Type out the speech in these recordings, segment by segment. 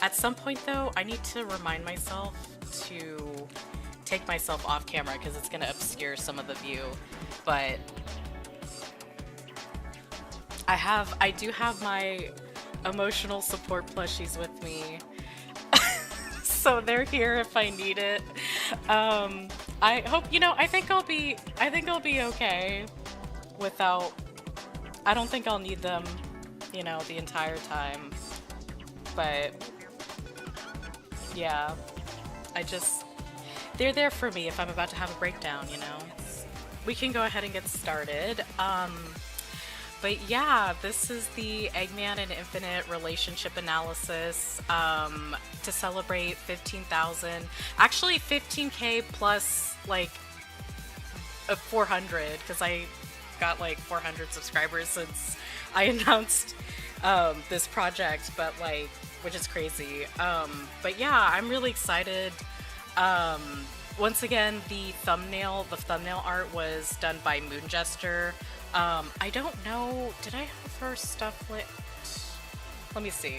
At some point, though, I need to remind myself to take myself off camera because it's going to obscure some of the view. But I do have my emotional support plushies with me. So they're here if I need it. I hope, I think I'll be okay without, I don't think I'll need them, the entire time. But yeah, they're there for me if I'm about to have a breakdown. We can go ahead and get started. But yeah, this is the Eggman and Infinite relationship analysis to celebrate 15,000. Actually, 15K plus like 400 because I got like 400 subscribers since I announced this project, but like, which is crazy. But yeah, I'm really excited. Once again, the thumbnail art was done by Moon Jester. I don't know, did I have her stuff lit? Let me see.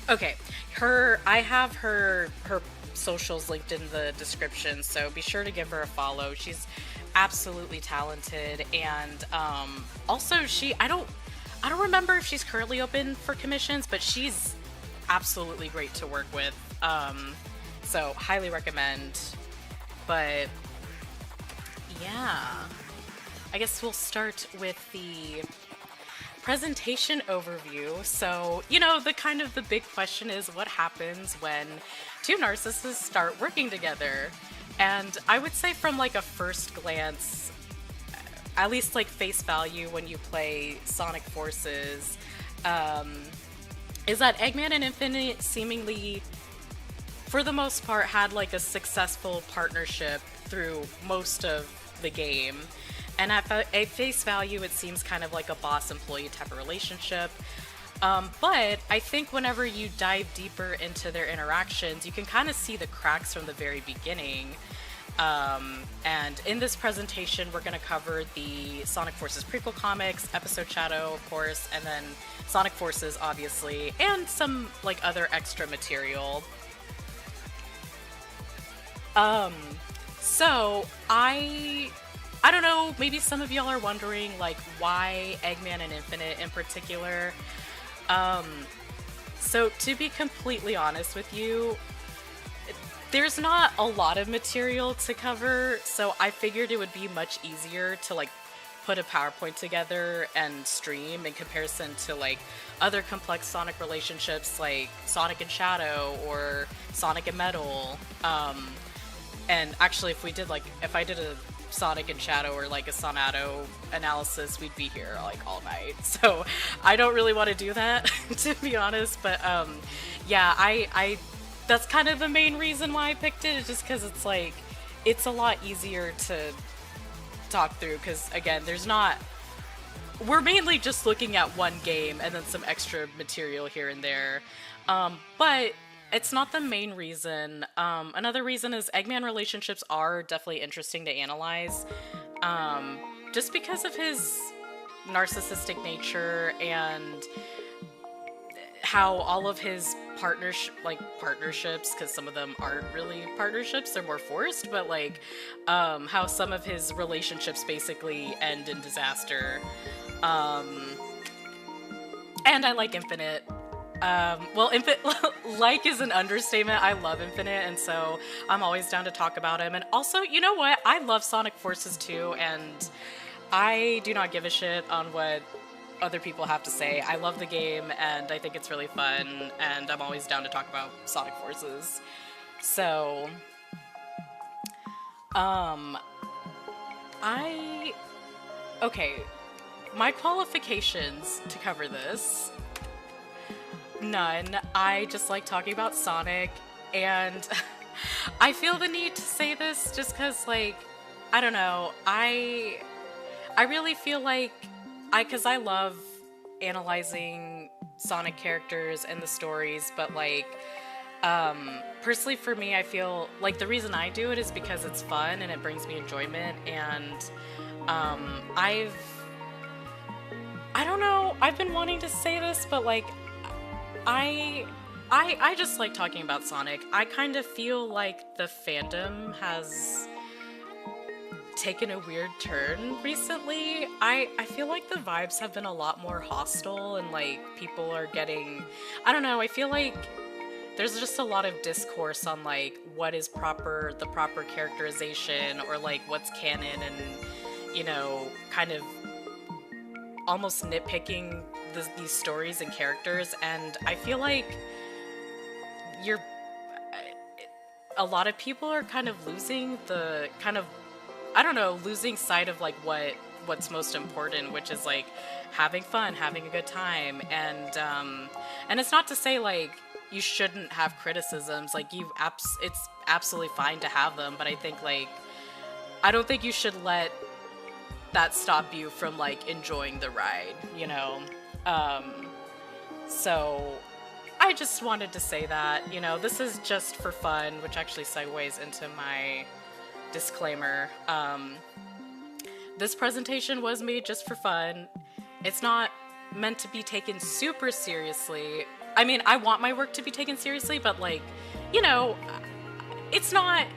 Okay, I have her socials linked in the description, so be sure to give her a follow. She's absolutely talented, and also I don't remember if she's currently open for commissions, but she's absolutely great to work with. So highly recommend. But yeah, I guess we'll start with the presentation overview. So, the big question is what happens when two narcissists start working together? And I would say from like a first glance, at least like face value when you play Sonic Forces, is that Eggman and Infinite seemingly, for the most part, had like a successful partnership through most of the game. And at face value, it seems kind of like a boss-employee type of relationship. But I think whenever you dive deeper into their interactions, you can kind of see the cracks from the very beginning. And in this presentation, we're going to cover the Sonic Forces prequel comics, episode Shadow, of course, and then Sonic Forces, obviously, and some like other extra material. So I don't know, maybe some of y'all are wondering, like, why Eggman and Infinite in particular? So to be completely honest with you, there's not a lot of material to cover, so I figured it would be much easier to, like, put a PowerPoint together and stream in comparison to, like, other complex Sonic relationships like Sonic and Shadow or Sonic and Metal. And actually, if I did a Sonic and Shadow or like a Sonato analysis, we'd be here like all night. So I don't really want to do that, to be honest. But yeah, I that's kind of the main reason why I picked it, is just because it's like, it's a lot easier to talk through, because again, we're mainly just looking at one game and then some extra material here and there. But it's not the main reason. Another reason is Eggman relationships are definitely interesting to analyze, just because of his narcissistic nature and how all of his partnerships, because some of them aren't really partnerships, they're more forced, but like how some of his relationships basically end in disaster. And I like Infinite. Well, like is an understatement. I love Infinite, and so I'm always down to talk about him. And also, you know what? I love Sonic Forces too, and I do not give a shit on what other people have to say. I love the game, and I think it's really fun, and I'm always down to talk about Sonic Forces. So, okay, my qualifications to cover this: none. I just like talking about Sonic, and I feel the need to say this just because, like, I don't know, I really feel like, because I love analyzing Sonic characters and the stories, but like, personally for me, I feel like the reason I do it is because it's fun and it brings me enjoyment, and I I don't know. I've been wanting to say this, but like, I, I just like talking about Sonic. I kind of feel like the fandom has taken a weird turn recently. I feel like the vibes have been a lot more hostile and like people are getting, I don't know, I feel like there's just a lot of discourse on like what is the proper characterization or like what's canon and kind of almost nitpicking these stories and characters, and I feel like you're a lot of people are kind of losing the kind of, I don't know, losing sight of like what's most important, which is like having fun, having a good time, and it's not to say like you shouldn't have criticisms, like it's absolutely fine to have them, but I think like I don't think you should let that stop you from like enjoying the ride, so I just wanted to say that, this is just for fun, which actually segues into my disclaimer. This presentation was made just for fun. It's not meant to be taken super seriously. I mean, I want my work to be taken seriously, but like, it's not,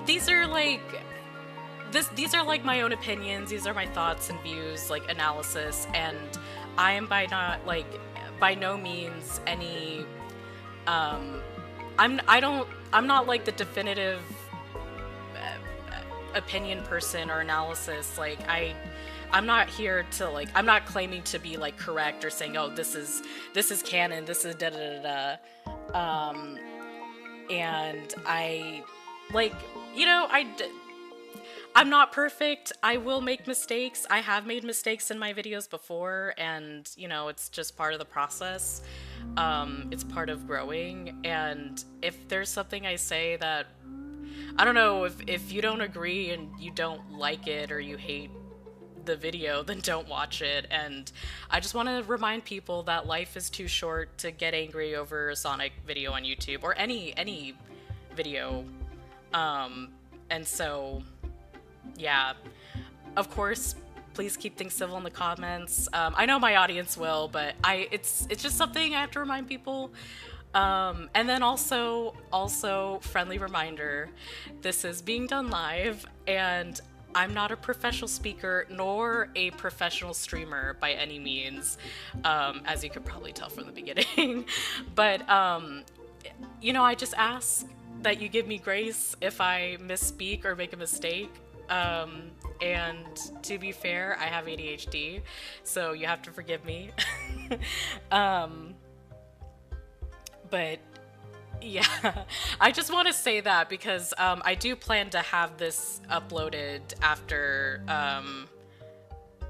these are like my own opinions, these are my thoughts and views, like analysis, and I am by no means any, I'm not like the definitive opinion person or analysis. Like I'm not here to like, I'm not claiming to be like correct or saying, oh, this is canon, this is da da da da. And I like, I'm not perfect. I will make mistakes. I have made mistakes in my videos before, and it's just part of the process. It's part of growing, and if there's something I say that, I don't know, if you don't agree and you don't like it or you hate the video, then don't watch it. And I just want to remind people that life is too short to get angry over a Sonic video on YouTube or any video. And so, yeah, of course, please keep things civil in the comments. I know my audience will, but it's just something I have to remind people. And then also friendly reminder, this is being done live, and I'm not a professional speaker nor a professional streamer by any means, as you could probably tell from the beginning. But, I just ask that you give me grace if I misspeak or make a mistake. And to be fair, I have ADHD, so you have to forgive me. But yeah, I just want to say that because I do plan to have this uploaded after,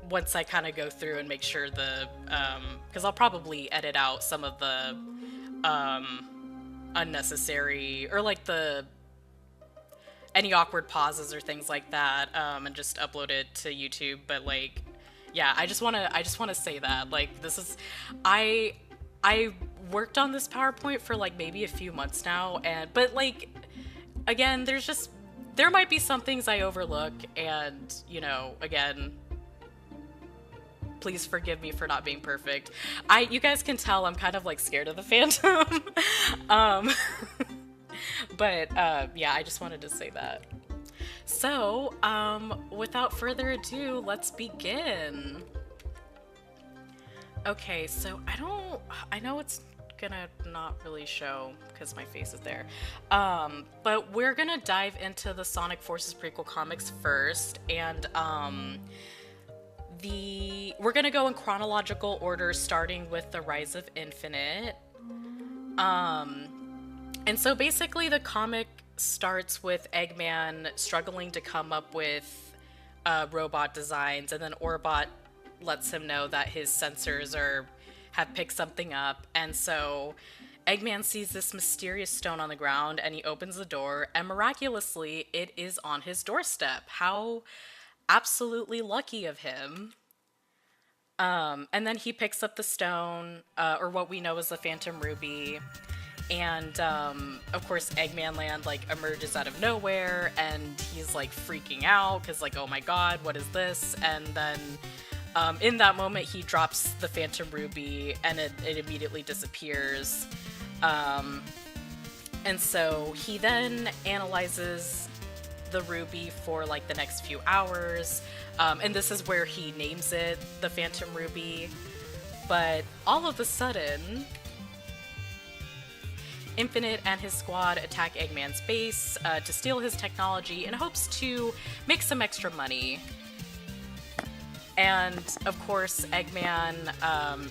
once I kind of go through and make sure because I'll probably edit out some of the unnecessary or like any awkward pauses or things like that, and just upload it to YouTube. But like, yeah, I just want to say that like this is, I worked on this PowerPoint for like maybe a few months now, but like, again, there might be some things I overlook, and again, please forgive me for not being perfect. You guys can tell I'm kind of like scared of the Phantom. But yeah, I just wanted to say that. So without further ado, let's begin. Okay, so I know it's gonna not really show because my face is there, but we're gonna dive into the Sonic Forces prequel comics first, and we're gonna go in chronological order, starting with the Rise of Infinite. And so basically the comic starts with Eggman struggling to come up with robot designs, and then Orbot lets him know that his sensors have picked something up, and so Eggman sees this mysterious stone on the ground, and he opens the door, and miraculously it is on his doorstep. How absolutely lucky of him. And then he picks up the stone, or what we know as the Phantom Ruby, and of course Eggman Land like emerges out of nowhere, and he's like freaking out because like, oh my god, what is this? And then In that moment, he drops the Phantom Ruby, and it immediately disappears. And so he then analyzes the ruby for like the next few hours, and this is where he names it the Phantom Ruby. But all of a sudden, Infinite and his squad attack Eggman's base to steal his technology in hopes to make some extra money. And of course, Eggman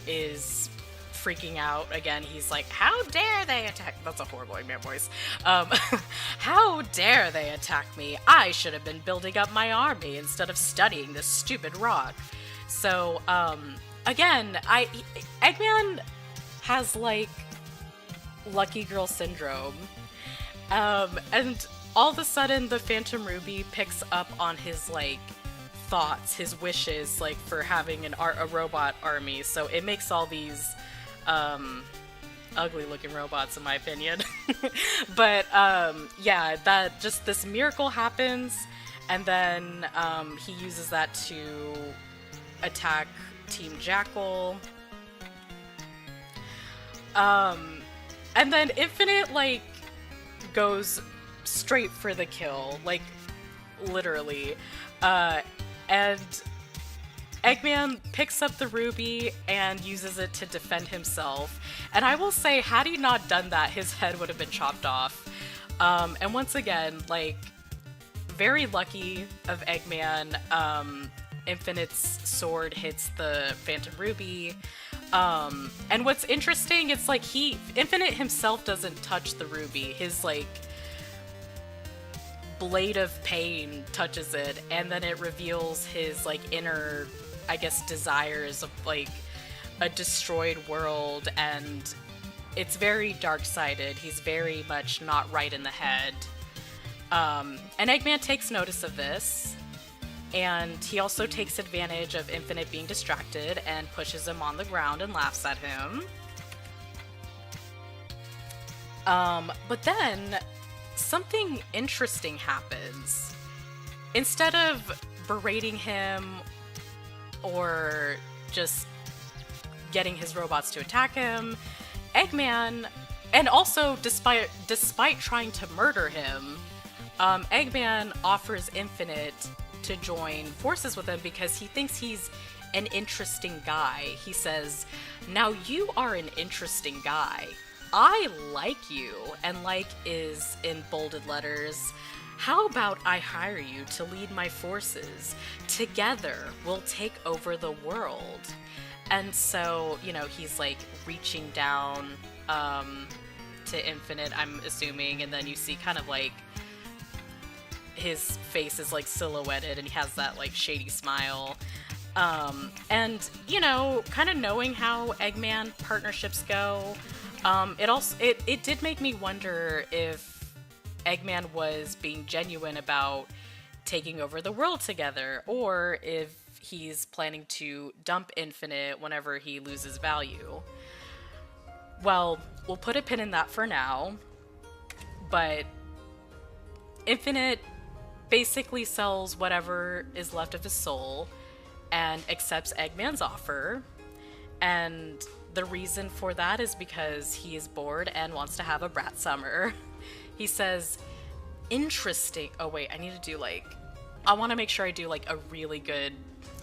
is freaking out again. He's like, how dare they attack— that's a horrible Eggman voice. How dare they attack me? I should have been building up my army instead of studying this stupid rock. So again, Eggman has like lucky girl syndrome, and all of a sudden the Phantom Ruby picks up on his like thoughts, his wishes, like for having a robot army. So it makes all these ugly looking robots, in my opinion. But yeah, that just this miracle happens, and then he uses that to attack Team Jackal. And then Infinite like goes straight for the kill, like literally. And Eggman picks up the ruby and uses it to defend himself. And I will say, had he not done that, his head would have been chopped off. And once again, like, very lucky of Eggman, Infinite's sword hits the Phantom Ruby. And what's interesting, it's like Infinite himself doesn't touch the ruby. His, like, blade of pain touches it, and then it reveals his like inner, I guess, desires of like a destroyed world, and it's very dark-sided. He's very much not right in the head. And Eggman takes notice of this, and he also takes advantage of Infinite being distracted and pushes him on the ground and laughs at him. But then something interesting happens. Instead of berating him or just getting his robots to attack him, Eggman, and also despite trying to murder him, Eggman offers Infinite to join forces with him because he thinks he's an interesting guy. He says, "Now you are an interesting guy. I like you," and like is in bolded letters. "How about I hire you to lead my forces? Together, we'll take over the world." And so, you know, he's like reaching down to Infinite, I'm assuming, and then you see kind of like his face is like silhouetted and he has that like shady smile. And, you know, kind of knowing how Eggman partnerships go, it did make me wonder if Eggman was being genuine about taking over the world together, or if he's planning to dump Infinite whenever he loses value. Well, we'll put a pin in that for now, but Infinite basically sells whatever is left of his soul and accepts Eggman's offer, and the reason for that is because he is bored and wants to have a brat summer. He says, "Interesting." Oh wait, I need to do like, I want to make sure I do like a really good,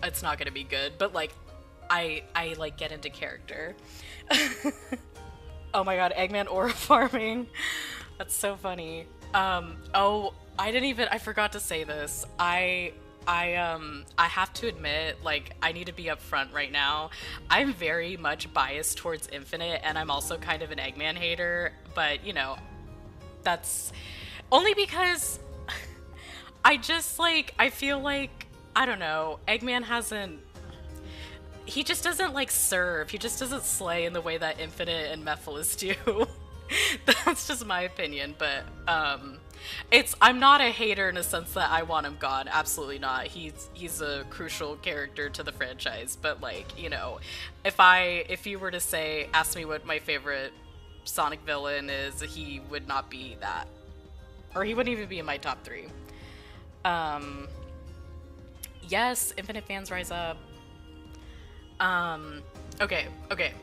it's not gonna be good, but like I like get into character. Oh my god, Eggman aura farming. That's so funny. Oh, I forgot to say this. I have to admit, like, I need to be upfront right now. I'm very much biased towards Infinite, and I'm also kind of an Eggman hater, but, you know, that's only because I just, like, I feel like, I don't know, Eggman he just doesn't, like, serve. He just doesn't slay in the way that Infinite and Mephiles do. That's just my opinion, but, I'm not a hater in a sense that I want him gone. Absolutely not. He's a crucial character to the franchise. But like, you know, if you were to ask me what my favorite Sonic villain is, he would not be that, or he wouldn't even be in my top 3. Yes, Infinite fans rise up. Okay, okay.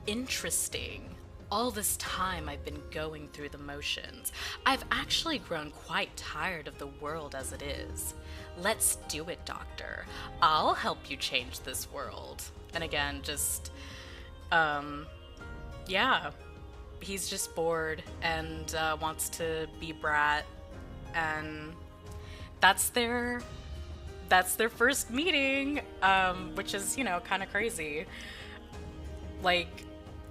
Interesting. All this time I've been going through the motions. I've actually grown quite tired of the world as it is. Let's do it, Doctor. I'll help you change this world. And again, just, yeah. He's just bored and wants to be Brat, and that's their first meeting, which is, you know, kind of crazy. Like,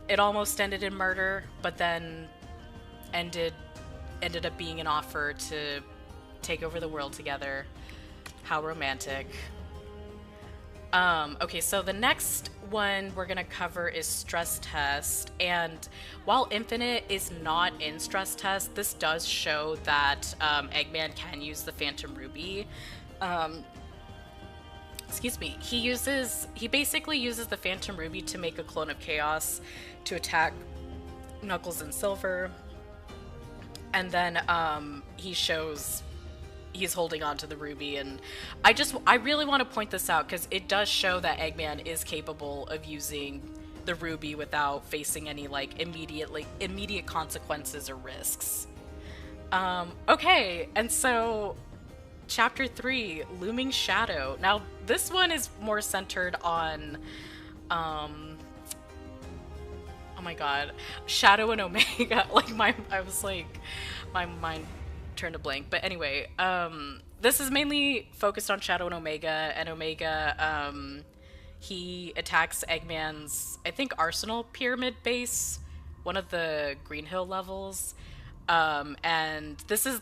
it almost ended in murder, but then ended up being an offer to take over the world together. How romantic. Okay, so the next one we're gonna cover is Stress Test, and while Infinite is not in Stress Test, this does show that Eggman can use the Phantom Ruby. Excuse me, he basically uses the Phantom Ruby to make a clone of Chaos to attack Knuckles and Silver, and then he shows he's holding on to the ruby. And I really want to point this out because it does show that Eggman is capable of using the ruby without facing any like immediate consequences or risks. Okay, and so Chapter 3, Looming Shadow. Now, this one is more centered on, oh my god, Shadow and Omega. Like, my mind turned to blank. But anyway, this is mainly focused on Shadow and Omega, he attacks Eggman's, I think, Arsenal Pyramid base, one of the Green Hill levels, and this is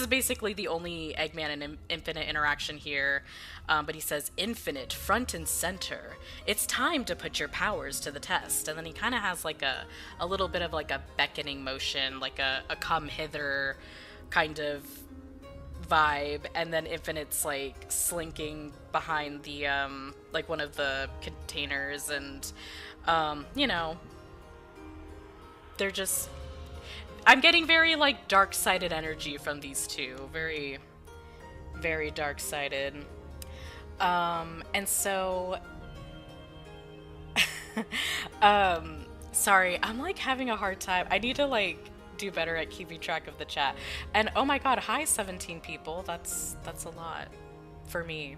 basically the only Eggman and Infinite interaction here, but he says, "Infinite, front and center. It's time to put your powers to the test." And then he kind of has like a little bit of like a beckoning motion, like a come hither kind of vibe, and then Infinite's like slinking behind the like one of the containers, and you know, they're just, I'm getting very like dark-sided energy from these two. Very, very dark-sided. And so sorry, I'm like having a hard time. I need to like do better at keeping track of the chat. And oh my god, hi 17 people. That's a lot for me.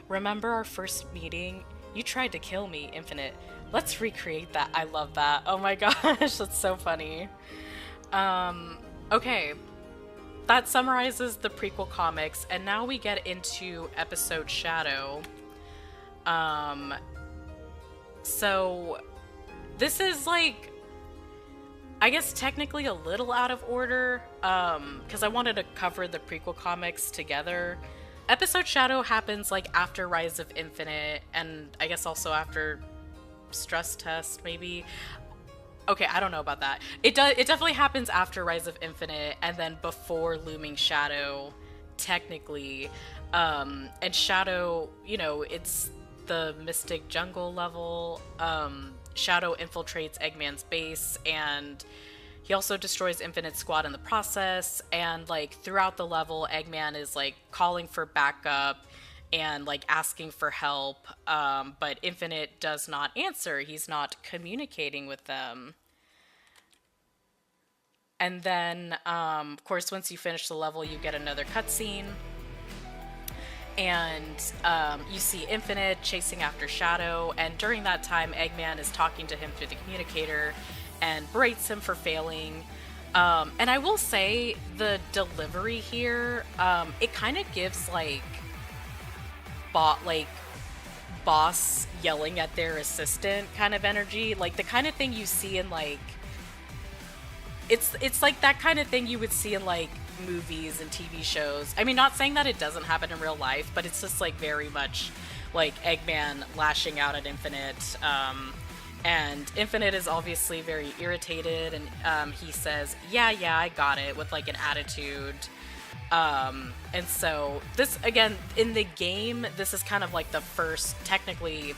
Remember our first meeting? You tried to kill me, Infinite. Let's recreate that. I love that. Oh my gosh, that's so funny. Okay. That summarizes the prequel comics, and now we get into episode Shadow. So this is like, I guess technically a little out of order, because I wanted to cover the prequel comics together. Episode Shadow happens like after Rise of Infinite, and I guess also after Stress Test, maybe. Okay, I don't know about that. It definitely happens after Rise of Infinite, and then before Looming Shadow, technically. And Shadow, you know, it's the Mystic Jungle level. Shadow infiltrates Eggman's base, and he also destroys Infinite's squad in the process. And like throughout the level, Eggman is like calling for backup and like asking for help, but Infinite does not answer. He's not communicating with them. And then, of course, once you finish the level, you get another cutscene. And you see Infinite chasing after Shadow, and during that time, Eggman is talking to him through the communicator and berates him for failing. And I will say, the delivery here, it kind of gives like boss yelling at their assistant kind of energy, like the kind of thing you see in like, it's like that kind of thing you would see in like movies and TV shows. I mean, not saying that it doesn't happen in real life, but it's just like very much like Eggman lashing out at Infinite, and Infinite is obviously very irritated, and he says, yeah, I got it, with like an attitude. And so this, again, in the game, this is kind of like the first, technically,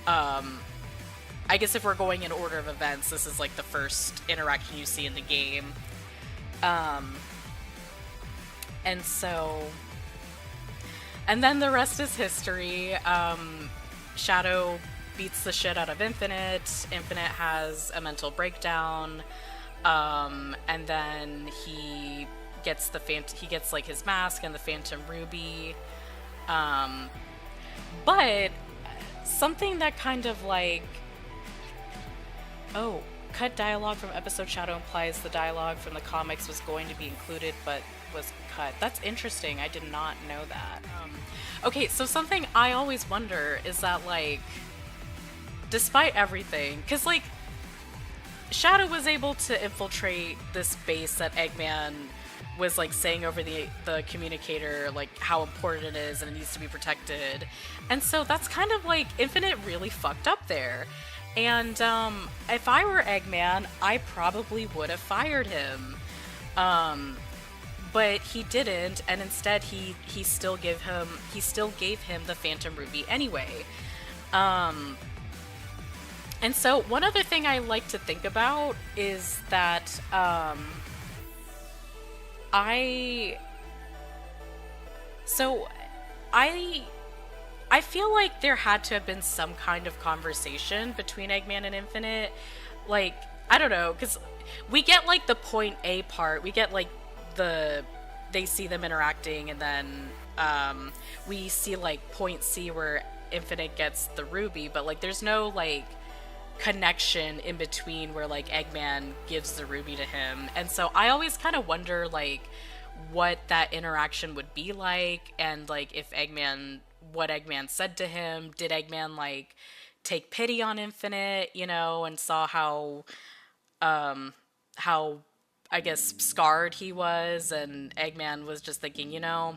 I guess if we're going in order of events, this is like the first interaction you see in the game. And so, and then the rest is history. Shadow beats the shit out of Infinite. Infinite has a mental breakdown. And then he gets he gets like his mask and the Phantom Ruby. But something that kind of like, oh, cut dialogue from episode Shadow implies the dialogue from the comics was going to be included but was cut. That's interesting. I did not know that. Okay, so something I always wonder is that, like, despite everything, because, like, Shadow was able to infiltrate this base that Eggman was, like, saying over the communicator, like, how important it is and it needs to be protected. And so that's kind of, like, Infinite really fucked up there. And if I were Eggman, I probably would have fired him. But he didn't, and instead he still gave him the Phantom Ruby anyway. And so one other thing I like to think about is that I feel like there had to have been some kind of conversation between Eggman and Infinite. Like, I don't know, because we get, like, the point A part. We get, like, they see them interacting, and then we see, like, point C where Infinite gets the ruby, but, like, there's no, like, connection in between where, like, Eggman gives the ruby to him. And so I always kind of wonder, like, what that interaction would be like, and, like, what Eggman said to him. Did Eggman, like, take pity on Infinite, you know, and saw how I guess scarred he was, and Eggman was just thinking, you know,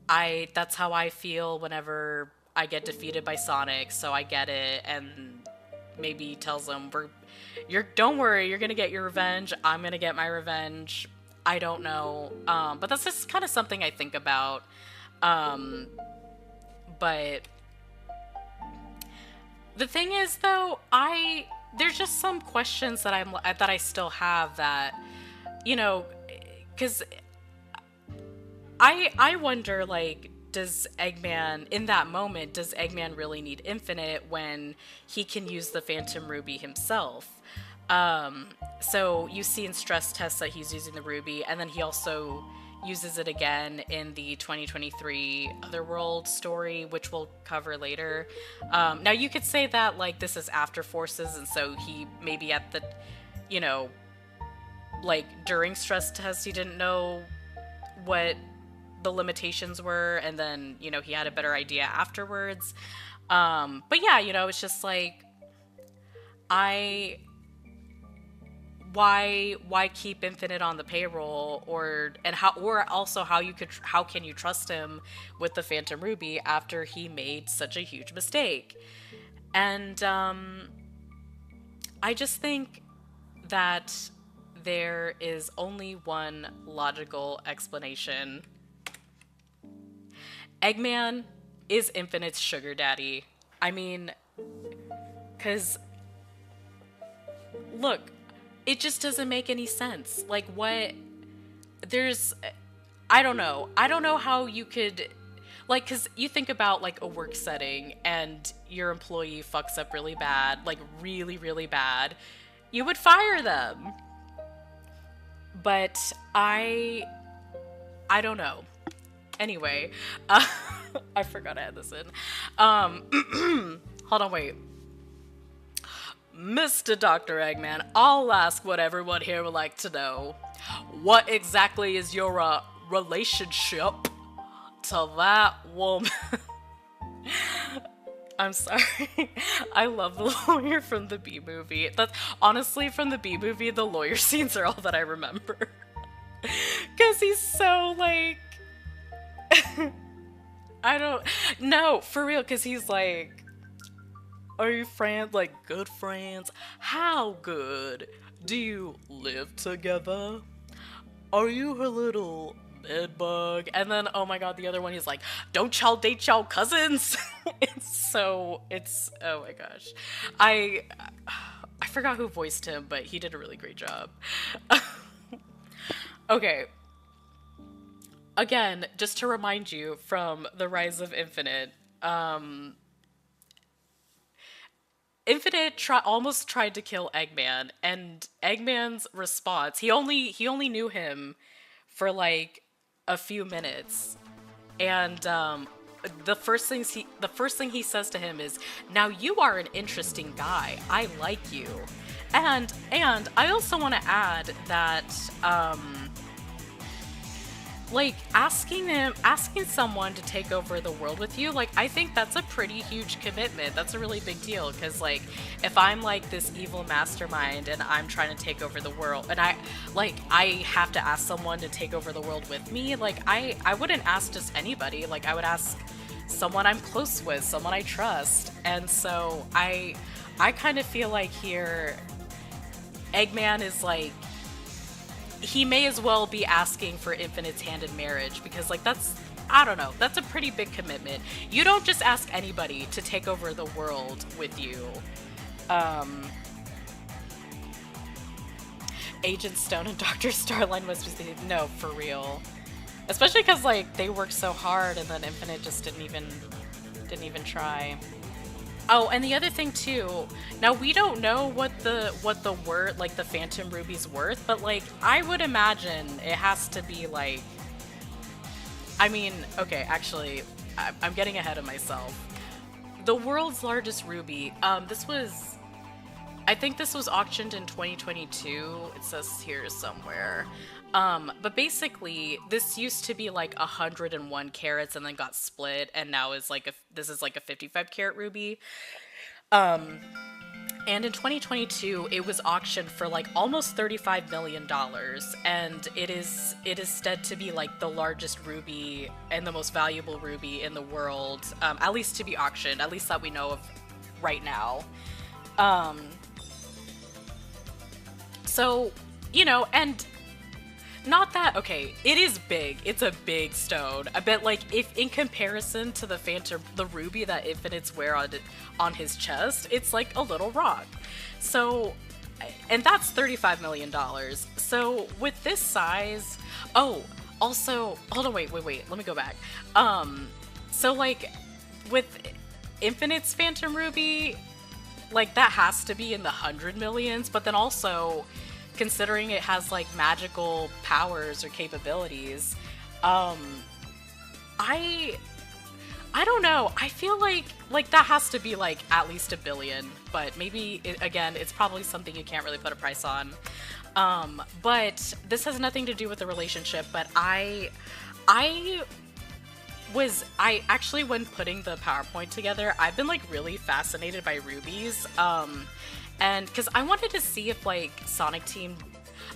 that's how I feel whenever I get defeated by Sonic, so I get it. And maybe tells him, don't worry, you're gonna get your revenge, I'm gonna get my revenge. I don't know, but that's just kind of something I think about. But the thing is, though, there's just some questions that I still have, that, you know, because I wonder, like, does Eggman, in that moment, does Eggman really need Infinite when he can use the Phantom Ruby himself? So you see in stress tests that he's using the Ruby, and then he also uses it again in the 2023 Otherworld Story, which we'll cover later. Now you could say that, like, this is after Forces, and so he maybe at the, you know, like, during stress tests he didn't know what the limitations were, and then, you know, he had a better idea afterwards. But yeah, you know, it's just like, why keep Infinite on the payroll, or how can you trust him with the Phantom Ruby after he made such a huge mistake? And I just think that there is only one logical explanation. Eggman is Infinite's sugar daddy. I mean, because look, it just doesn't make any sense. Like, what? I don't know. I don't know how you could, like, because you think about, like, a work setting and your employee fucks up really bad, like, really, really bad. You would fire them. But I don't know. Anyway, I forgot I had this in. Hold on, wait. Mr. Dr. Eggman, I'll ask what everyone here would like to know. What exactly is your relationship to that woman? I'm sorry. I love the lawyer from the B movie. That's honestly, from the B movie, the lawyer scenes are all that I remember. Because he's so, like, no, for real, because he's like, are you friends, like, good friends? How good? Do you live together? Are you her little bedbug? And then, oh my god, the other one, he's like, don't y'all date y'all cousins? Oh my gosh. I forgot who voiced him, but he did a really great job. Okay. again, just to remind you from The Rise of Infinite, Infinite almost tried to kill Eggman, and Eggman's response, he only knew him for like a few minutes, and the first thing he says to him is, "Now you are an interesting guy. I like you," and I also want to add that like asking someone to take over the world with you, like I think that's a pretty huge commitment. That's a really big deal, because like if I'm like this evil mastermind and I'm trying to take over the world, and I have to ask someone to take over the world with me, like I wouldn't ask just anybody. Like I would ask someone I'm close with, someone I trust. And so I kind of feel like here Eggman is like, he may as well be asking for Infinite's hand in marriage, because like that's, I don't know, that's a pretty big commitment. You don't just ask anybody to take over the world with you. Agent Stone and Dr. Starline must be, no, for real. Especially because like they worked so hard and then Infinite just didn't even try. Oh, and the other thing too, now we don't know what the word, like the Phantom Ruby's worth, but like I would imagine it has to be like, I mean, okay, actually, I'm getting ahead of myself. The world's largest ruby, I think this was auctioned in 2022. It says here somewhere. But basically, this used to be like 101 carats and then got split, and now this is like a 55 carat ruby. And in 2022, it was auctioned for like almost $35 million, and it is said to be like the largest ruby and the most valuable ruby in the world, at least to be auctioned, at least that we know of right now. So, you know, and not that, okay, it is big. It's a big stone. I bet, like, if in comparison to the ruby that Infinites wear on his chest, it's like a little rock. So, and that's $35 million. So, with this size, oh, also, hold on, wait, let me go back. So, like, with Infinite's Phantom Ruby, like, that has to be in the 100 millions, but then also, considering it has like magical powers or capabilities, I don't know. I feel like that has to be like at least $1 billion, but maybe again, it's probably something you can't really put a price on. But this has nothing to do with the relationship. But I actually, when putting the PowerPoint together, I've been like really fascinated by rubies. And because I wanted to see if like Sonic Team,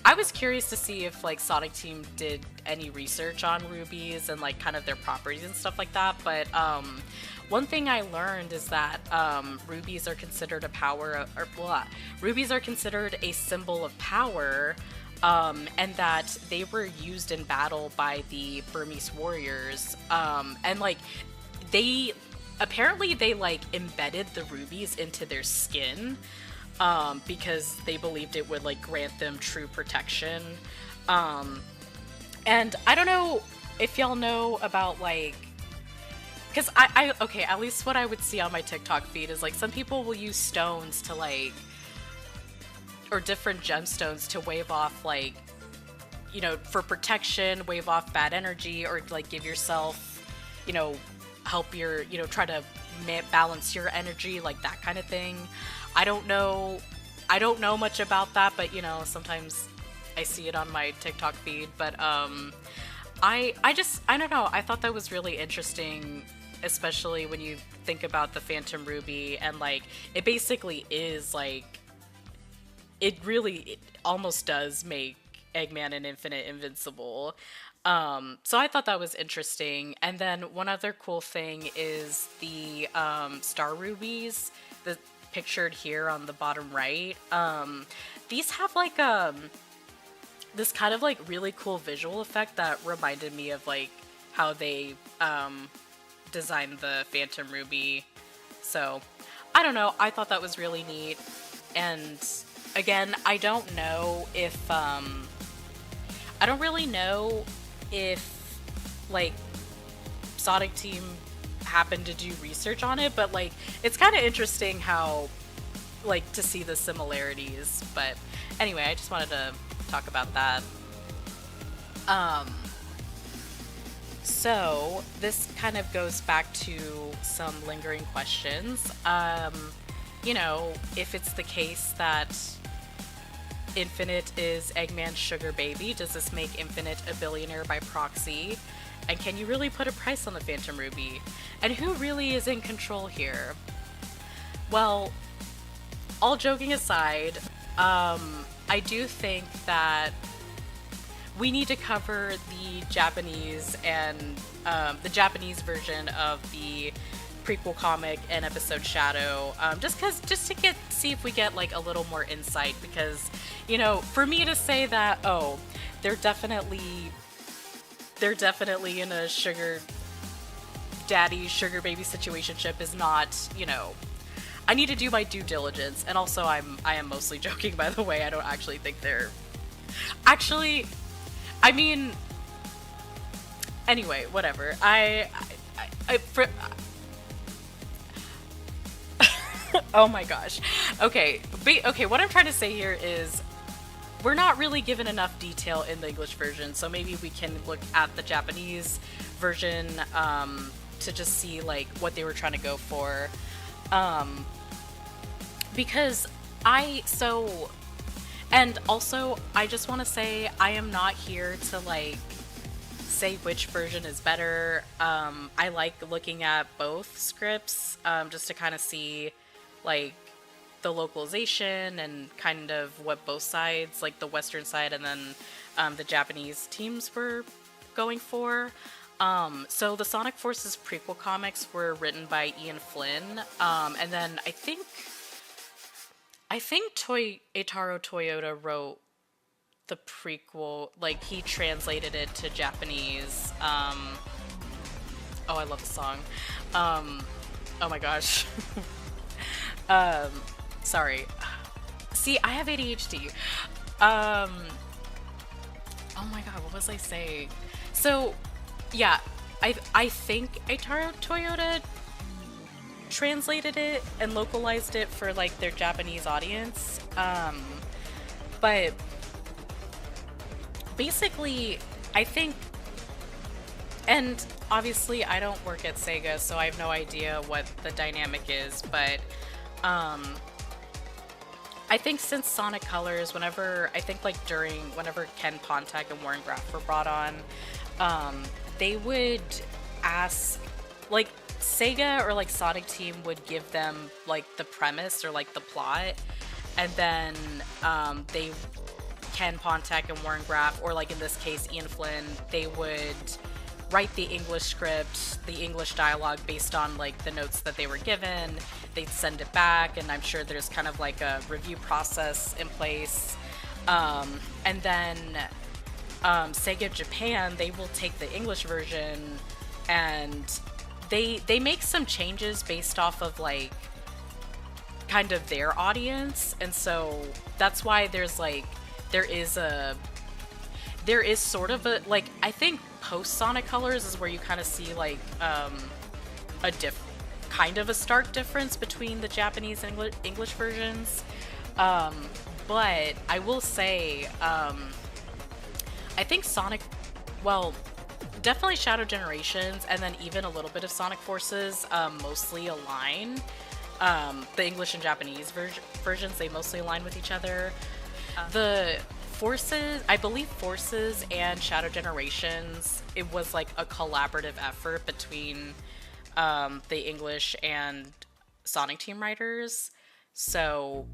I was curious to see if like Sonic Team did any research on rubies and like kind of their properties and stuff like that. But one thing I learned is that rubies are considered rubies are considered a symbol of power, and that they were used in battle by the Burmese warriors, and like they like embedded the rubies into their skin. Because they believed it would like grant them true protection. And I don't know if y'all know about like, because okay, at least what I would see on my TikTok feed is like some people will use stones to like, or different gemstones to wave off like, you know, for protection, wave off bad energy, or like give yourself, you know, help your, you know, try to balance your energy, like that kind of thing. I don't know much about that, but you know, sometimes I see it on my TikTok feed. But I don't know, I thought that was really interesting, especially when you think about the Phantom Ruby, and like it basically is like, it almost does make Eggman and Infinite invincible. So I thought that was interesting. And then one other cool thing is the Star Rubies, the pictured here on the bottom right. These have like this kind of like really cool visual effect that reminded me of like how they designed the Phantom Ruby. So I don't know, I thought that was really neat. And again, I don't know if I don't really know if like Sonic Team happened to do research on it, but like it's kind of interesting how like to see the similarities. But anyway, I just wanted to talk about that. So this kind of goes back to some lingering questions. You know, if it's the case that Infinite is Eggman's sugar baby, does this make Infinite a billionaire by proxy? And can you really put a price on the Phantom Ruby? And who really is in control here? Well, all joking aside, I do think that we need to cover the Japanese and the Japanese version of the prequel comic and episode Shadow, just to see if we get like a little more insight, because you know, for me to say that, oh, they're definitely in a sugar daddy sugar baby situationship is not, you know, I need to do my due diligence. And also I am mostly joking, by the way. I don't actually think they're actually, I mean, anyway, whatever. Oh my gosh. Okay, what I'm trying to say here is we're not really given enough detail in the English version, so maybe we can look at the Japanese version to just see like what they were trying to go for. Because and also I just want to say I am not here to like say which version is better. I like looking at both scripts just to kind of see like the localization and kind of what both sides, like the Western side and then the Japanese teams were going for. So the Sonic Forces prequel comics were written by Ian Flynn, and then I think Eitaro Toyota wrote the prequel, like he translated it to Japanese. Oh, I love the song. Oh my gosh. Sorry. See, I have ADHD. Oh my god, what was I saying? So, yeah, I think Eitaro Toyota translated it and localized it for like their Japanese audience. But basically, I think, and obviously I don't work at Sega, so I have no idea what the dynamic is, but I think since Sonic Colors, whenever Ken Pontac and Warren Graff were brought on, they would ask, like, Sega or like Sonic Team would give them like the premise or like the plot, and then Ken Pontac and Warren Graff, or like in this case Ian Flynn, they would write the English script, the English dialogue based on like the notes that they were given. They'd send it back, and I'm sure there's kind of like a review process in place. And then Sega Japan, they will take the English version and they make some changes based off of like kind of their audience, and so that's why there is sort of a, like, I think post Sonic Colors is where you kind of see like kind of a stark difference between the Japanese and English versions. But I will say, I think definitely Shadow Generations and then even a little bit of Sonic Forces mostly align. The English and Japanese versions, they mostly align with each other. The Forces, I believe Forces and Shadow Generations, it was like a collaborative effort between the English and Sonic Team writers. So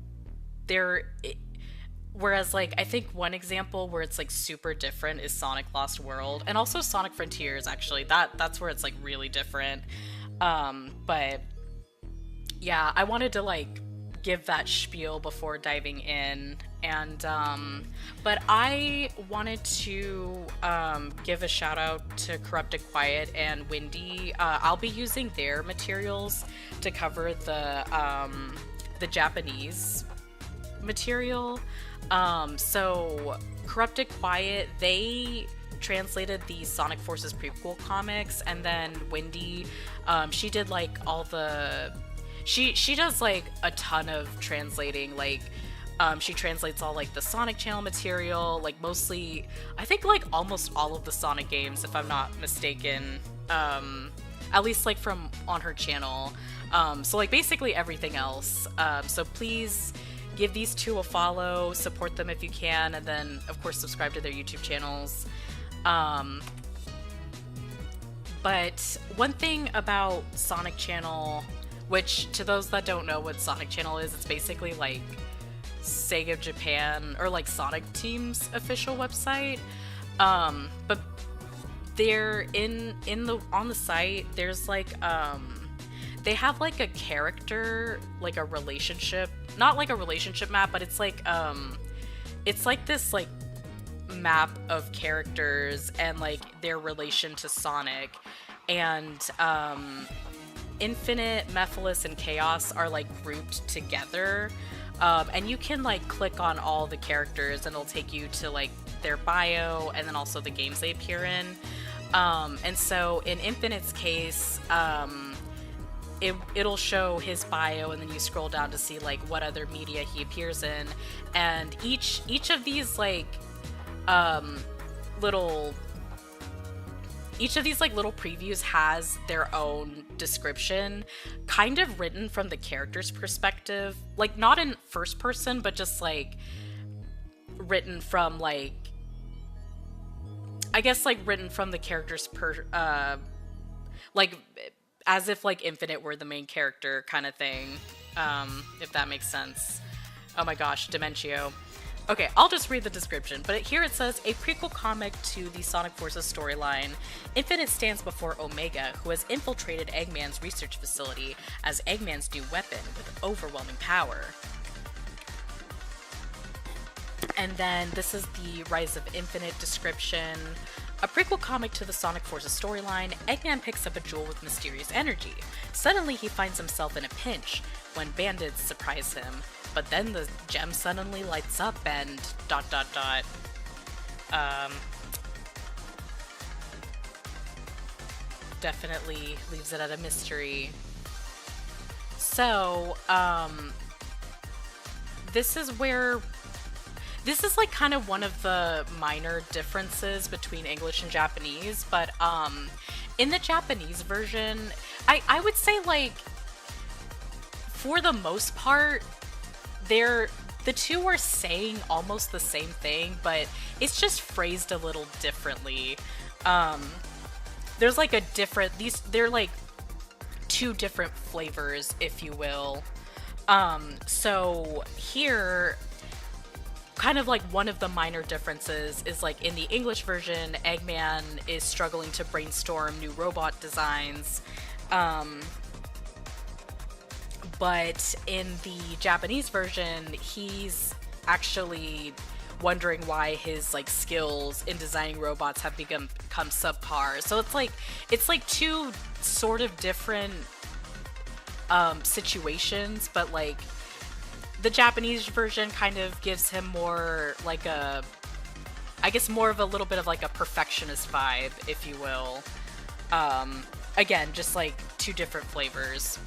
whereas like I think one example where it's like super different is Sonic Lost World, and also Sonic Frontiers, actually that's where it's like really different. But yeah, I wanted to like give that spiel before diving in, and but I wanted to give a shout out to Corrupted Quiet and Windii. I'll be using their materials to cover the Japanese material. So Corrupted Quiet, they translated the Sonic Forces prequel comics, and then Windii, she did like all the she does like a ton of translating. Like she translates all like the Sonic Channel material, like mostly I think like almost all of the Sonic games, if I'm not mistaken, at least like from on her channel. So like basically everything else. So please give these two a follow, support them if you can, and then of course subscribe to their YouTube channels. But one thing about Sonic Channel, which to those that don't know what Sonic Channel is, it's basically like Sega Japan or like Sonic Team's official website. But they're on the site, there's like they have like a character, like a relationship, not like a relationship map, but it's like this like map of characters and like their relation to Sonic. And Infinite, Mephiles, and Chaos are like grouped together. And you can like click on all the characters and it'll take you to like their bio and then also the games they appear in. And so in Infinite's case, it'll show his bio, and then you scroll down to see like what other media he appears in, and each of these like little previews has their own description, kind of written from the character's perspective, like not in first person, but just like written from like, I guess like written from the character's like as if like Infinite were the main character kind of thing, if that makes sense. Oh my gosh, Dementio. Okay, I'll just read the description, but here it says, a prequel comic to the Sonic Forces storyline. Infinite stands before Omega, who has infiltrated Eggman's research facility as Eggman's new weapon with overwhelming power. And then this is the Rise of Infinite description. A prequel comic to the Sonic Forces storyline, Eggman picks up a jewel with mysterious energy. Suddenly he finds himself in a pinch when bandits surprise him, but then the gem suddenly lights up and ... Definitely leaves it at a mystery. So, this is like kind of one of the minor differences between English and Japanese, but in the Japanese version, I would say like for the most part, the two are saying almost the same thing, but it's just phrased a little differently. There's like they're like two different flavors, if you will. So here, kind of like one of the minor differences is like in the English version, Eggman is struggling to brainstorm new robot designs. But in the Japanese version, he's actually wondering why his like skills in designing robots have become subpar. So it's like two sort of different situations, but like the Japanese version kind of gives him more like I guess more of a little bit of like a perfectionist vibe, if you will. Again, just like two different flavors.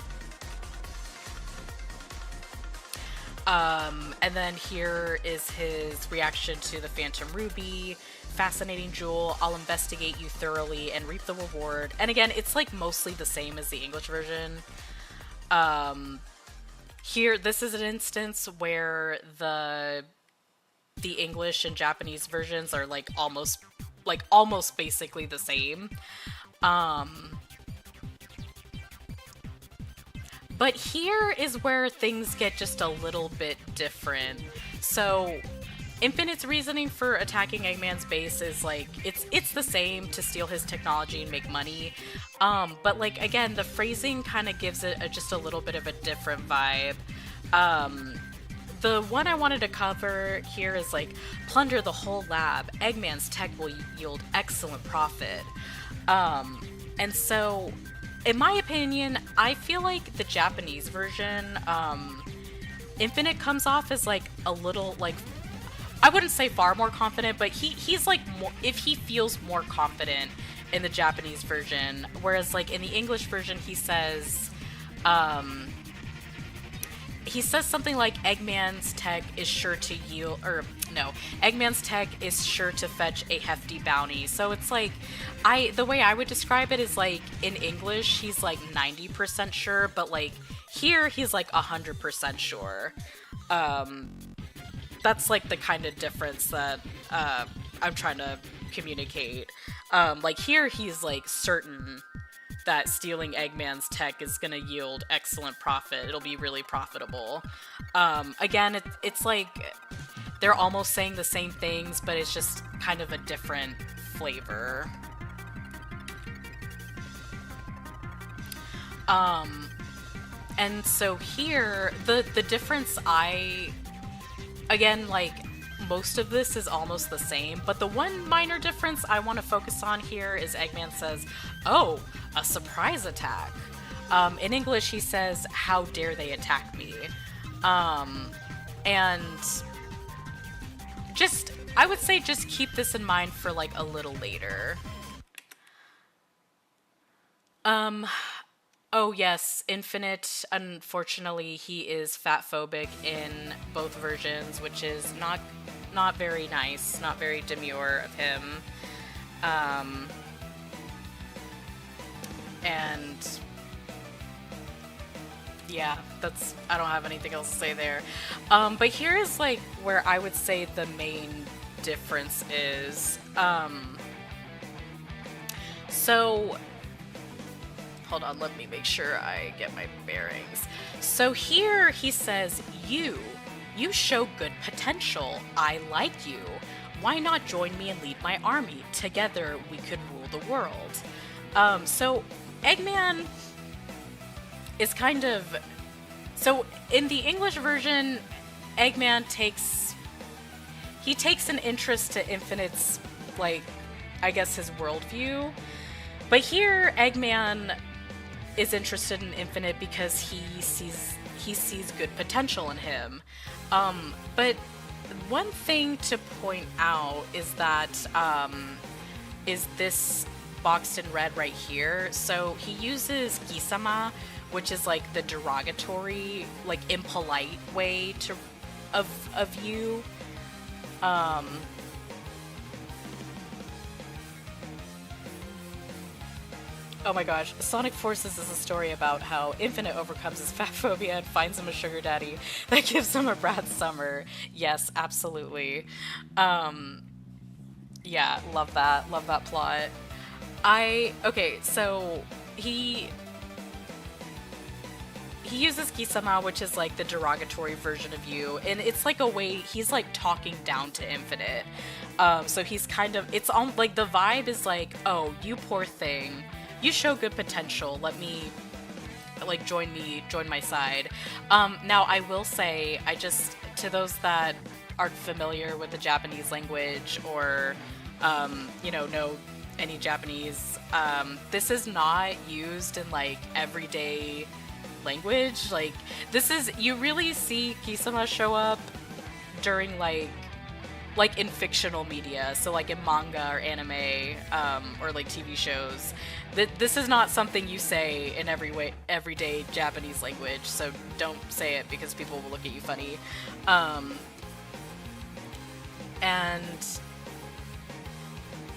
And then here is his reaction to the Phantom Ruby. Fascinating jewel. I'll investigate you thoroughly and reap the reward. And again, it's like mostly the same as the English version. Here, this is an instance where the English and Japanese versions are like almost basically the same. But here is where things get just a little bit different. So Infinite's reasoning for attacking Eggman's base is like, it's the same, to steal his technology and make money. But like, again, the phrasing kind of gives it just a little bit of a different vibe. The one I wanted to cover here is like, plunder the whole lab. Eggman's tech will yield excellent profit. And so, in my opinion, I feel like the Japanese version, Infinite comes off as like a little like I wouldn't say far more confident, but he's like more, if he feels more confident in the Japanese version, whereas like in the English version um he says something like Eggman's tech is sure to yield, or no, Eggman's tech is sure to fetch a hefty bounty. So it's like, the way I would describe it is like in English he's like 90% sure, but like here he's like 100% sure. That's like the kind of difference that I'm trying to communicate. Like here he's like certain that stealing Eggman's tech is gonna yield excellent profit. It'll be really profitable. Again, it's like they're almost saying the same things, but it's just kind of a different flavor. And so here, the difference again, like, most of this is almost the same, but the one minor difference I want to focus on here is Eggman says, "Oh, a surprise attack." In English, he says, "How dare they attack me?" And I would say just keep this in mind for like a little later. Oh yes, Infinite, unfortunately, he is fat phobic in both versions, which is not very nice, not very demure of him. And yeah, I don't have anything else to say there. But here is like where I would say the main difference is. So hold on, let me make sure I get my bearings. So here he says, you show good potential. I like you. Why not join me and lead my army? Together we could rule the world. So Eggman is kind of... So in the English version, Eggman takes an interest to Infinite's, like, I guess his worldview. But here, Eggman is interested in Infinite because he sees good potential in him. But one thing to point out is that is this boxed in red right here. So he uses Gisama, which is like the derogatory, like impolite way of you. Oh my gosh, Sonic Forces is a story about how Infinite overcomes his fat phobia and finds him a sugar daddy that gives him a Brad Summer. Yes, absolutely. Yeah, love that plot. Okay, so he uses Kisama, which is like the derogatory version of you, and it's like a way, he's like talking down to Infinite. So he's kind of, it's on, like the vibe is like, oh, you poor thing. You show good potential. Let me, like, join my side. Now, I will say, to those that aren't familiar with the Japanese language or, know any Japanese, this is not used in, like, everyday language. Like, you really see Kisama show up during, like in fictional media, so like in manga or anime, or like TV shows. This is not something you say in everyday Japanese language, so don't say it because people will look at you funny. And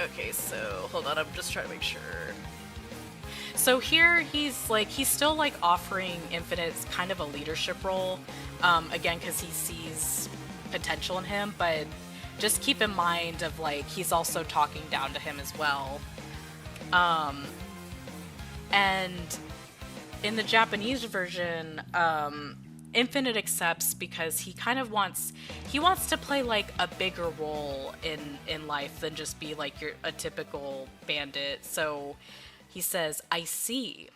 okay, so hold on, I'm just trying to make sure. So here he's still like offering Infinite's kind of a leadership role, again because he sees potential in him, but just keep in mind of like he's also talking down to him as well. And in the Japanese version, Infinite accepts because he kind of wants to play like a bigger role in life than just be like a typical bandit. So he says, "I see.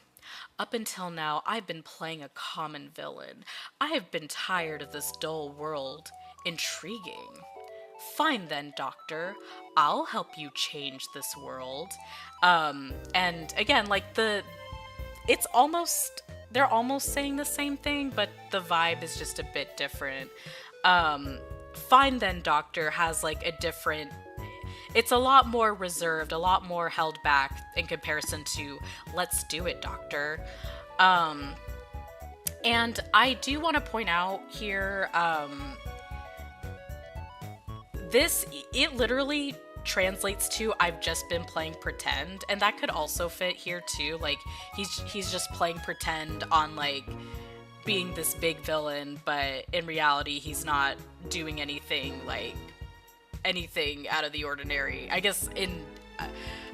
Up until now, I've been playing a common villain. I have been tired of this dull world. Intriguing. Fine then, Doctor. I'll help you change this world." And again, like they're almost saying the same thing, but the vibe is just a bit different. Fine Then Doctor has like a different, it's a lot more reserved, a lot more held back in comparison to Let's Do It Doctor. And I do want to point out here, it literally translates to I've just been playing pretend, and that could also fit here too. Like he's just playing pretend on like being this big villain, but in reality he's not doing anything out of the ordinary. I guess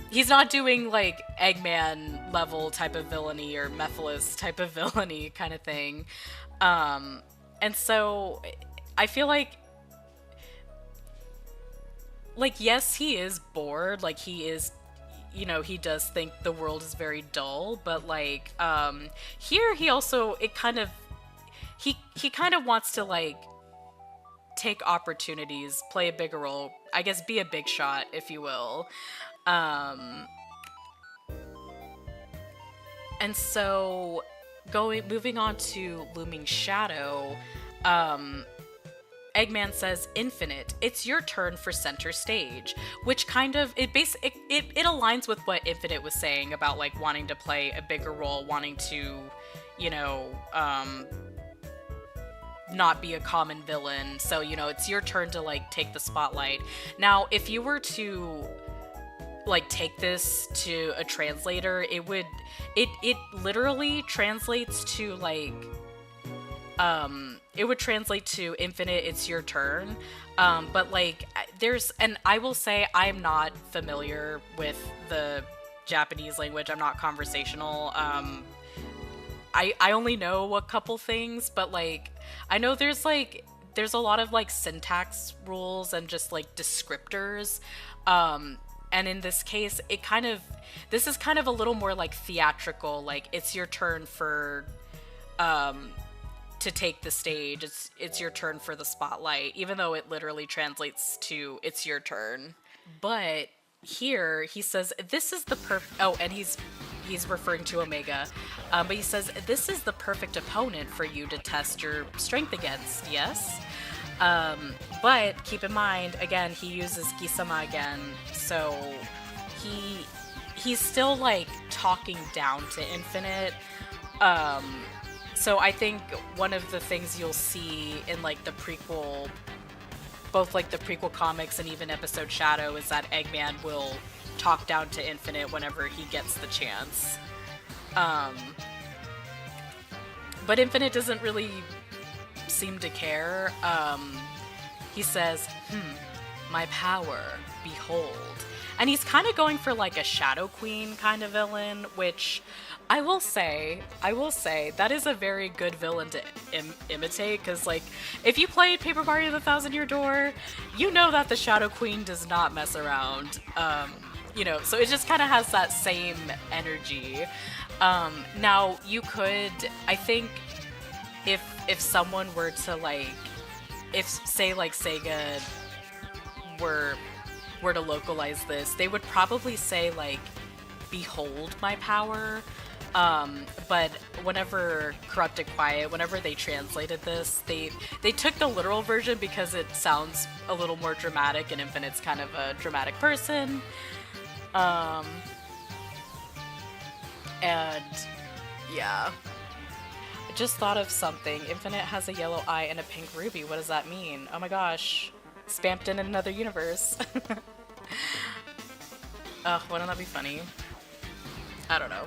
he's not doing like Eggman level type of villainy or Mephiles type of villainy kind of thing. And so I feel like yes, he is bored, like he is, he does think the world is very dull, but like here he also he kind of wants to like take opportunities, play a bigger role, I guess be a big shot, if you will. And so moving on to Looming Shadow, Eggman says, Infinite, it's your turn for center stage, which kind of, it aligns with what Infinite was saying about like wanting to play a bigger role, wanting to, not be a common villain. So, it's your turn to like take the spotlight. Now, if you were to like take this to a translator, it literally translates to like, it would translate to Infinite, it's your turn. But like and I will say I'm not familiar with the Japanese language. I'm not conversational. I only know a couple things, but like I know there's a lot of like syntax rules and just like descriptors. And in this case, this is kind of a little more like theatrical, like it's your turn for to take the stage. It's your turn for the spotlight, even though it literally translates to it's your turn. But here he says this is the and he's referring to Omega, but he says this is the perfect opponent for you to test your strength against. Yes. But keep in mind, again, he uses Gisama again, so he's still like talking down to Infinite. So I think one of the things you'll see in like the prequel, both like the prequel comics and even episode Shadow, is that Eggman will talk down to Infinite whenever he gets the chance. But Infinite doesn't really seem to care. He says, my power, behold. And he's kind of going for like a Shadow Queen kind of villain, which I will say that is a very good villain to imitate, because like if you played Paper Mario: The Thousand Year Door, you know that the Shadow Queen does not mess around. So it just kind of has that same energy. Now you could, I think, if someone were to like, if say like Sega were to localize this, they would probably say like, behold my power. But whenever Corrupted Quiet, whenever they translated this, they took the literal version because it sounds a little more dramatic, and Infinite's kind of a dramatic person. And yeah. I just thought of something. Infinite has a yellow eye and a pink ruby. What does that mean? Oh my gosh. Spamped in another universe. Ugh, wouldn't that be funny? I don't know.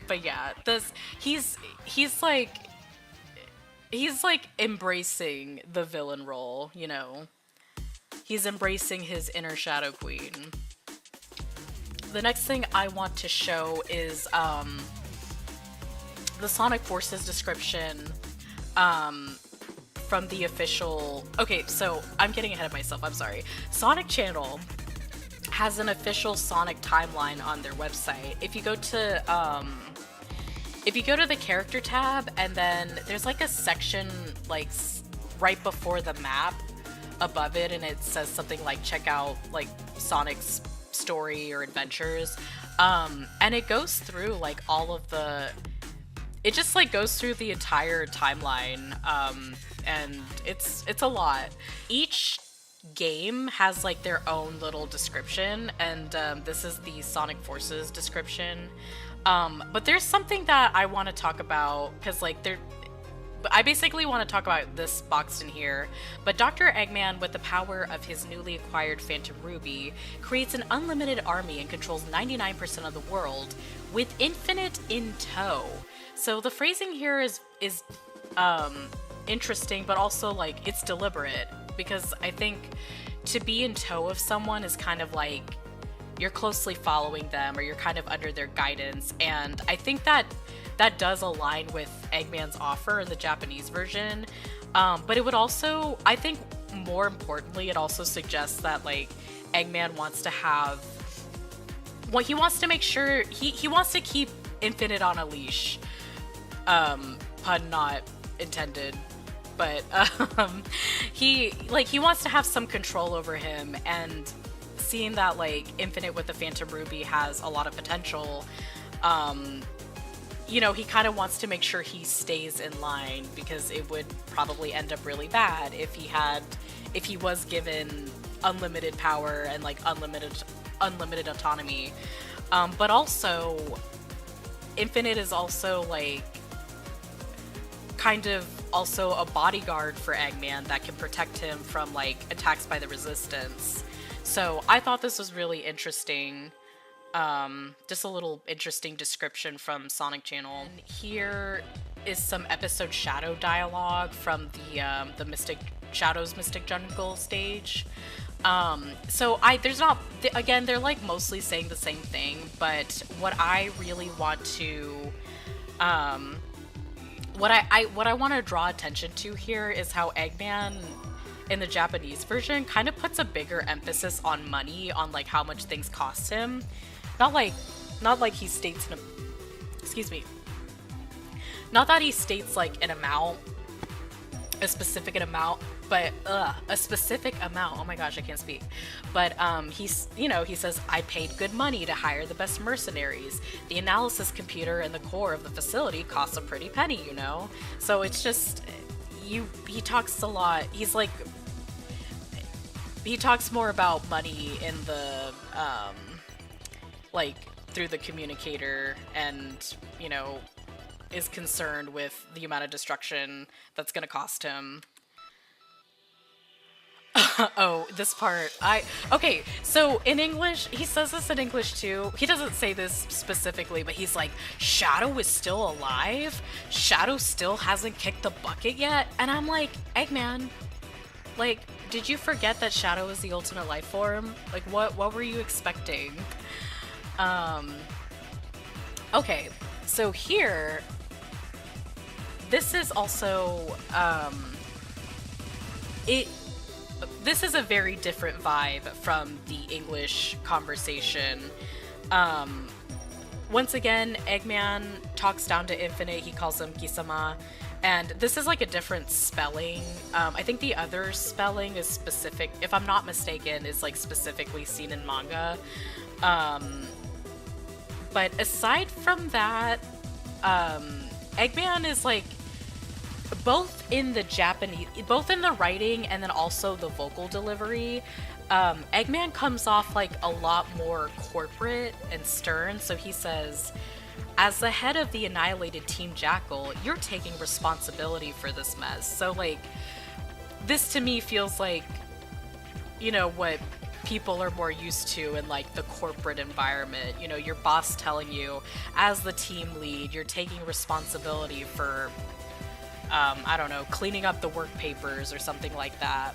But yeah, he's like embracing the villain role, He's embracing his inner Shadow Queen. The next thing I want to show is the Sonic Forces description from the official... Okay, so I'm getting ahead of myself, I'm sorry. Sonic Channel has an official Sonic timeline on their website. If you go to the character tab, and then there's like a section like right before the map above it, and it says something like check out like Sonic's story or adventures, and it goes through like all of the it just like goes through the entire timeline, and it's a lot. Each game has like their own little description, and this is the Sonic Forces description. But there's something that I want to talk about because like I basically want to talk about this boxed in here, but Dr. Eggman, with the power of his newly acquired Phantom Ruby, creates an unlimited army and controls 99% of the world, with Infinite in tow. So the phrasing here is interesting, but also like it's deliberate, because I think to be in tow of someone is kind of like you're closely following them or you're kind of under their guidance, and I think that does align with Eggman's offer in the Japanese version. But it would also, I think more importantly, it also suggests that like Eggman wants to have, well, he wants to make sure, he wants to keep Infinite on a leash. Pun not intended. But he wants to have some control over him, and seeing that like Infinite with the Phantom Ruby has a lot of potential, you know, he kind of wants to make sure he stays in line, because it would probably end up really bad if he was given unlimited power and like unlimited autonomy. But also Infinite is also like kind of also a bodyguard for Eggman that can protect him from like attacks by the Resistance. So I thought this was really interesting. Just a little interesting description from Sonic Channel. And here is some episode Shadow dialogue from the Shadow's Mystic Jungle stage. So there's not, again, they're like mostly saying the same thing, but what I really want to, what I want to draw attention to here is how Eggman in the Japanese version kind of puts a bigger emphasis on money, on like how much things cost him. Not like he states excuse me. Not that he states like an amount, a specific amount, but a specific amount. Oh my gosh, I can't speak. But he's, you know, he says, I paid good money to hire the best mercenaries. The analysis computer in the core of the facility costs a pretty penny, you know? So it's just, he talks a lot. He's like, he talks more about money in the, like, through the communicator, and, you know, is concerned with the amount of destruction that's gonna cost him. Oh, this part. Okay, so in English, he says this in English too. He doesn't say this specifically, but he's like, Shadow is still alive? Shadow still hasn't kicked the bucket yet? And I'm like, Eggman, like, did you forget that Shadow is the ultimate life form? Like, what were you expecting? Okay, so here, this is also, this is a very different vibe from the English conversation. Once again, Eggman talks down to Infinite, he calls him Kisama, and this is like a different spelling. I think the other spelling is specific, if I'm not mistaken, is like specifically seen in manga. But aside from that, Eggman is like, both in the writing and then also the vocal delivery, Eggman comes off like a lot more corporate and stern. So he says, as the head of the annihilated Team Jackal, you're taking responsibility for this mess. So like, this to me feels like, you know, what people are more used to in like the corporate environment. You know, your boss telling you, as the team lead, you're taking responsibility for, I don't know, cleaning up the work papers or something like that.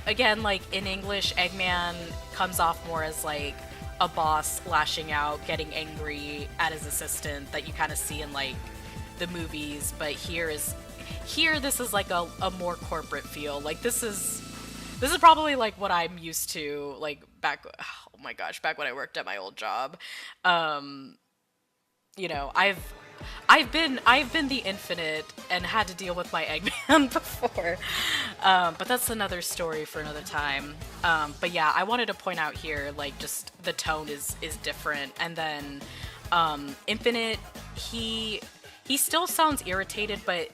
Again, like in English, Eggman comes off more as like a boss lashing out, getting angry at his assistant that you kind of see in like the movies, but here this is like a more corporate feel. Like this is probably like what I'm used to, like back, oh my gosh, back when I worked at my old job. You know, I've been the Infinite and had to deal with my Eggman before, but that's another story for another time. But yeah, I wanted to point out here, like, just the tone is different, and then Infinite, he he still sounds irritated, but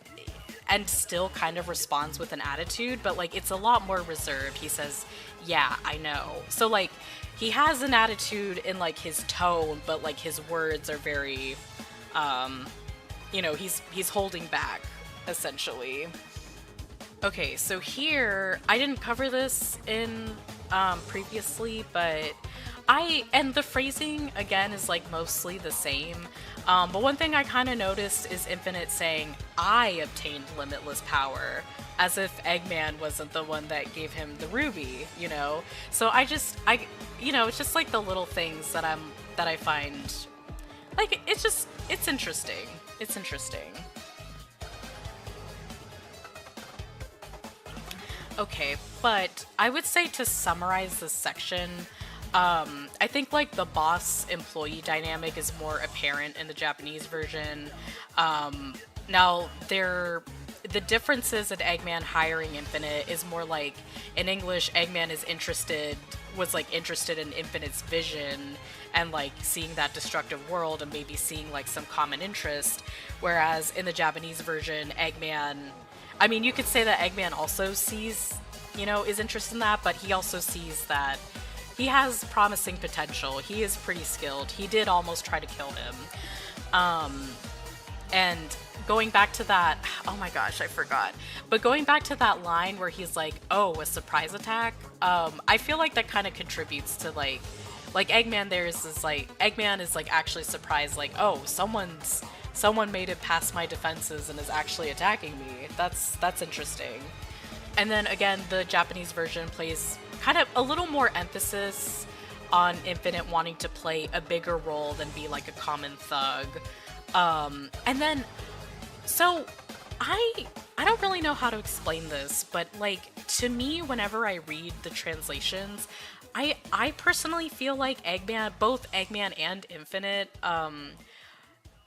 and still kind of responds with an attitude, but like it's a lot more reserved. He says, "Yeah, I know." So like he has an attitude in like his tone, but like his words are very he's holding back essentially. Okay, so here I didn't cover this in previously, but and the phrasing again is like mostly the same. But one thing I kind of noticed is Infinite saying, "I obtained limitless power," as if Eggman wasn't the one that gave him the ruby, you know? So it's just like the little things that I find, like, it's interesting. It's interesting. Okay, but I would say to summarize this section, I think like the boss-employee dynamic is more apparent in the Japanese version. Now, the differences in Eggman hiring Infinite is more like, in English, Eggman was interested in Infinite's vision and like seeing that destructive world and maybe seeing like some common interest, whereas in the Japanese version, you could say that Eggman also sees, is interested in that, but he also sees that he has promising potential. He is pretty skilled. He did almost try to kill him. And going back to that, oh my gosh, I forgot. But going back to that line where he's like, "Oh, a surprise attack," I feel like that kind of contributes to like Eggman Eggman is like actually surprised, like, "Oh, someone made it past my defenses and is actually attacking me." That's interesting. And then again, the Japanese version plays kind of a little more emphasis on Infinite wanting to play a bigger role than be like a common thug. And then, so I don't really know how to explain this, but like to me, whenever I read the translations, I personally feel like both Eggman and Infinite,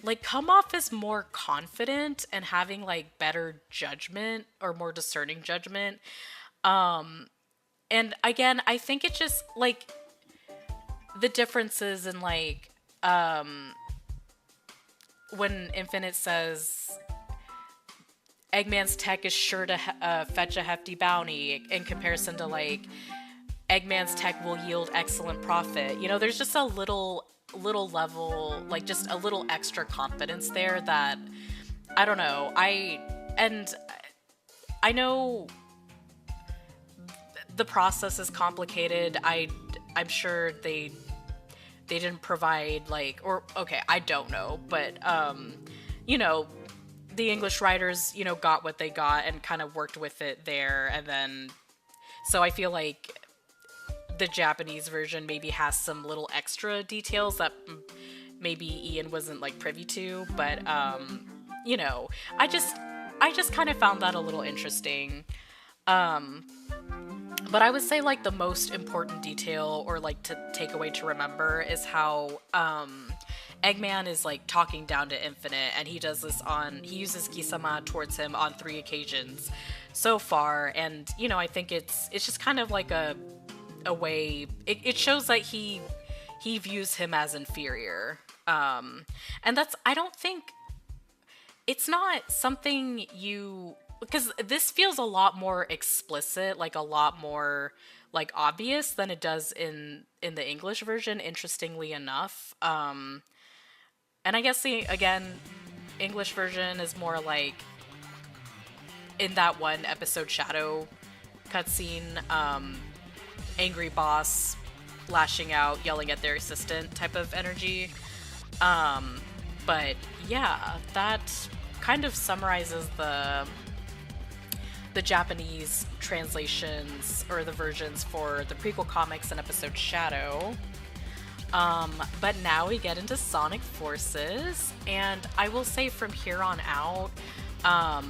like come off as more confident and having like better judgment or more discerning judgment. And again, I think it's just like the differences in like when Infinite says Eggman's tech is sure to fetch a hefty bounty in comparison to like Eggman's tech will yield excellent profit. There's just a little level, like just a little extra confidence there that I don't know. I know the process is complicated. I'm sure they didn't provide like, or okay, I don't know, but the English writers, got what they got and kind of worked with it there, and then so I feel like the Japanese version maybe has some little extra details that maybe Ian wasn't like privy to, but I just kind of found that a little interesting. But I would say like the most important detail or like to takeaway to remember is how Eggman is like talking down to Infinite, and he uses Kisama towards him on 3 occasions so far, and I think it's just kind of like a way it shows that he views him as inferior, and I don't think it's not something because this feels a lot more explicit, like a lot more like obvious than it does in the English version, interestingly enough. And I guess again, English version is more like in that one episode Shadow cutscene, angry boss lashing out, yelling at their assistant type of energy. But yeah, that kind of summarizes the Japanese translations or the versions for the prequel comics and episode Shadow. But now we get into Sonic Forces, and I will say from here on out, I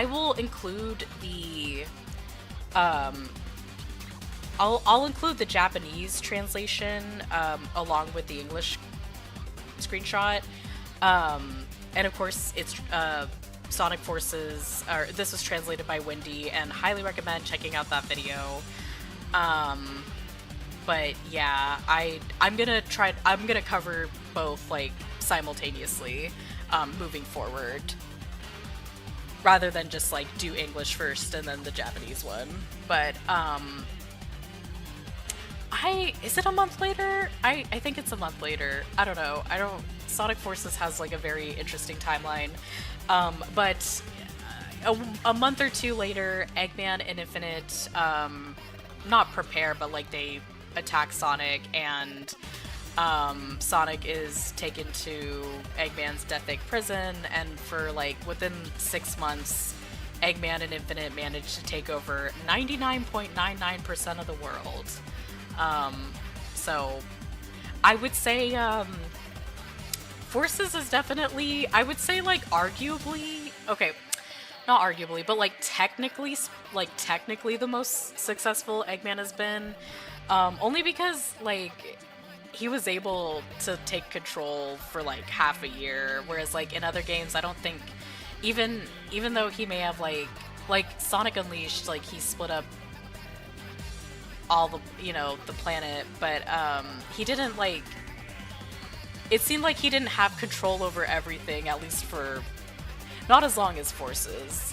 will include the I'll include the Japanese translation along with the English screenshot, and of course it's Sonic Forces, this was translated by Windii, and highly recommend checking out that video. But yeah, I'm gonna cover both like simultaneously, moving forward, rather than just like do English first and then the Japanese one. But I is it a month later? I think it's a month later. I don't know. I don't. Sonic Forces has like a very interesting timeline, but a month or two later, Eggman and Infinite not prepare, but like they attack Sonic, and Sonic is taken to Eggman's Death Egg prison, and for like within 6 months, Eggman and Infinite manage to take over 99.99% of the world. So I would say Forces is definitely, I would say like arguably, okay, not arguably, but like technically the most successful Eggman has been. Only because like he was able to take control for like half a year, whereas like in other games, I don't think even though he may have like Sonic Unleashed, like he split up all the the planet, but he didn't like. It seemed like he didn't have control over everything, at least for not as long as Forces.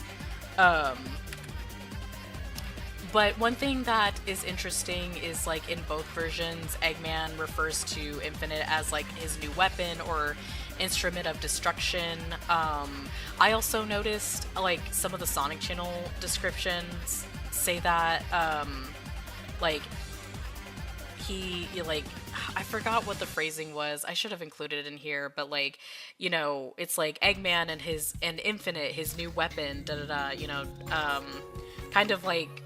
But one thing that is interesting is like in both versions, Eggman refers to Infinite as like his new weapon or instrument of destruction. I also noticed like some of the Sonic Channel descriptions say that like he like I forgot what the phrasing was. I should have included it in here, but like it's like Eggman and Infinite, his new weapon, da da da. Kind of like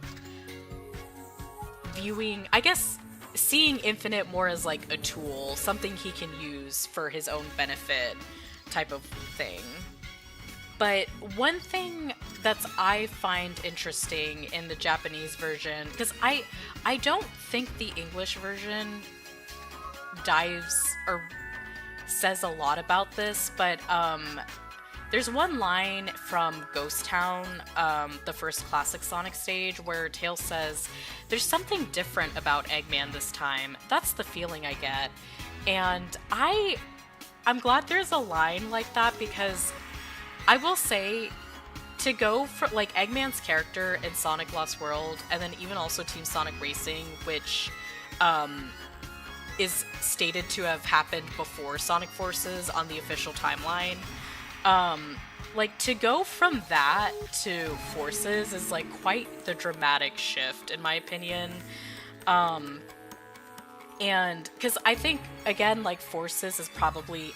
viewing, I guess, seeing Infinite more as like a tool, something he can use for his own benefit, type of thing. But one thing I find interesting in the Japanese version, because I don't think the English version dives or says a lot about this, but there's one line from Ghost Town, the first classic Sonic stage, where Tails says, "There's something different about Eggman this time. That's the feeling I get." And I'm glad there's a line like that, because I will say, to go for like Eggman's character in Sonic Lost World, and then even also Team Sonic Racing, which is stated to have happened before Sonic Forces on the official timeline. Like to go from that to Forces is like quite the dramatic shift, in my opinion. And because I think again, like Forces is probably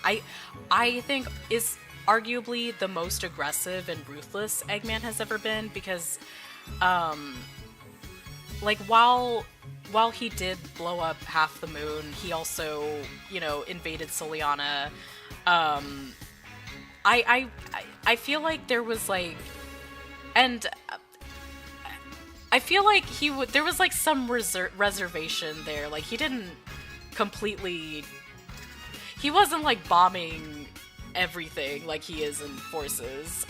I think is arguably the most aggressive and ruthless Eggman has ever been, because like while he did blow up half the moon, he also invaded Soliana. I feel like there was like, and I feel like there was like some reservation there. Like he didn't completely, he wasn't like bombing everything like he is in Forces,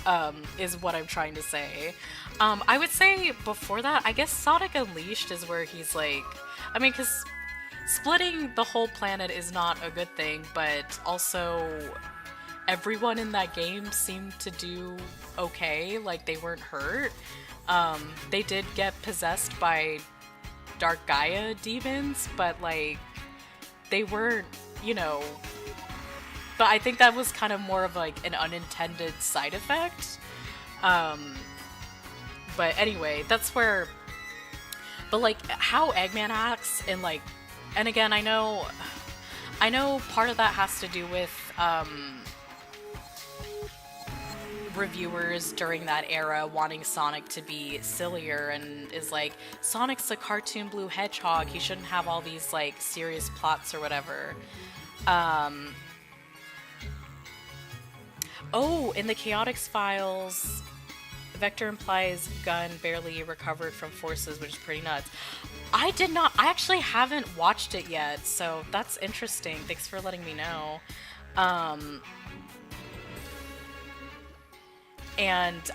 is what I'm trying to say. I would say before that, I guess Sonic Unleashed is where he's like, I mean, because splitting the whole planet is not a good thing, but also everyone in that game seemed to do okay, like they weren't hurt. They did get possessed by Dark Gaia demons, but like they weren't, but I think that was kind of more of like an unintended side effect. But anyway, that's where, but like how Eggman acts, and like, and again, I know part of that has to do with reviewers during that era wanting Sonic to be sillier, and is like, Sonic's a cartoon blue hedgehog, he shouldn't have all these like serious plots or whatever. Oh, in the Chaotix files, Vector implies Gun barely recovered from Forces, which is pretty nuts. I actually haven't watched it yet, so that's interesting. Thanks for letting me know. And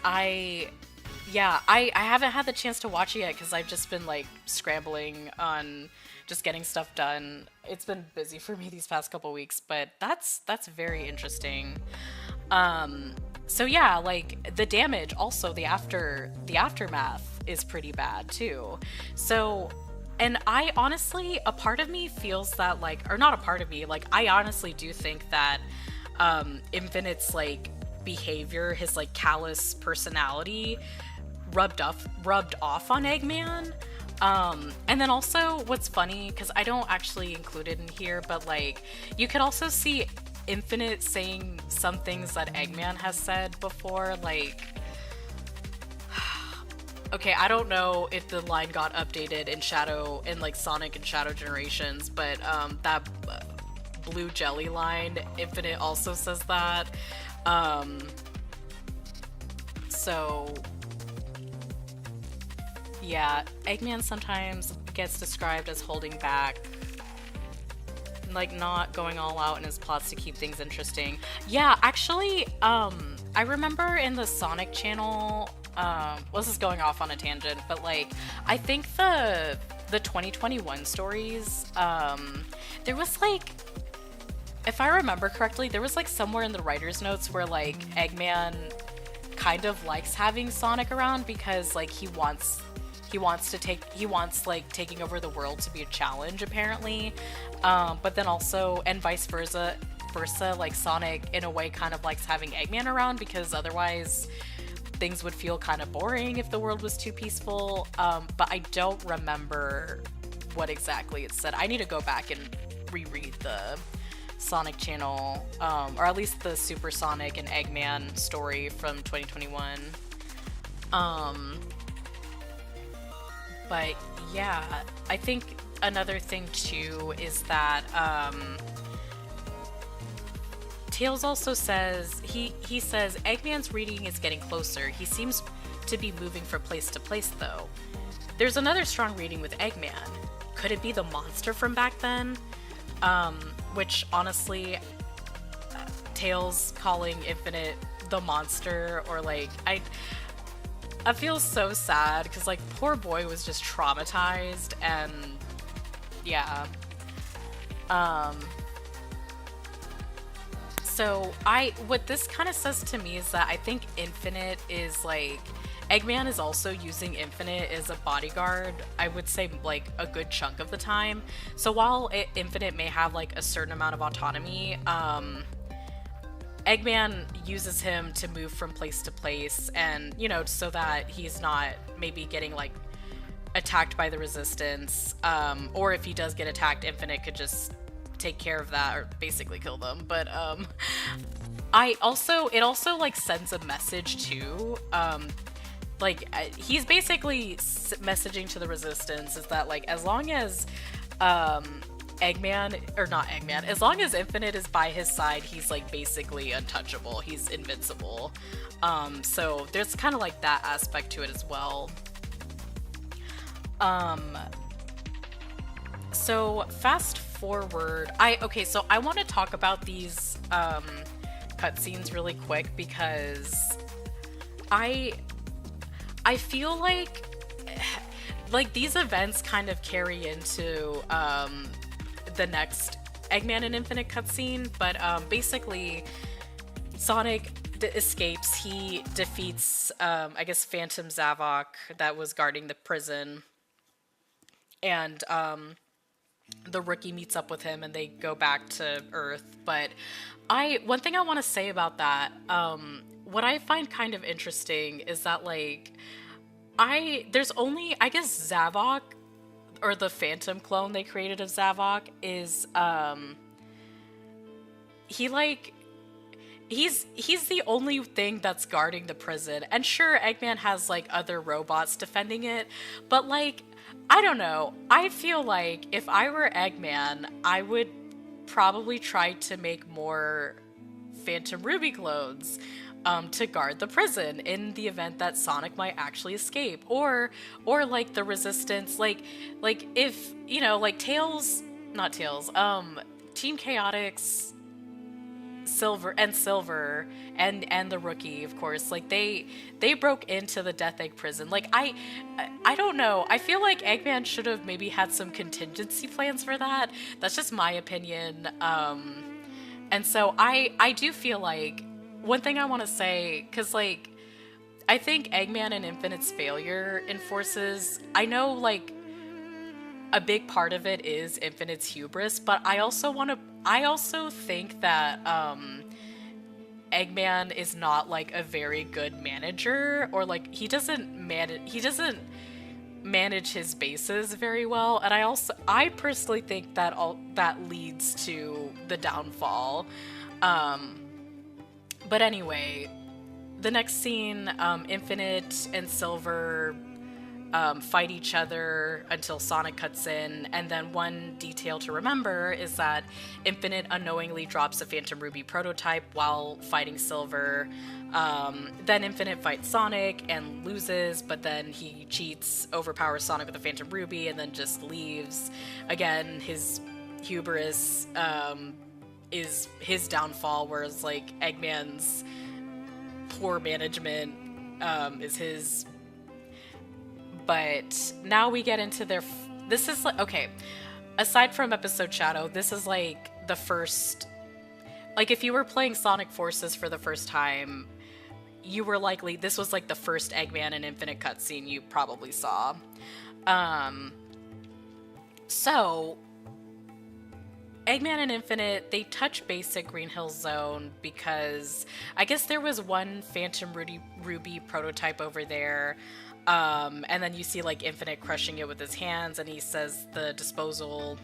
Yeah, I haven't had the chance to watch it yet because I've just been like scrambling on just getting stuff done. It's been busy for me these past couple weeks, but that's very interesting. So yeah, like the damage, also the aftermath is pretty bad too. So, and I honestly, a part of me feels that like, or not a part of me, like I honestly do think that Infinite's like behavior, his like callous personality rubbed off on Eggman. And then also what's funny, because I don't actually include it in here, but like you could also see Infinite saying some things that Eggman has said before, like okay, I don't know if the line got updated in Shadow in like Sonic and Shadow Generations, but that blue jelly line, Infinite also says that. Um so yeah, Eggman sometimes gets described as holding back, like not going all out in his plots to keep things interesting. Yeah, actually, I remember in the Sonic channel, well, this is going off on a tangent, but like, I think the 2021 stories, there was like, if I remember correctly, there was like somewhere in the writer's notes where like Eggman kind of likes having Sonic around because like he wants like taking over the world to be a challenge apparently, but then also, and vice versa, like Sonic in a way kind of likes having Eggman around because otherwise things would feel kind of boring if the world was too peaceful. But I don't remember what exactly it said. I need to go back and reread the Sonic channel, or at least the Super Sonic and Eggman story from 2021. But yeah, I think another thing too is that Tails also says he says Eggman's reading is getting closer. He seems to be moving from place to place though. There's another strong reading with Eggman. Could it be the monster from back then? Which honestly, Tails calling Infinite the monster, or like I feel so sad because like poor boy was just traumatized, and yeah. So what this kind of says to me is that I think Infinite is like, Eggman is also using Infinite as a bodyguard, I would say like a good chunk of the time. So while Infinite may have like a certain amount of autonomy, Eggman uses him to move from place to place, and you know, so that he's not maybe getting like attacked by the resistance, or if he does get attacked, Infinite could just take care of that or basically kill them. But it also like sends a message too, like he's basically messaging to the resistance is that like as long as Eggman, or not Eggman, as long as Infinite is by his side, he's like basically untouchable, he's invincible. So there's kind of like that aspect to it as well. So fast forward, so I want to talk about these cutscenes really quick because I feel like these events kind of carry into the next Eggman and Infinite cutscene, but basically Sonic escapes. He defeats I guess Phantom Zavok that was guarding the prison, and the rookie meets up with him and they go back to Earth. But one thing I want to say about that, what I find kind of interesting is that like there's only, I guess, Zavok, or the Phantom clone they created of Zavok is he's the only thing that's guarding the prison. And sure, Eggman has like other robots defending it, but like I don't know, I feel like if I were Eggman, I would probably try to make more Phantom Ruby clones to guard the prison in the event that Sonic might actually escape, or like the resistance, like if you know, like Tails, not Tails, Team Chaotix Silver and the rookie, of course, like they broke into the Death Egg prison. Like I don't know. I feel like Eggman should have maybe had some contingency plans for that. That's just my opinion. And so I do feel like one thing I want to say, because like I think Eggman and Infinite's failure in Forces, I know like a big part of it is Infinite's hubris, but I also think that Eggman is not like a very good manager, or like he doesn't manage his bases very well, and I personally think that all that leads to the downfall. But anyway, the next scene, Infinite and Silver fight each other until Sonic cuts in, and then one detail to remember is that Infinite unknowingly drops a Phantom Ruby prototype while fighting Silver. Then Infinite fights Sonic and loses, but then he cheats, overpowers Sonic with a Phantom Ruby, and then just leaves. Again, his hubris is his downfall, whereas like Eggman's poor management is his. But now we get into this is like, okay, aside from episode Shadow, this is like the first, like if you were playing Sonic Forces for the first time, you were likely, this was like the first Eggman and Infinite cutscene you probably saw. So Eggman and Infinite, they touch base at Green Hill Zone because I guess there was one Phantom Ruby prototype over there. And then you see like Infinite crushing it with his hands, and he says the disposal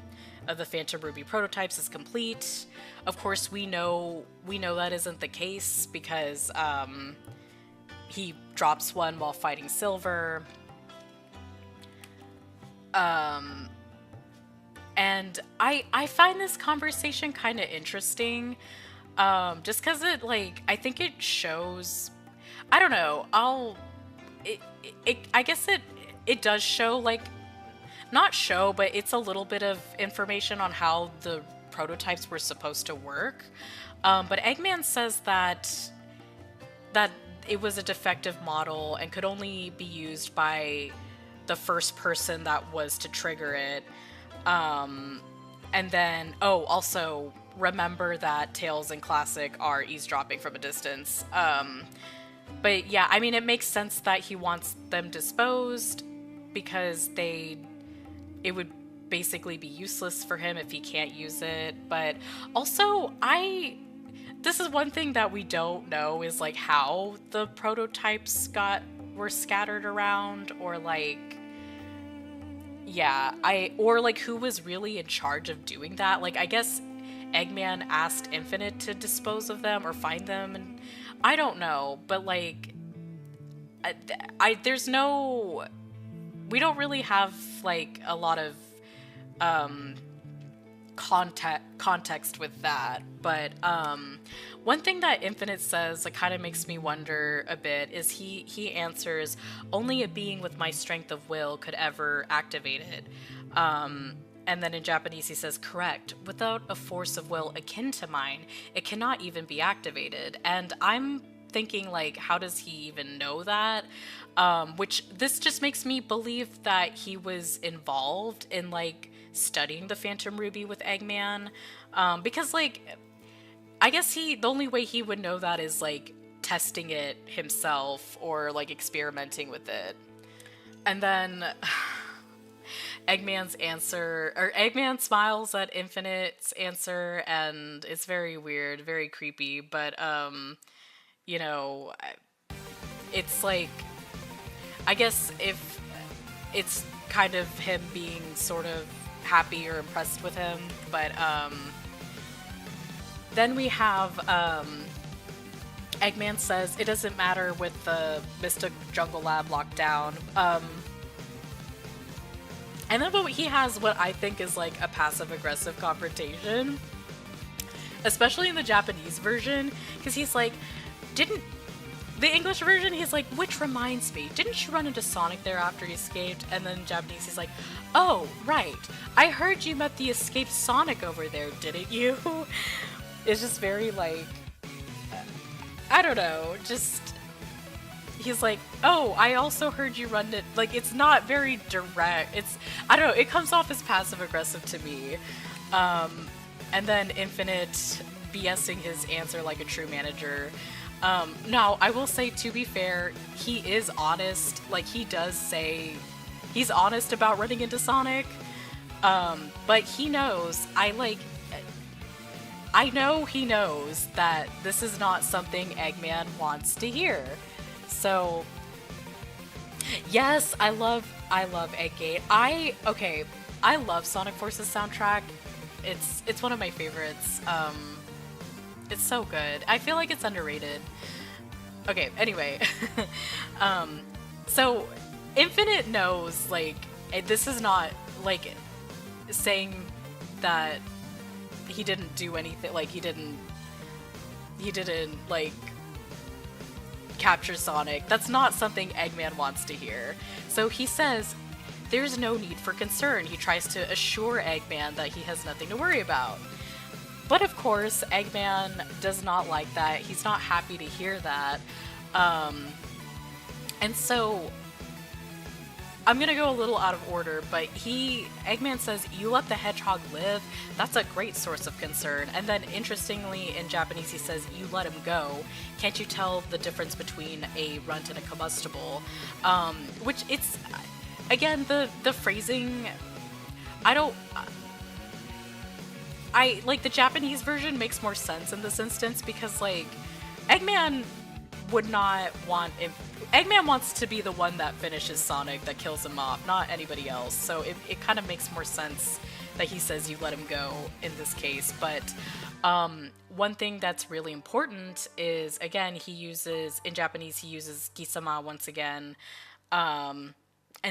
of the Phantom Ruby prototypes is complete. Of course, we know that isn't the case because he drops one while fighting Silver. And I find this conversation kind of interesting, just because it like I think it shows. I don't know. I guess it does show, like, not show, but it's a little bit of information on how the prototypes were supposed to work. But Eggman says that it was a defective model and could only be used by the first person that was to trigger it. And then, also remember that Tails and Classic are eavesdropping from a distance. But yeah, I mean, it makes sense that he wants them disposed because it would basically be useless for him if he can't use it. But also, this is one thing that we don't know is like how the prototypes were scattered around, or like, yeah, or like who was really in charge of doing that. Like, I guess Eggman asked Infinite to dispose of them or find them, and I don't know, but like, we don't really have like a lot of context with that. But one thing that Infinite says that kind of makes me wonder a bit is he answers, only a being with my strength of will could ever activate it. And then in Japanese he says, correct, without a force of will akin to mine, it cannot even be activated. And I'm thinking, like, how does he even know that? Which this just makes me believe that he was involved in, like, studying the Phantom Ruby with Eggman. Because, like, I guess the only way he would know that is, like, testing it himself or, like, experimenting with it. And then Eggman smiles at Infinite's answer, and it's very weird, very creepy, but, you know, it's like, I guess if it's kind of him being sort of happy or impressed with him, but, then we have, Eggman says it doesn't matter with the Mystic Jungle Lab locked down. And then he has what I think is like a passive-aggressive confrontation, especially in the Japanese version, because he's like, the English version, he's like, which reminds me, didn't you run into Sonic there after he escaped? And then in Japanese, he's like, oh, right, I heard you met the escaped Sonic over there, didn't you? It's just very like, I don't know, just he's like, oh, I also heard you run it. Like, it's not very direct. It's, I don't know, it comes off as passive aggressive to me. And then Infinite BSing his answer like a true manager. Now, I will say, to be fair, he is honest. Like, he does say he's honest about running into Sonic. But he knows, I know he knows that this is not something Eggman wants to hear. So, yes, I love Egggate. I love Sonic Force's soundtrack. It's one of my favorites. It's so good. I feel like it's underrated. Okay, anyway. So Infinite knows, like, this is not, like, saying that he didn't do anything, like, he didn't, like, capture Sonic. That's not something Eggman wants to hear. So he says, there's no need for concern. He tries to assure Eggman that he has nothing to worry about. But of course, Eggman does not like that. He's not happy to hear that. And so, I'm gonna go a little out of order, but Eggman says, you let the hedgehog live? That's a great source of concern. And then, interestingly, in Japanese, he says, you let him go. Can't you tell the difference between a runt and a combustible? Which, it's, again, the phrasing, like, the Japanese version makes more sense in this instance, because, like, Eggman would not want... Eggman wants to be the one that finishes Sonic, that kills him off, not anybody else. So it kind of makes more sense that he says you let him go in this case. But one thing that's really important is, again, in Japanese, he uses Gisama once again. And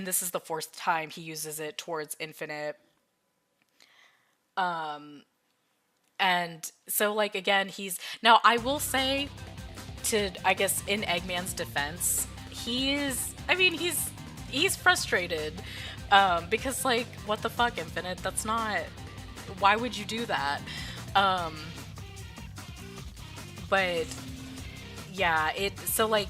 this is the fourth time he uses it towards Infinite. And so, like, again, now, I will say, I guess, in Eggman's defense, he's frustrated, because, like, what the fuck, Infinite? That's not, why would you do that? But, yeah, so, like,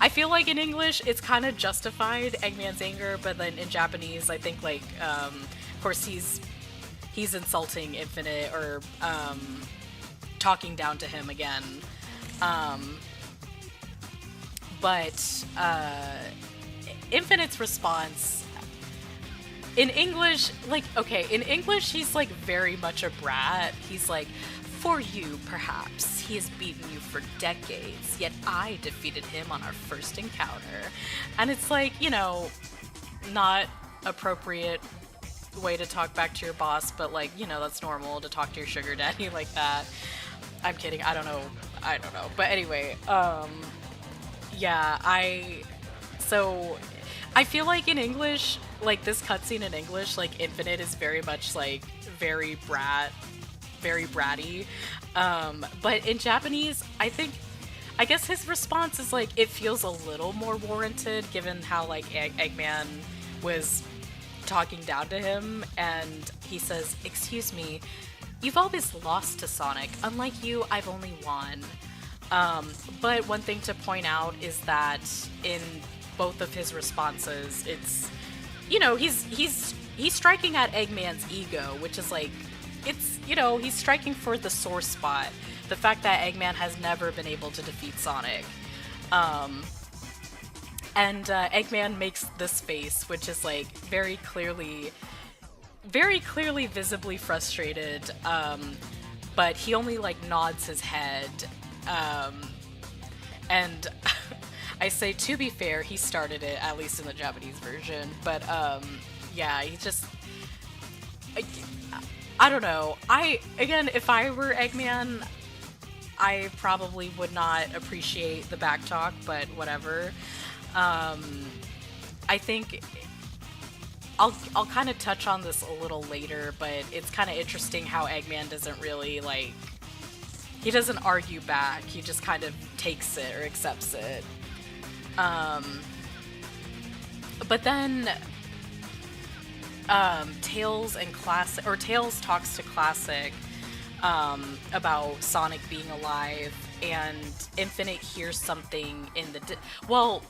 I feel like in English, it's kind of justified, Eggman's anger, but then in Japanese, I think, like, of course, he's insulting Infinite, or, talking down to him again. But Infinite's response in English, like, okay, in English he's like very much a brat. He's like, for you, perhaps, he has beaten you for decades, yet I defeated him on our first encounter. And it's like, you know, not appropriate way to talk back to your boss, but, like, you know, that's normal to talk to your sugar daddy like that. I'm kidding, I don't know. But anyway, yeah, I feel like in English, like, this cutscene in English, like, Infinite is very much, like, very bratty. But in Japanese, I guess his response is, like, it feels a little more warranted, given how, like, Eggman was talking down to him, and he says, excuse me, you've always lost to Sonic. Unlike you, I've only won. But one thing to point out is that in both of his responses, it's, you know, he's striking at Eggman's ego, which is like, it's, you know, he's striking for the sore spot. The fact that Eggman has never been able to defeat Sonic. And Eggman makes this face, which is, like, very clearly visibly frustrated, but he only, like, nods his head, and I say, to be fair, he started it, at least in the Japanese version, but, yeah, he just, I don't know, again, if I were Eggman, I probably would not appreciate the backtalk, but whatever. I think I'll kind of touch on this a little later, but it's kind of interesting how Eggman doesn't really, like, he doesn't argue back, he just kind of takes it or accepts it. But then Tails talks to Classic, about Sonic being alive, and Infinite hears something in the well,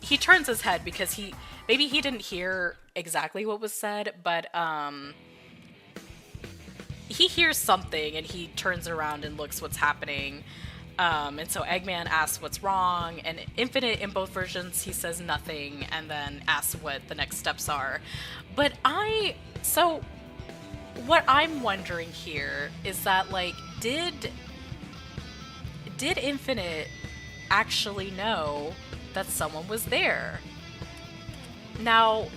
he turns his head because maybe he didn't hear exactly what was said, but he hears something and he turns around and looks what's happening. And so Eggman asks what's wrong, and Infinite in both versions he says nothing and then asks what the next steps are. But so what I'm wondering here is that, like, did Infinite actually know that someone was there? Now,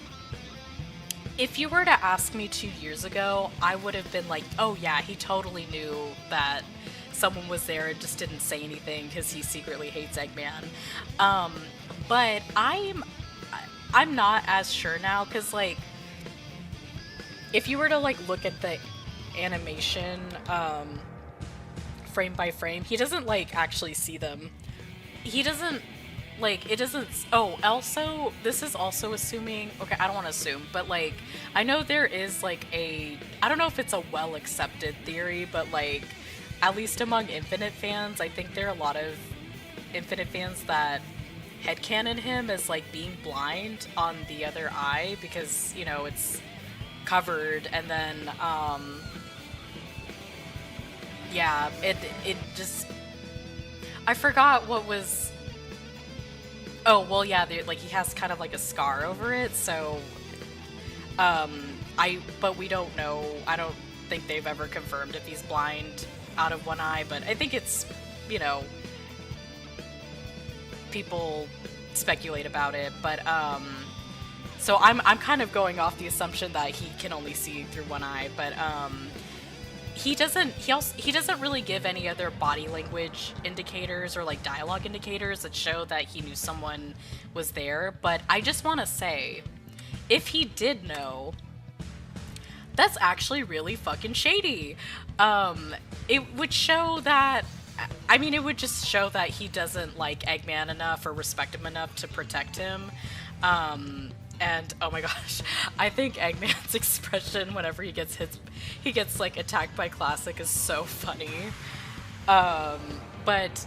if you were to ask me 2 years ago, I would have been like, oh yeah, he totally knew that someone was there and just didn't say anything because he secretly hates Eggman. But I'm not as sure now, because, like, if you were to, like, look at the animation frame by frame, he doesn't, like, actually see them. He doesn't, like, it doesn't. Oh, also, this is also assuming, okay, I don't want to assume, but, like, I know there is, like, I don't know if it's a well accepted theory, but, like, at least among Infinite fans, I think there are a lot of Infinite fans that headcanon him as, like, being blind on the other eye because, you know, it's covered, and then yeah, it just, I forgot what was. Oh, well, yeah, like, he has kind of like a scar over it, so but we don't know. I don't think they've ever confirmed if he's blind out of one eye, but I think it's, you know, people speculate about it, but so I'm kind of going off the assumption that he can only see through one eye, but he doesn't really give any other body language indicators or, like, dialogue indicators that show that he knew someone was there. But I just want to say, if he did know, that's actually really fucking shady. It would show that, I mean, it would just show that he doesn't like Eggman enough or respect him enough to protect him. And oh my gosh, I think Eggman's expression whenever he gets like attacked by Classic is so funny. But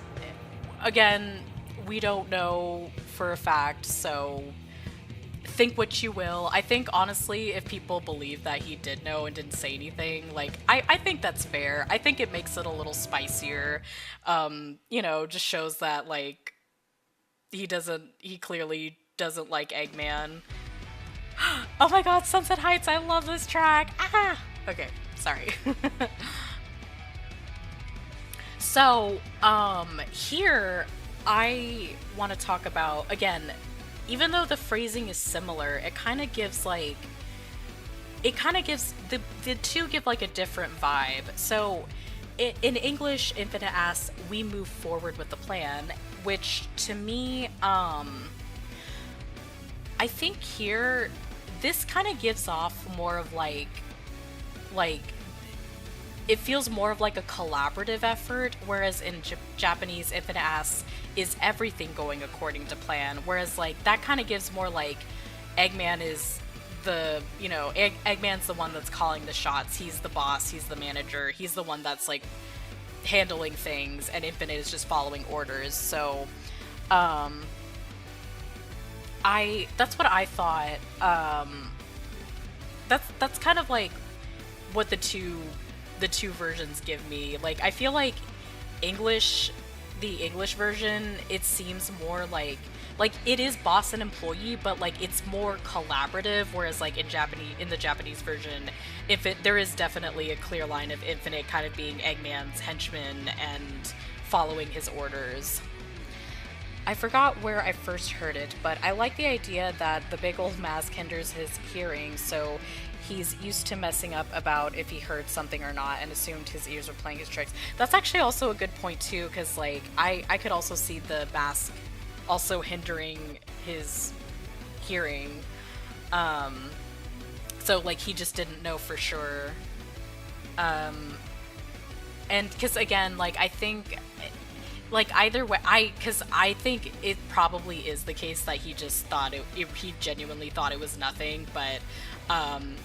again, we don't know for a fact, so think what you will. I think, honestly, if people believe that he did know and didn't say anything, like, I think that's fair. I think it makes it a little spicier. You know, just shows that, like, he clearly doesn't like Eggman. Oh my god, Sunset Heights, I love this track! Ah! Okay, sorry. So, here, I want to talk about, again, even though the phrasing is similar, it kind of gives, like, the two give, like, a different vibe. So, in English, Infinite asks, we move forward with the plan, which, to me, I think here, this kind of gives off more of, like, it feels more of like a collaborative effort, whereas in Japanese, Infinite asks, is everything going according to plan? Whereas, like, that kind of gives more like Eggman is the, you know, Eggman's the one that's calling the shots. He's the boss, he's the manager, he's the one that's, like, handling things, and Infinite is just following orders. So, that's what I thought. That's kind of like what the two versions give me. Like, I feel like the English version, it seems more like it is boss and employee, but, like, it's more collaborative, whereas, like, in the Japanese version, there is definitely a clear line of Infinite kind of being Eggman's henchman and following his orders. I forgot where I first heard it, but I like the idea that the big old mask hinders his hearing, so he's used to messing up about if he heard something or not and assumed his ears were playing his tricks. That's actually also a good point, too, because, like, I could also see the mask also hindering his hearing. So, like, he just didn't know for sure. And because, again, like, I think, like, either way, because I think it probably is the case that he just thought he genuinely thought it was nothing, but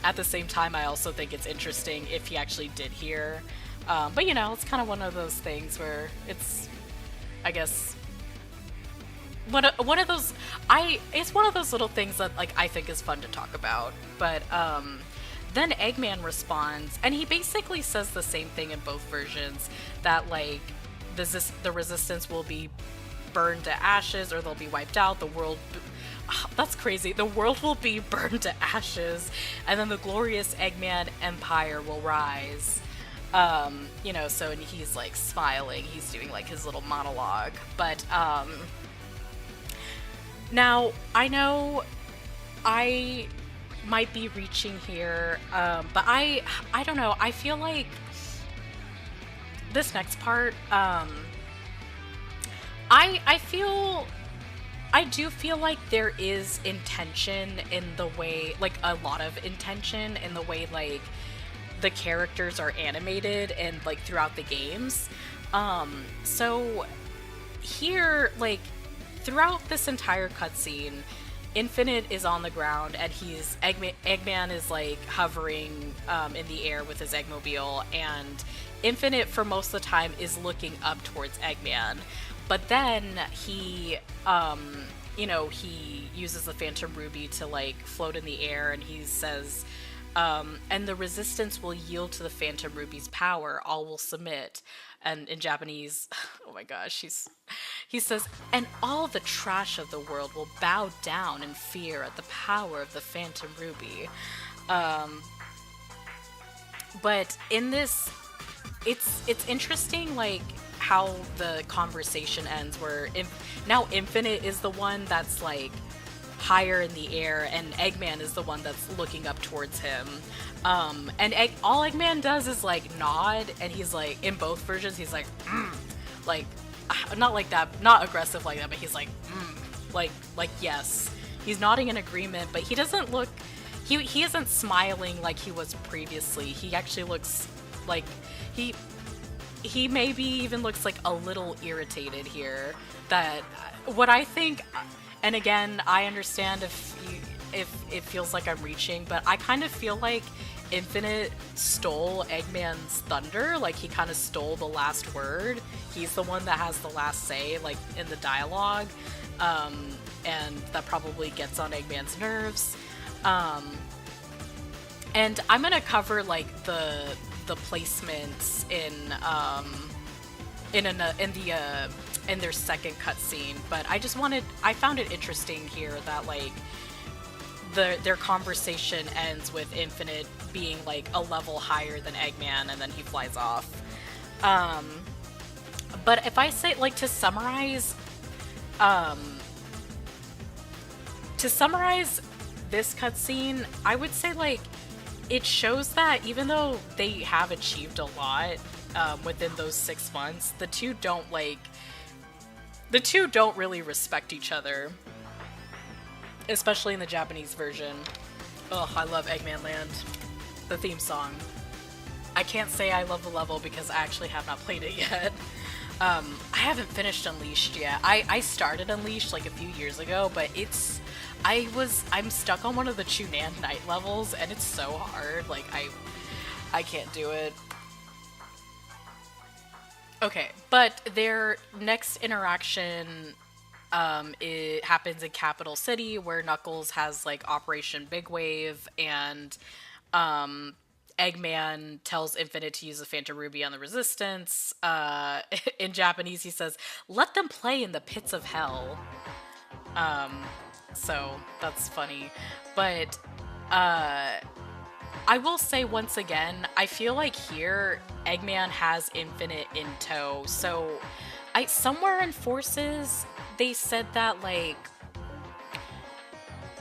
at the same time, I also think it's interesting if he actually did hear. But it's kind of one of those things where it's, I guess, one of those it's one of those little things that like I think is fun to talk about. But then Eggman responds, and he basically says the same thing in both versions, that like the resistance will be burned to ashes, or they'll be wiped out. The world, that's crazy. The world will be burned to ashes, and then the glorious Eggman Empire will rise. So and he's like smiling. He's doing like his little monologue, but now, I know I might be reaching here, but I don't know. I feel like this next part, I do feel like there is intention in the way, like a lot of intention in the way like the characters are animated and like throughout the games. So here, like, throughout this entire cutscene, Infinite is on the ground, and Eggman is like hovering in the air with his Eggmobile, and Infinite for most of the time is looking up towards Eggman. But then he uses the Phantom Ruby to like float in the air, and he says, and the resistance will yield to the Phantom Ruby's power, all will submit. And in Japanese, oh my gosh, he says, and all the trash of the world will bow down in fear at the power of the Phantom Ruby. But in this, it's interesting, like, how the conversation ends, where now Infinite is the one that's, like, higher in the air, and Eggman is the one that's looking up towards him. And all Eggman does is, like, nod, and he's, like, in both versions, he's, like, like, not like that, not aggressive like that, but he's, like, like, yes. He's nodding in agreement, but he doesn't look, he isn't smiling like he was previously. He actually looks like, he maybe even looks, like, a little irritated here. That, what I think, and again, I understand if it feels like I'm reaching, but I kind of feel like Infinite stole Eggman's thunder. Like, he kind of stole the last word. He's the one that has the last say, like, in the dialogue, and that probably gets on Eggman's nerves. And I'm gonna cover, like, the placements in their second cutscene, but I found it interesting here that, like, their conversation ends with Infinite being, like, a level higher than Eggman, and then he flies off. But if I say, like, to summarize this cutscene, I would say, like, it shows that even though they have achieved a lot within those 6 months, the two don't really respect each other, especially in the Japanese version. Ugh, I love Eggman Land, the theme song. I can't say I love the level because I actually have not played it yet. I haven't finished Unleashed yet. I started Unleashed like a few years ago, but I'm stuck on one of the Chunan night levels, and it's so hard. Like, I can't do it. Okay, but their next interaction, it happens in Capital City, where Knuckles has, like, Operation Big Wave, and Eggman tells Infinite to use the Phantom Ruby on the Resistance. In Japanese, he says, "Let them play in the pits of hell." So that's funny. But I will say once again, I feel like here Eggman has Infinite in tow. So somewhere in Forces they said that, like,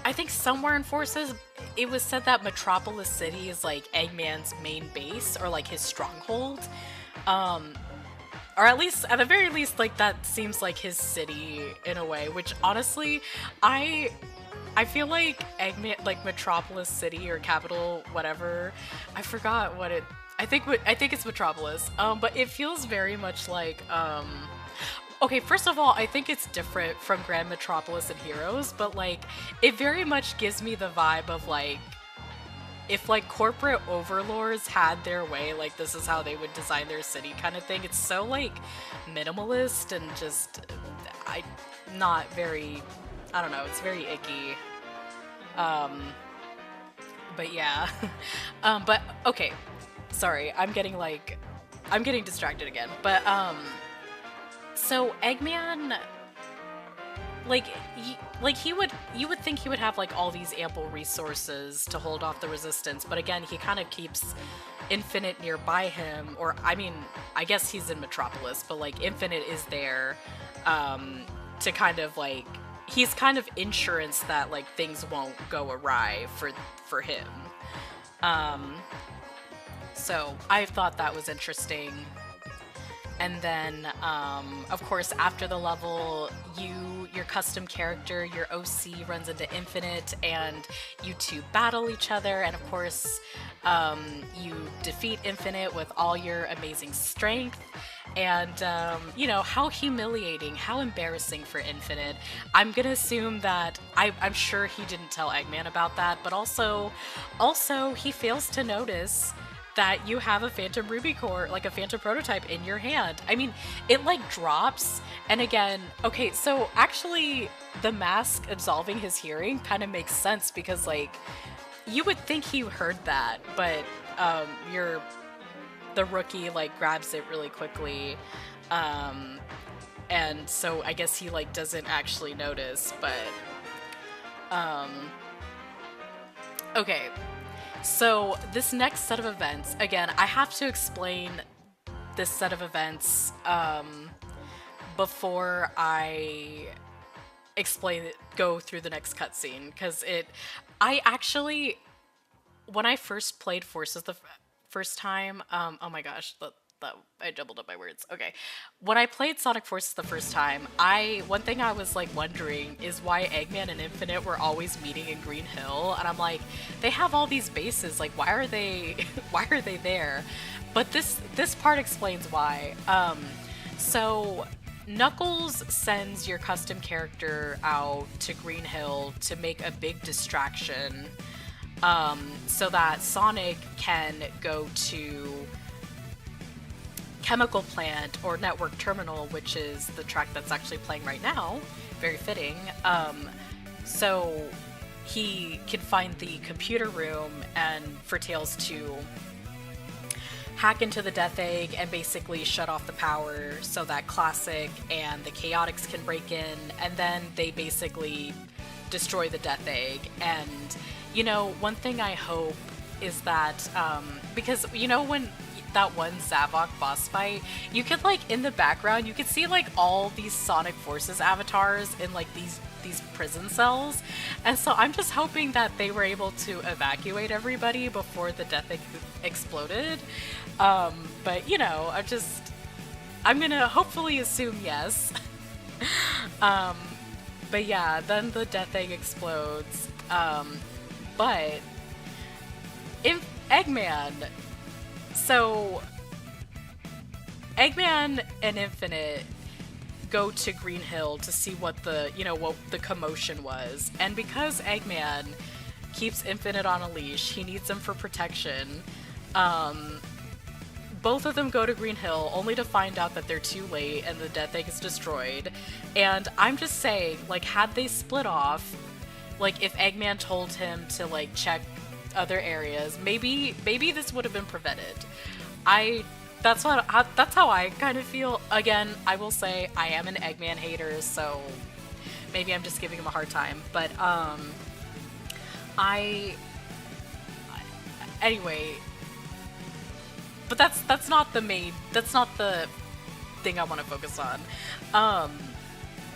I think somewhere in Forces it was said that Metropolis City is, like, Eggman's main base, or, like, his stronghold. Or at the very least, like, that seems like his city in a way, which honestly, I feel like Eggman, like, Metropolis City or Capital, whatever, I forgot what it, I think it's Metropolis, but it feels very much like, okay, first of all, I think it's different from Grand Metropolis and Heroes, but, like, it very much gives me the vibe of, like, if like corporate overlords had their way, like this is how they would design their city kind of thing. It's so like minimalist and just I not very, I don't know, it's very icky. Um but yeah. But okay. Sorry, I'm getting distracted again. But so Eggman, like he would, you would think he would have like all these ample resources to hold off the resistance, but again he kind of keeps Infinite nearby him, or I mean I guess he's in Metropolis, but like Infinite is there to kind of like, he's kind of insurance that like things won't go awry for him. um so I thought that was interesting. And then, of course, after the level, your custom character, your OC, runs into Infinite, and you two battle each other. And of course, you defeat Infinite with all your amazing strength. And you know, how humiliating, how embarrassing for Infinite. I'm gonna assume that I'm sure he didn't tell Eggman about that, but also he fails to notice that you have a Phantom Ruby core, like a Phantom prototype in your hand. I mean, it like drops, and again, okay, so actually the mask absolving his hearing kind of makes sense, because like, you would think he heard that, but you're the rookie like grabs it really quickly. And so I guess he like doesn't actually notice, but okay. So this next set of events, again, I have to explain this set of events before I explain it, go through the next cutscene, because I actually, when I first played Forces the first time, oh my gosh, that I jumbled up my words. Okay, when I played Sonic Forces the first time, one thing I was like wondering is why Eggman and Infinite were always meeting in Green Hill, and I'm like, they have all these bases, like why are they why are they there? But this part explains why. So Knuckles sends your custom character out to Green Hill to make a big distraction, so that Sonic can go to Chemical Plant or Network Terminal, which is the track that's actually playing right now. Very fitting. So he can find the computer room and for Tails to hack into the Death Egg and basically shut off the power so that Classic and the Chaotix can break in, and then they basically destroy the Death Egg. And, you know, one thing I hope is that, because, you know, when that one Zavok boss fight, you could like in the background you could see like all these Sonic Forces avatars in like these prison cells, and so I'm just hoping that they were able to evacuate everybody before the Death Egg exploded. But you know, I'm gonna hopefully assume yes. But yeah, then the Death Egg explodes. But Eggman, so Eggman and Infinite go to Green Hill to see what the commotion was. And because Eggman keeps Infinite on a leash, he needs him for protection. Both of them go to Green Hill only to find out that they're too late and the Death Egg is destroyed. And I'm just saying, like, had they split off, like if Eggman told him to like check other areas, maybe this would have been prevented. That's how I kind of feel. Again, I will say I am an Eggman hater, so maybe I'm just giving him a hard time. But anyway, but that's not the thing I want to focus on.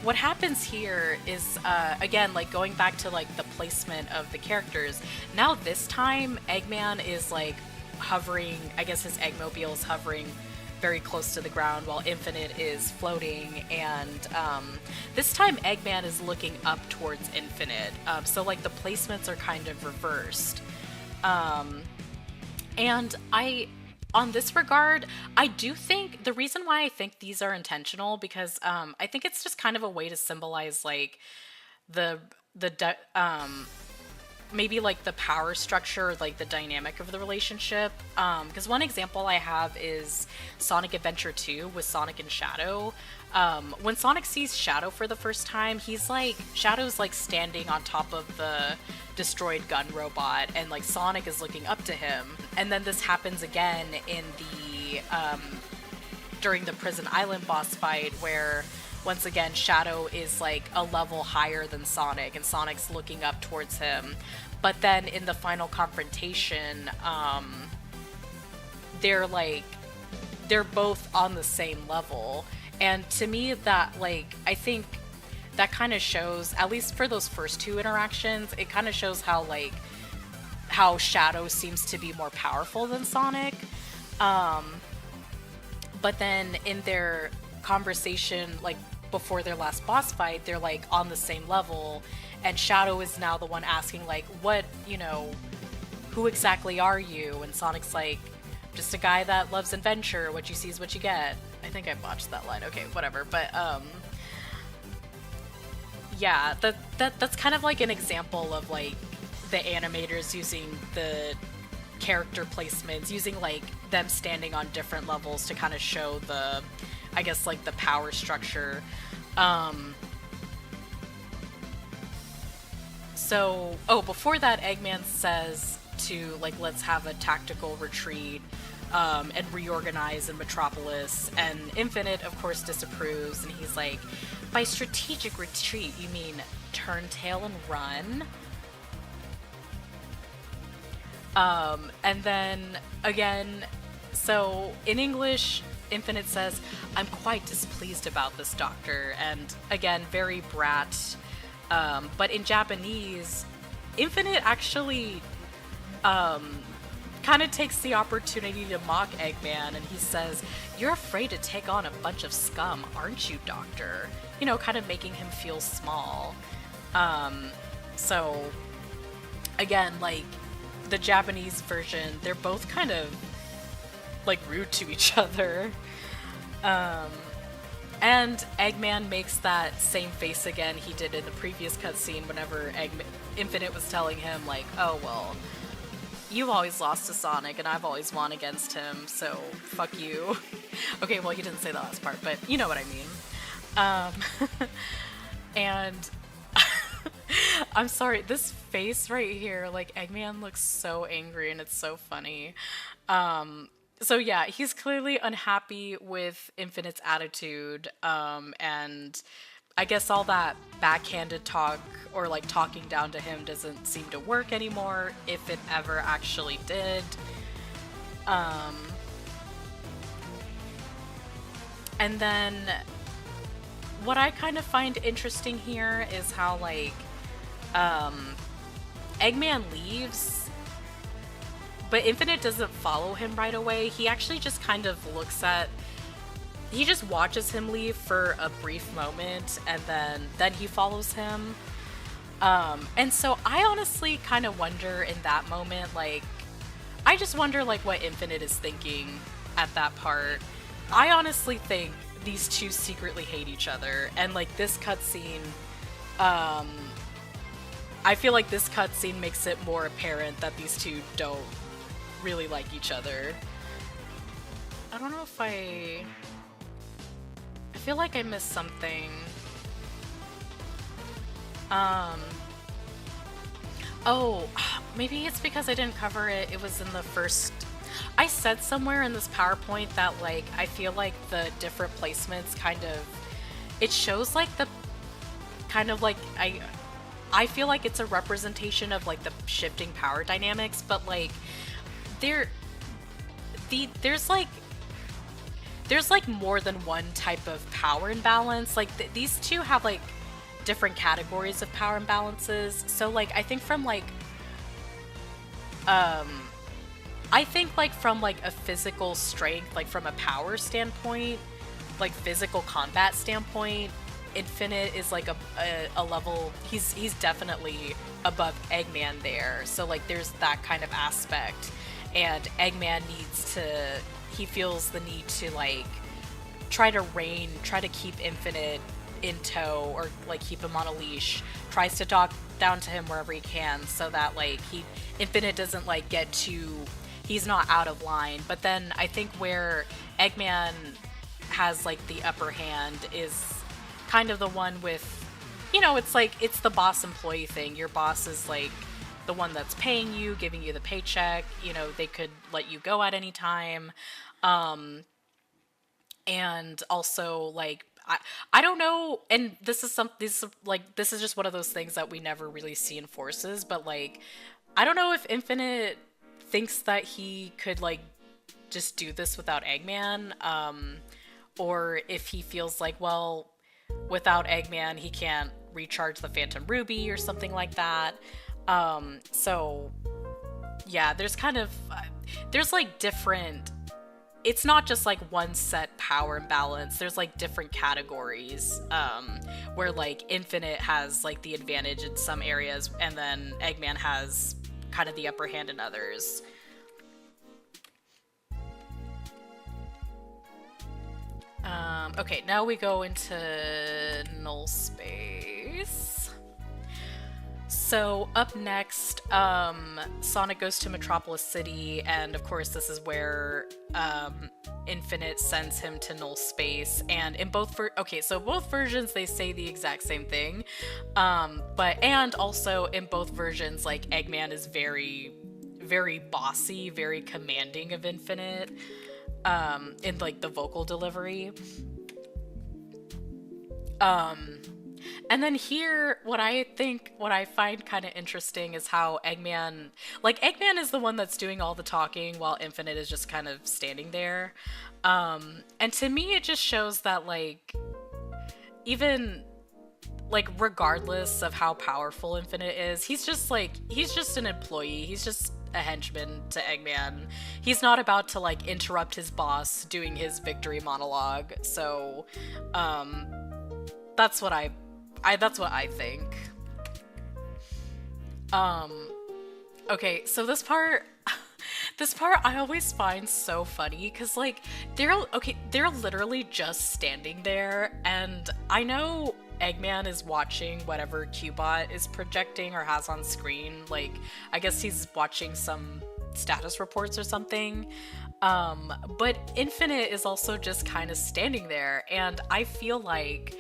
What happens here is, again, like going back to like the placement of the characters. Now this time, Eggman is like hovering, I guess his Eggmobile is hovering very close to the ground while Infinite is floating, and this time Eggman is looking up towards Infinite. So like the placements are kind of reversed. And on this regard, I do think the reason why I think these are intentional, because I think it's just kind of a way to symbolize like the maybe like the power structure, like the dynamic of the relationship. Because one example I have is Sonic Adventure 2 with Sonic and Shadow. When Sonic sees Shadow for the first time, Shadow's like standing on top of the destroyed gun robot, and like Sonic is looking up to him. And then this happens again in the during the Prison Island boss fight, where once again Shadow is like a level higher than Sonic, and Sonic's looking up towards him. But then in the final confrontation, they're both on the same level. And to me, that, like, I think that kind of shows, at least for those first two interactions, it kind of shows how, like, how Shadow seems to be more powerful than Sonic. But then in their conversation, like, before their last boss fight, they're, like, on the same level. And Shadow is now the one asking, like, what, who exactly are you? And Sonic's like, just a guy that loves adventure. What you see is what you get. I think I botched that line. Okay, whatever. But, yeah, that's kind of like an example of, like, the animators using the character placements, using, like, them standing on different levels to kind of show the, I guess, like, the power structure. So, before that, Eggman says to, like, let's have a tactical retreat, and reorganize in Metropolis, and Infinite, of course, disapproves, and he's like, by strategic retreat, you mean turn tail and run? And then, again, so in English, Infinite says, I'm quite displeased about this, Doctor, and again, very brat. But in Japanese, Infinite actually kind of takes the opportunity to mock Eggman, and he says, you're afraid to take on a bunch of scum, aren't you, Doctor? Kind of making him feel small. So, again, like, the Japanese version, they're both kind of, like, rude to each other. And Eggman makes that same face again he did in the previous cutscene whenever Infinite was telling him, like, oh, well, you've always lost to Sonic, and I've always won against him, so fuck you. Okay, well, he didn't say the last part, but you know what I mean. And I'm sorry, this face right here, like, Eggman looks so angry, and it's so funny. So yeah, he's clearly unhappy with Infinite's attitude, and I guess all that backhanded talk, or like talking down to him, doesn't seem to work anymore, if it ever actually did. And then what I kind of find interesting here is how, like, Eggman leaves, but Infinite doesn't follow him right away. He actually just kind of he just watches him leave for a brief moment, and then he follows him. And so I honestly kind of wonder in that moment, like, I just wonder, like, what Infinite is thinking at that part. I honestly think these two secretly hate each other, and, like, this cutscene, I feel like this cutscene makes it more apparent that these two don't really like each other. I don't know if I feel like I missed something. Oh, maybe it's because I didn't cover it. It was in the first... I said somewhere in this PowerPoint that, like, I feel like the different placements kind of... It shows, like, the... Kind of, like, I feel like it's a representation of, like, the shifting power dynamics, but, like, there's like more than one type of power imbalance. Like, these two have, like, different categories of power imbalances. So, like, I think from, like, from, like, a physical strength, like, from a power standpoint, like, physical combat standpoint, Infinite is, like, a level, he's definitely above Eggman there. So, like, there's that kind of aspect. And Eggman he feels the need to, like, try to keep Infinite in tow or like keep him on a leash, tries to talk down to him wherever he can so that like Infinite doesn't like get too, he's not out of line. But then I think where Eggman has like the upper hand is kind of the one with, it's like it's the boss employee thing. Your boss is like the one that's paying you, giving you the paycheck. They could let you go at any time. And also like I don't know, and this is just one of those things that we never really see in Forces, but like I don't know if Infinite thinks that he could like just do this without Eggman, or if he feels like, well, without Eggman he can't recharge the Phantom Ruby or something like that. So yeah, there's kind of there's like different, it's not just like one set power imbalance. There's like different categories, where like Infinite has like the advantage in some areas, and then Eggman has kind of the upper hand in others. Okay, now we go into null space. So up next, Sonic goes to Metropolis City, and of course this is where Infinite sends him to null space. And in both both versions they say the exact same thing, and also in both versions like Eggman is very, very bossy, very commanding of Infinite, in like the vocal delivery. And then here, what I find kind of interesting is how Eggman is the one that's doing all the talking while Infinite is just kind of standing there. And to me, it just shows that like, even like regardless of how powerful Infinite is, he's just an employee. He's just a henchman to Eggman. He's not about to like interrupt his boss doing his victory monologue. So, that's what I think. Okay, so this part I always find so funny, because like they're literally just standing there, and I know Eggman is watching whatever Cubot is projecting or has on screen. Like, I guess he's watching some status reports or something. But Infinite is also just kind of standing there, and I feel like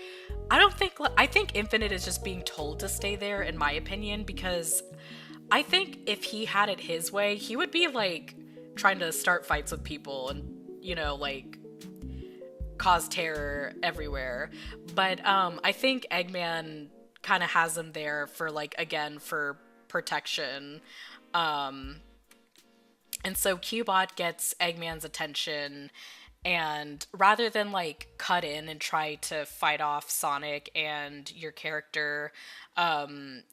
I think Infinite is just being told to stay there, in my opinion, because I think if he had it his way, he would be like trying to start fights with people and, like cause terror everywhere. But I think Eggman kind of has him there for like, again, for protection. And so Cubot gets Eggman's attention, and rather than like cut in and try to fight off Sonic and your character,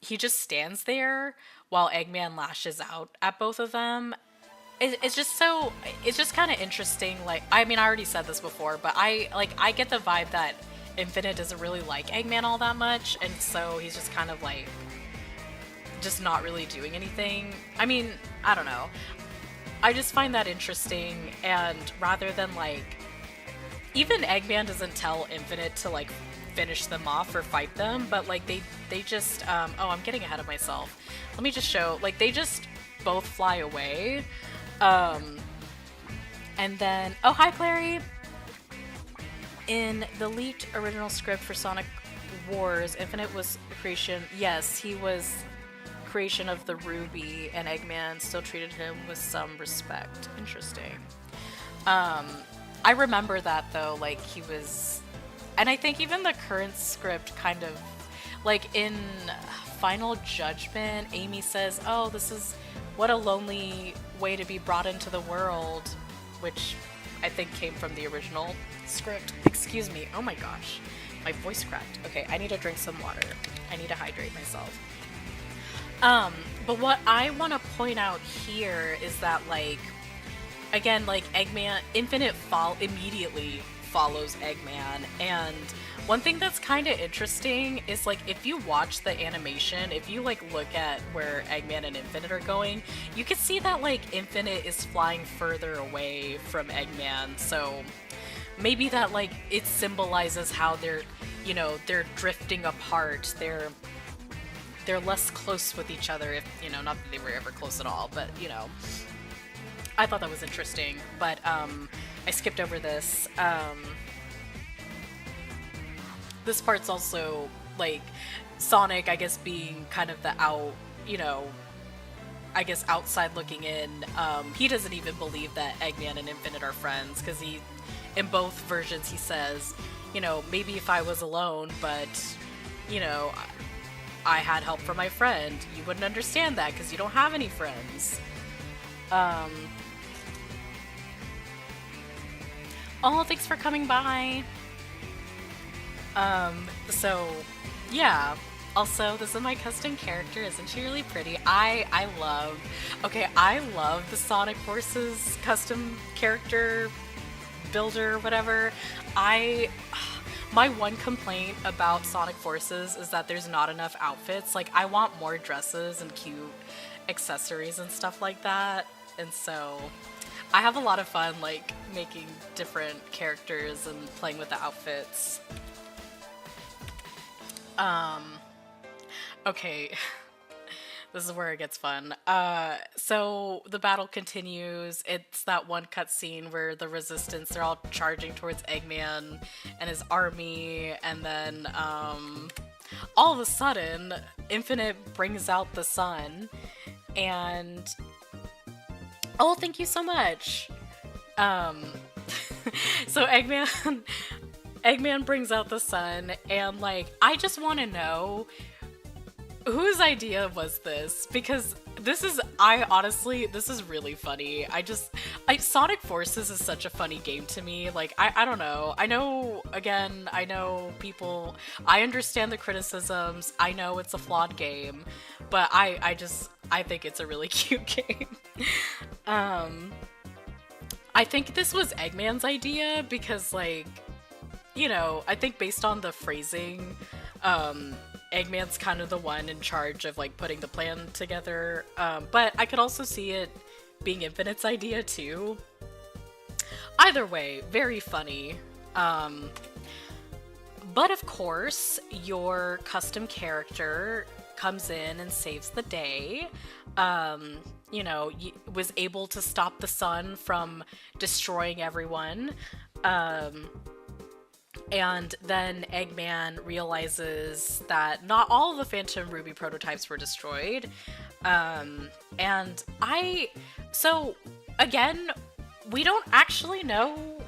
he just stands there while Eggman lashes out at both of them. It's just kind of interesting. Like, I mean, I already said this before, but I get the vibe that Infinite doesn't really like Eggman all that much, and so he's just kind of like just not really doing anything. I mean, I don't know. I just find that interesting, and rather than like, even Eggman doesn't tell Infinite to like finish them off or fight them, but like they just oh, I'm getting ahead of myself. Let me just show, like, they just both fly away. And then, oh, hi Clary. In the leaked original script for Sonic Wars, Infinite was creation. Yes, he was creation of the Ruby, and Eggman still treated him with some respect. Interesting. I remember that though, like he was, and I think even the current script kind of, like in Final Judgment, Amy says, oh, this is what a lonely way to be brought into the world, which I think came from the original script. Excuse me. Oh my gosh. My voice cracked. Okay, I need to drink some water. I need to hydrate myself. But what I want to point out here is that, like, again, like, Eggman, Infinite immediately follows Eggman, and one thing that's kind of interesting is, like, if you watch the animation, if you, like, look at where Eggman and Infinite are going, you can see that, like, Infinite is flying further away from Eggman, so maybe that like it symbolizes how they're, you know, they're drifting apart. They're less close with each other, if, you know, not that they were ever close at all, but, you know, I thought that was interesting. But I skipped over this. This part's also like Sonic, I guess, being kind of the you know, I guess outside looking in. He doesn't even believe that Eggman and Infinite are friends, because in both versions he says, you know, maybe if I was alone, but, you know, I had help from my friend, you wouldn't understand that because you don't have any friends. Oh, thanks for coming by. So, yeah. Also, this is my custom character. Isn't she really pretty? I love the Sonic Forces custom character builder, whatever. My one complaint about Sonic Forces is that there's not enough outfits. Like, I want more dresses and cute accessories and stuff like that. And so I have a lot of fun, like, making different characters and playing with the outfits. Okay. This is where it gets fun. So the battle continues. It's that one cutscene where the Resistance, they're all charging towards Eggman and his army, and then all of a sudden, Infinite brings out the sun, and oh, thank you so much. So Eggman brings out the sun, and like, I just want to know whose idea was this? Because this is really funny. Sonic Forces is such a funny game to me. Like, I don't know. I know people, I understand the criticisms. I know it's a flawed game, but I think it's a really cute game. I think this was Eggman's idea because, like, you know, I think based on the phrasing, Eggman's kind of the one in charge of, like, putting the plan together, but I could also see it being Infinite's idea too. Either way, very funny. But of course, your custom character comes in and saves the day. You know, was able to stop the sun from destroying everyone. And then Eggman realizes that not all of the Phantom Ruby prototypes were destroyed. So again, we don't actually know,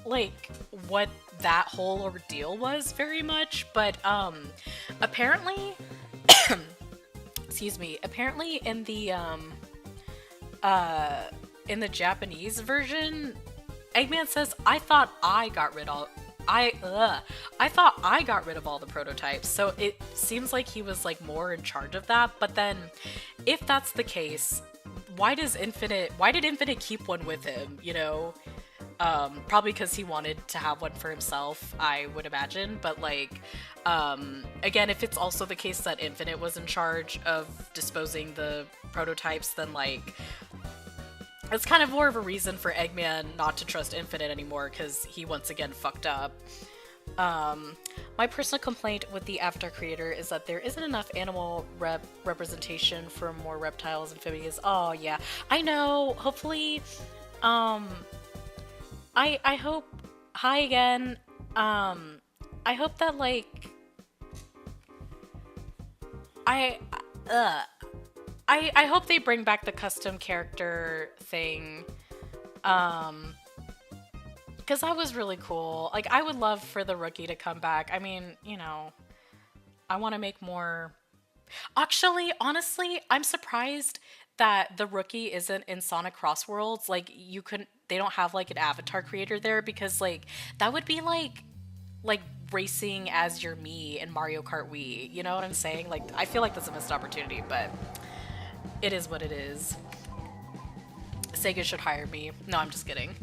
like, what that whole ordeal was very much, but apparently, apparently in the Japanese version, Eggman says, I thought I got rid of all the prototypes, so it seems like he was, like, more in charge of that. But then, if that's the case, why did Infinite keep one with him, you know? Probably because he wanted to have one for himself, I would imagine, but, like, again, if it's also the case that Infinite was in charge of disposing the prototypes, then, like, it's kind of more of a reason for Eggman not to trust Infinite anymore, because he once again fucked up. My personal complaint with the Avatar creator is that there isn't enough animal representation for more reptiles and amphibians. Oh, yeah. I know. Hopefully, I hope... Hi again. I hope that, like... I hope they bring back the custom character thing, because that was really cool. Like, I would love for the Rookie to come back. I mean, you know, I want to make more... Actually, honestly, I'm surprised that the Rookie isn't in Sonic Cross Worlds. Like, they don't have, like, an Avatar creator there, because, like, that would be like racing as your Mii in Mario Kart Wii. You know what I'm saying? Like, I feel like that's a missed opportunity, but... It is what it is. Sega should hire me. No, I'm just kidding.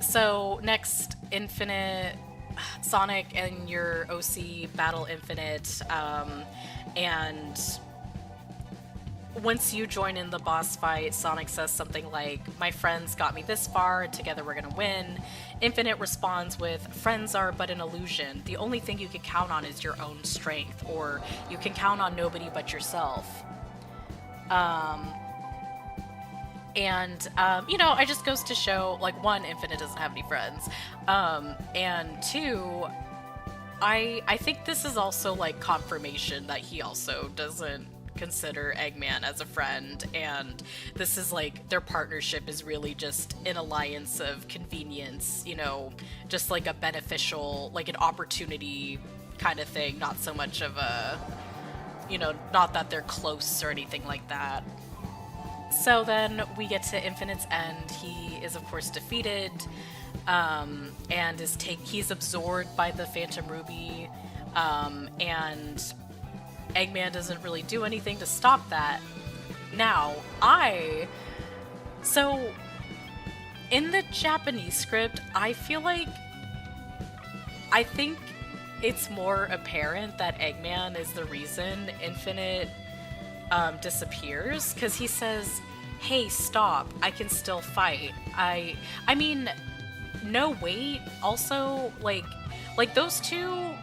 So next, Infinite, Sonic and your OC battle Infinite, and once you join in the boss fight, Sonic says something like, "My friends got me this far, and together we're gonna win." Infinite responds with, "Friends are but an illusion. The only thing you can count on is your own strength, or you can count on nobody but yourself." It just goes to show, like, one, Infinite doesn't have any friends, and two, I think this is also, like, confirmation that he also doesn't consider Eggman as a friend, and this is, like, their partnership is really just an alliance of convenience, just, like, a beneficial, like, an opportunity kind of thing, not so much of a, not that they're close or anything like that. So then we get to Infinite's end. He is, of course, defeated, and he's absorbed by the Phantom Ruby, and Eggman doesn't really do anything to stop that. Now, so in the Japanese script, I think it's more apparent that Eggman is the reason Infinite disappears, because he says, "Hey, stop, I can still fight." I mean, no, wait, also, like those two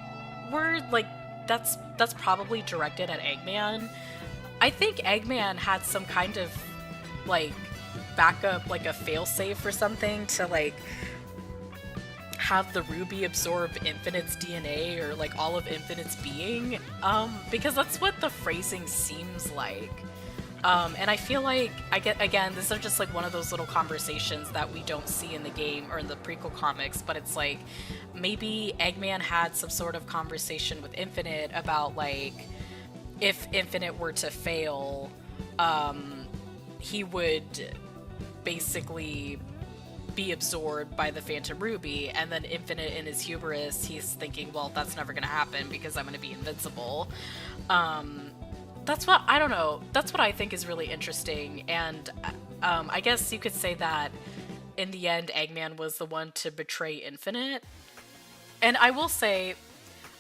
were, like, that's probably directed at Eggman. I think Eggman had some kind of, like, backup, like a failsafe or something to, like, have the Ruby absorb Infinite's DNA, or, like, all of Infinite's being, because that's what the phrasing seems like. And I feel like, this is just, like, one of those little conversations that we don't see in the game or in the prequel comics, but it's like, maybe Eggman had some sort of conversation with Infinite about, like, if Infinite were to fail, he would basically be absorbed by the Phantom Ruby, and then Infinite, in his hubris, he's thinking, well, that's never gonna happen because I'm gonna be invincible. That's what I think is really interesting, and I guess you could say that in the end, Eggman was the one to betray Infinite. And I will say,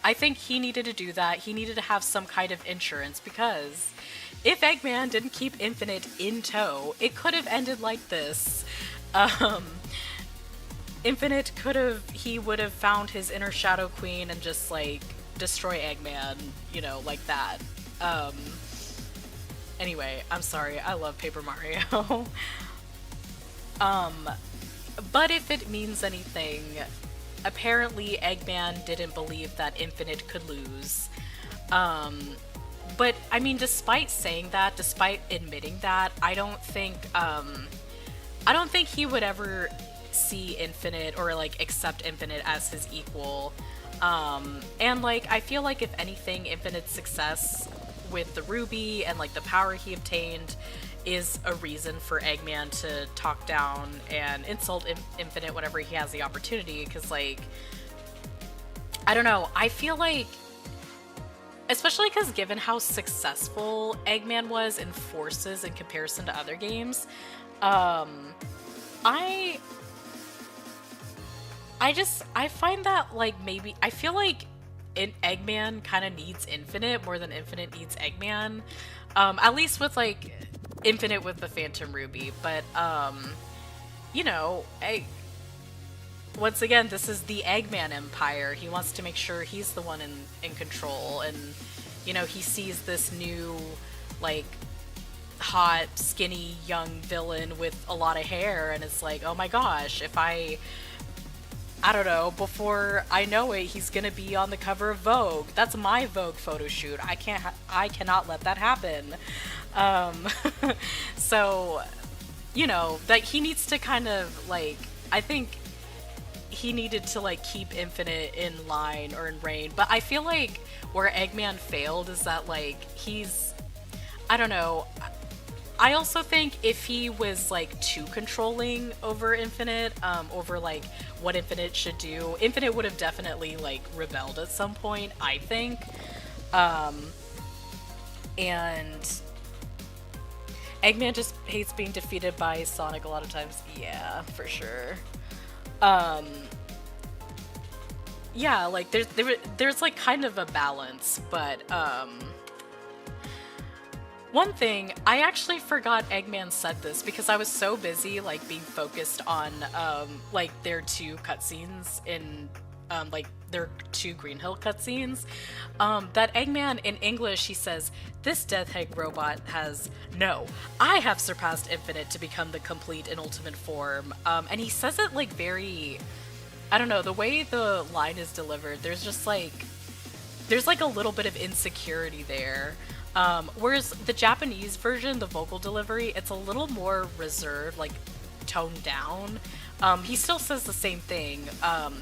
I think he needed to do that. He needed to have some kind of insurance, because if Eggman didn't keep Infinite in tow, it could have ended like this. Infinite he would have found his inner Shadow Queen and just, like, destroy Eggman, like that. Anyway, I'm sorry, I love Paper Mario. But if it means anything, apparently Eggman didn't believe that Infinite could lose. But, I mean, despite saying that, despite admitting that, I don't think he would ever see Infinite or, like, accept Infinite as his equal. And, like, I feel like, if anything, Infinite's success with the Ruby and, like, the power he obtained is a reason for Eggman to talk down and insult Infinite whenever he has the opportunity, because, like, I don't know, I feel like, especially because given how successful Eggman was in Forces in comparison to other games, I find that, like, maybe, I feel like Eggman kind of needs Infinite more than Infinite needs Eggman. At least with, like, Infinite with the Phantom Ruby. But, once again, this is the Eggman Empire. He wants to make sure he's the one in control. And, he sees this new, like, hot, skinny, young villain with a lot of hair, and it's like, oh my gosh, if I don't know, before I know it, he's gonna be on the cover of Vogue. That's my Vogue photo shoot. I cannot let that happen. So, that he needs to kind of, like, I think he needed to, like, keep Infinite in line or in reign. But I feel like where Eggman failed is that, like, I don't know, I also think if he was, like, too controlling over Infinite, over, like, what Infinite should do, Infinite would have definitely, like, rebelled at some point, I think. And Eggman just hates being defeated by Sonic a lot of times. Yeah, for sure. Yeah, like, there's like, kind of a balance, but, One thing, I actually forgot Eggman said this because I was so busy, like, being focused on, like, their two cutscenes in, like, their two Green Hill cutscenes, that Eggman, in English, he says, "This Death Egg robot has, no, I have surpassed Infinite to become the complete and ultimate form," and he says it, like, very, I don't know, the way the line is delivered, there's like a little bit of insecurity there. Whereas the Japanese version, the vocal delivery, it's a little more reserved, like toned down. He still says the same thing,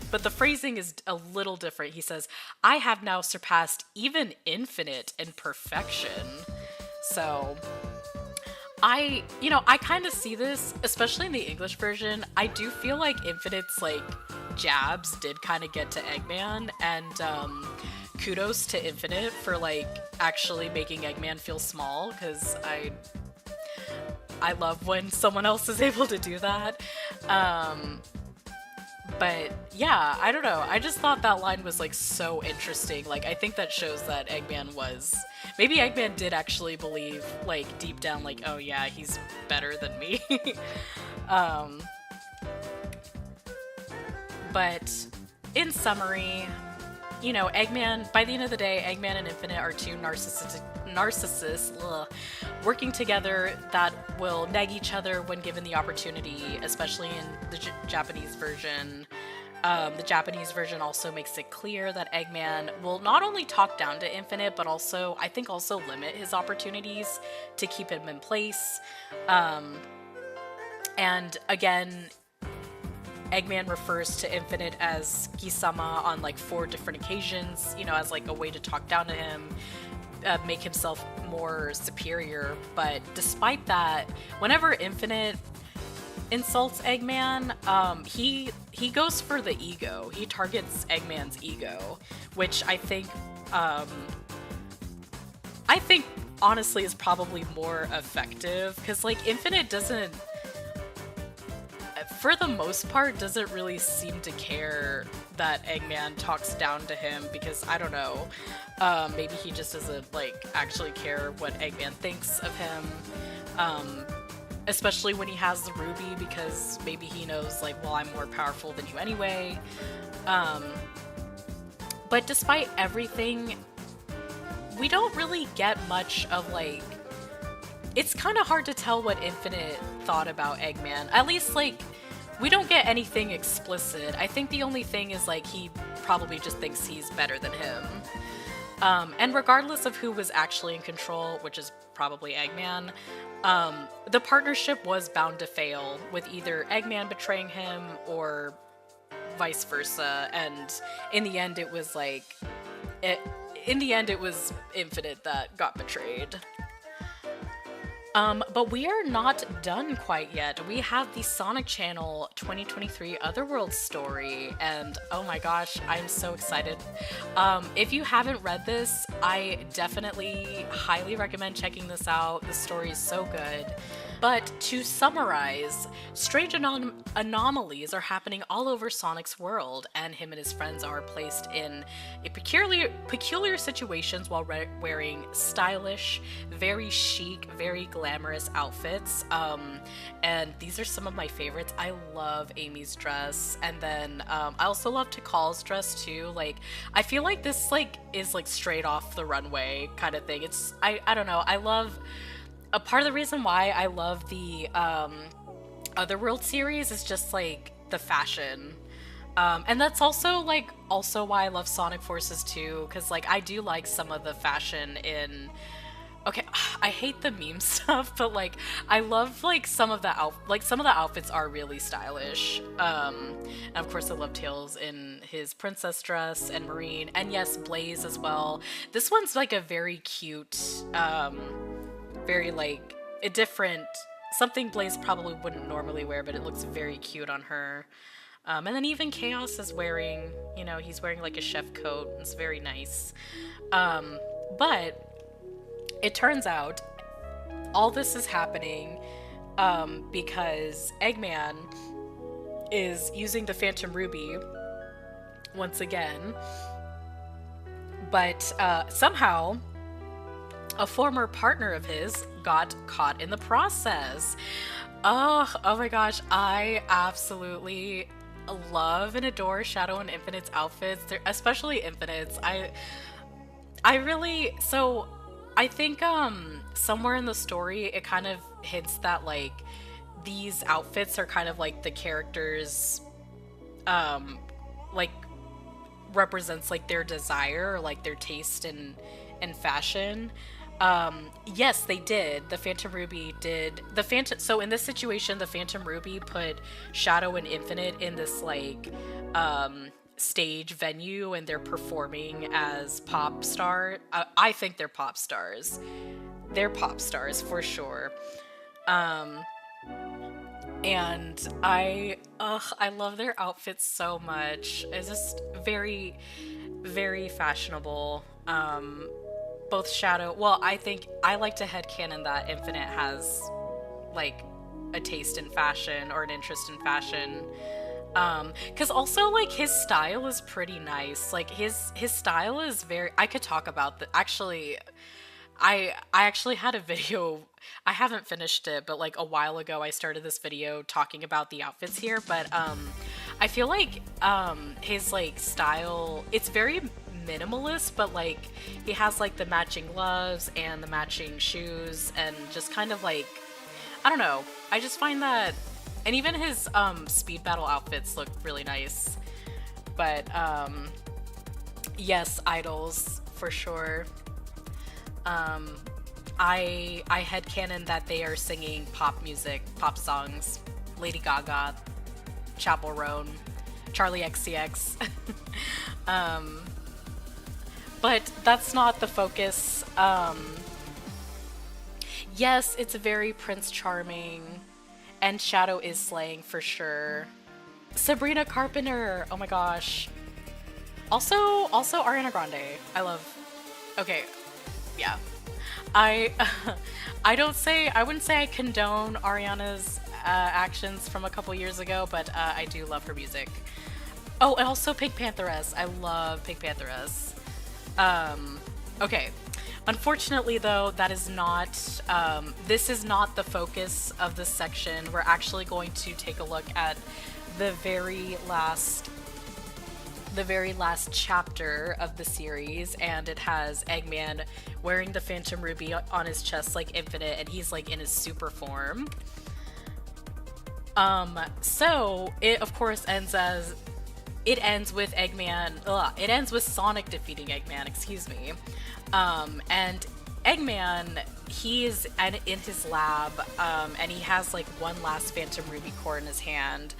but the phrasing is a little different. He says, "I have now surpassed even Infinite in perfection." So I kind of see this, especially in the English version. I do feel like Infinite's like jabs did kind of get to Eggman, and kudos to Infinite for like actually making Eggman feel small, because I love when someone else is able to do that. But yeah, I don't know. I just thought that line was like so interesting. Like, I think that shows that maybe Eggman did actually believe, like, deep down, like, oh yeah, he's better than me. But in summary, Eggman, by the end of the day, Eggman and Infinite are two narcissists working together that will nag each other when given the opportunity, especially in the Japanese version. The Japanese version also makes it clear that Eggman will not only talk down to Infinite, but also, I think, also limit his opportunities to keep him in place. And again, Eggman refers to Infinite as Kisama on like 4 different occasions, as like a way to talk down to him, make himself more superior. But despite that, whenever Infinite insults Eggman, he goes for the ego. He targets Eggman's ego, which I think honestly is probably more effective, because like Infinite doesn't, for the most part, doesn't really seem to care that Eggman talks down to him, because I don't know, maybe he just doesn't like actually care what Eggman thinks of him, especially when he has the ruby, because maybe he knows like, well, I'm more powerful than you anyway. But despite everything, we don't really get much of like, it's kind of hard to tell what Infinite thought about Eggman. At least like, we don't get anything explicit. I think the only thing is like, he probably just thinks he's better than him. And regardless of who was actually in control, which is probably Eggman, the partnership was bound to fail, with either Eggman betraying him or vice versa. And in the end, it was like, it was Infinite that got betrayed. But we are not done quite yet. We have the Sonic Channel 2023 Otherworld Story, and oh my gosh, I'm so excited. If you haven't read this, I definitely highly recommend checking this out. The story is so good. But to summarize, strange anomalies are happening all over Sonic's world, and him and his friends are placed in peculiar situations while wearing stylish, very chic, very glamorous outfits. And these are some of my favorites. I love Amy's dress, and then I also love Tikal's dress too. Like, I feel like this like is like straight off the runway kind of thing. It's I don't know. I love. A part of the reason why I love the Otherworld series is just like the fashion, and that's also why I love Sonic Forces too, because like I do like some of the fashion in. Okay, I hate the meme stuff, but like I love like some of the outfits are really stylish. And of course I love Tails in his princess dress, and Marine, and yes, Blaze as well. This one's like a very cute. Very like a different, something Blaze probably wouldn't normally wear, but it looks very cute on her. And then even Chaos is wearing, he's wearing like a chef coat. It's very nice. But it turns out all this is happening because Eggman is using the Phantom Ruby once again, but somehow a former partner of his got caught in the process. Oh my gosh, I absolutely love and adore Shadow and Infinite's outfits. They're, especially Infinite's. I really, so I think somewhere in the story it kind of hints that like these outfits are kind of like the characters like represents like their desire or like their taste in fashion. Yes, they did. The Phantom Ruby did. The Phantom. So in this situation, the Phantom Ruby put Shadow and Infinite in this like stage venue, and they're performing as pop star. I think they're pop stars. They're pop stars for sure. And I love their outfits so much. It's just very, very fashionable. Both Shadow, well, I think I like to headcanon that Infinite has like a taste in fashion or an interest in fashion. Cause also like his style is pretty nice. Like his style is very, I could talk about the, actually, I actually had a video, I haven't finished it, but like a while ago I started this video talking about the outfits here, but I feel like his like style, it's very minimalist, but like he has like the matching gloves and the matching shoes and just kind of like, I don't know, I just find that, and even his speed battle outfits look really nice. But yes, idols for sure. I headcanon that they are singing pop music, pop songs. Lady Gaga, Chapel Roan, Charlie XCX. But that's not the focus. Yes, it's very Prince Charming, and Shadow is slaying for sure. Sabrina Carpenter, oh my gosh. Also Ariana Grande. I love. Okay, yeah. I wouldn't say I condone Ariana's actions from a couple years ago, but I do love her music. Oh, and also Pink Pantheress. I love Pink Pantheress. Okay. Unfortunately, though, that is not, this is not the focus of this section. We're actually going to take a look at the very last chapter of the series, and it has Eggman wearing the Phantom Ruby on his chest like Infinite, and he's like in his super form. So it of course ends with Eggman, it ends with Sonic defeating Eggman, excuse me. And Eggman, he is in his lab, and he has like one last Phantom Ruby core in his hand.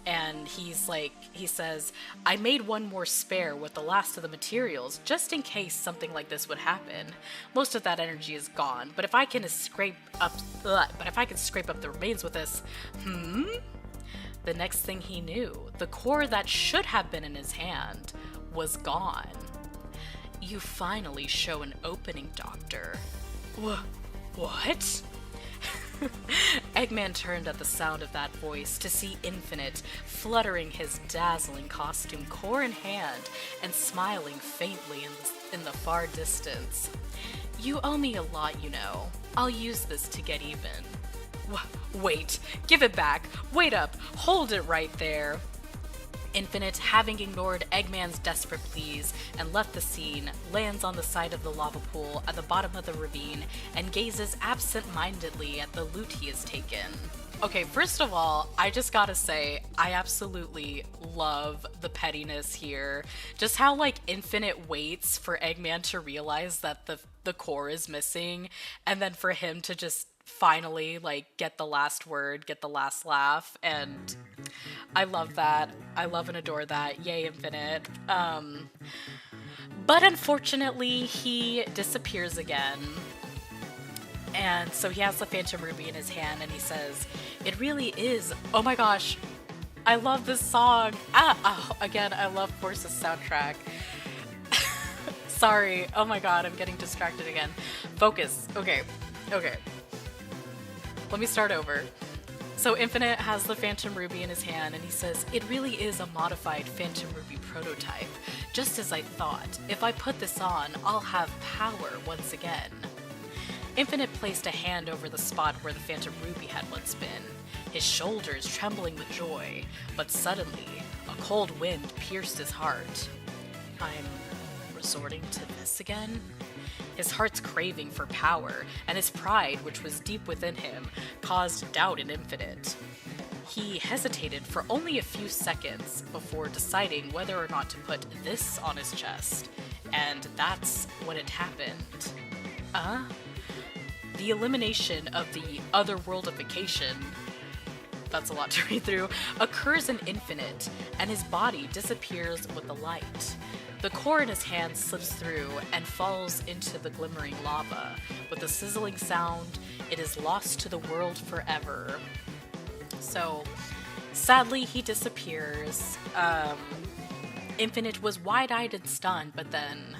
And he says, I made one more spare with the last of the materials, just in case something like this would happen. Most of that energy is gone, but if I can scrape up the remains with this, The next thing he knew, the core that should have been in his hand was gone. You finally show an opening, Doctor. What? Eggman turned at the sound of that voice to see Infinite fluttering his dazzling costume, core in hand, and smiling faintly in the far distance. You owe me a lot, you know. I'll use this to get even. Wait, give it back. Wait up, hold it right there. Infinite, having ignored Eggman's desperate pleas and left the scene, lands on the side of the lava pool at the bottom of the ravine and gazes absent-mindedly at the loot he has taken. Okay, first of all, I just gotta say, I absolutely love the pettiness here. Just how, like, Infinite waits for Eggman to realize that the core is missing, and then for him to just finally, like, get the last word, get the last laugh, and I love that. I love and adore that. Yay, Infinite. But unfortunately, he disappears again. And so he has the Phantom Ruby in his hand, and he says, it really is. Oh my gosh. I love this song. Again, I love Force's soundtrack. Sorry. Oh my god, I'm getting distracted again. Focus. Okay. Let me start over. So Infinite has the Phantom Ruby in his hand, and he says, it really is a modified Phantom Ruby prototype. Just as I thought, if I put this on, I'll have power once again. Infinite placed a hand over the spot where the Phantom Ruby had once been, his shoulders trembling with joy, but suddenly, a cold wind pierced his heart. I'm resorting to this again? His heart's craving for power, and his pride, which was deep within him, caused doubt in Infinite. He hesitated for only a few seconds before deciding whether or not to put this on his chest, and that's when it happened. The elimination of the otherworldification, that's a lot to read through, occurs in Infinite, and his body disappears with the light. The core in his hand slips through and falls into the glimmering lava. With a sizzling sound, it is lost to the world forever. So, sadly, he disappears. Infinite was wide-eyed and stunned, but then...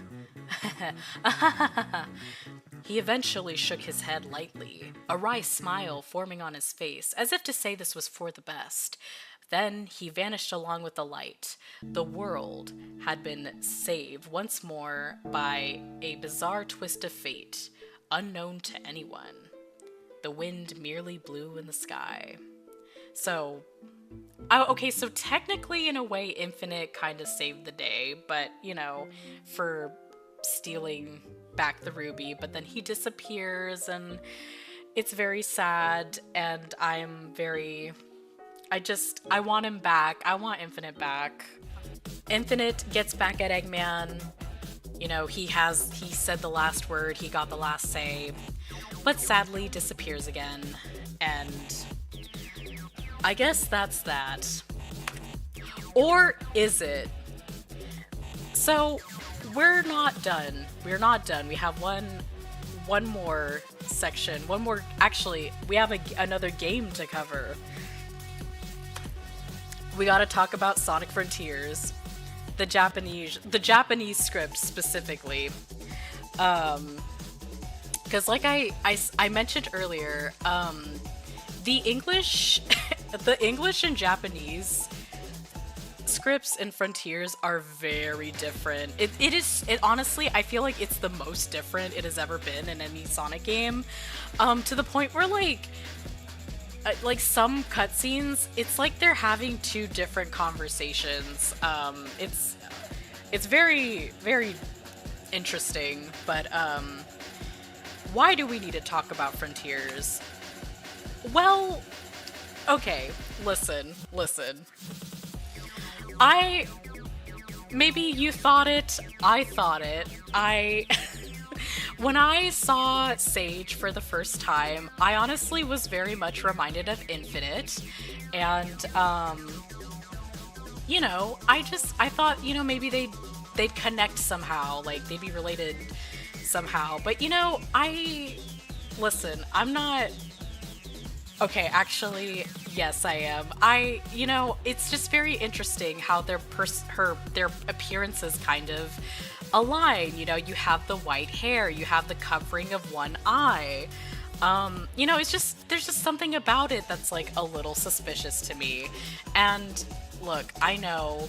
He eventually shook his head lightly, a wry smile forming on his face, as if to say this was for the best. Then he vanished along with the light. The world had been saved once more by a bizarre twist of fate, unknown to anyone. The wind merely blew in the sky. So, okay, so technically in a way Infinite kind of saved the day, but, you know, for stealing back the ruby, but then he disappears and it's very sad, and I want him back. I want Infinite back. Infinite gets back at Eggman. You know, he said the last word, he got the last say, but sadly disappears again, and I guess that's that. Or is it? So, we're not done. We're not done. We have one more section. Actually, we have another game to cover. We gotta talk about Sonic Frontiers. The Japanese script specifically. Because like I mentioned earlier, the English and Japanese scripts in Frontiers are very different. It honestly, I feel like it's the most different it has ever been in any Sonic game. To the point where like some cutscenes, it's like they're having two different conversations. It's very, very interesting, but why do we need to talk about Frontiers? Well, okay, listen. Maybe you thought it, I thought it. When I saw Sage for the first time, I honestly was very much reminded of Infinite, and, you know, I thought, you know, maybe they'd connect somehow, like, they'd be related somehow, but, you know, listen, I'm not... Okay, actually, yes, I am. You know, it's just very interesting how their appearances kind of align. You know, you have the white hair, you have the covering of one eye. You know, there's just something about it that's like a little suspicious to me. And look, I know,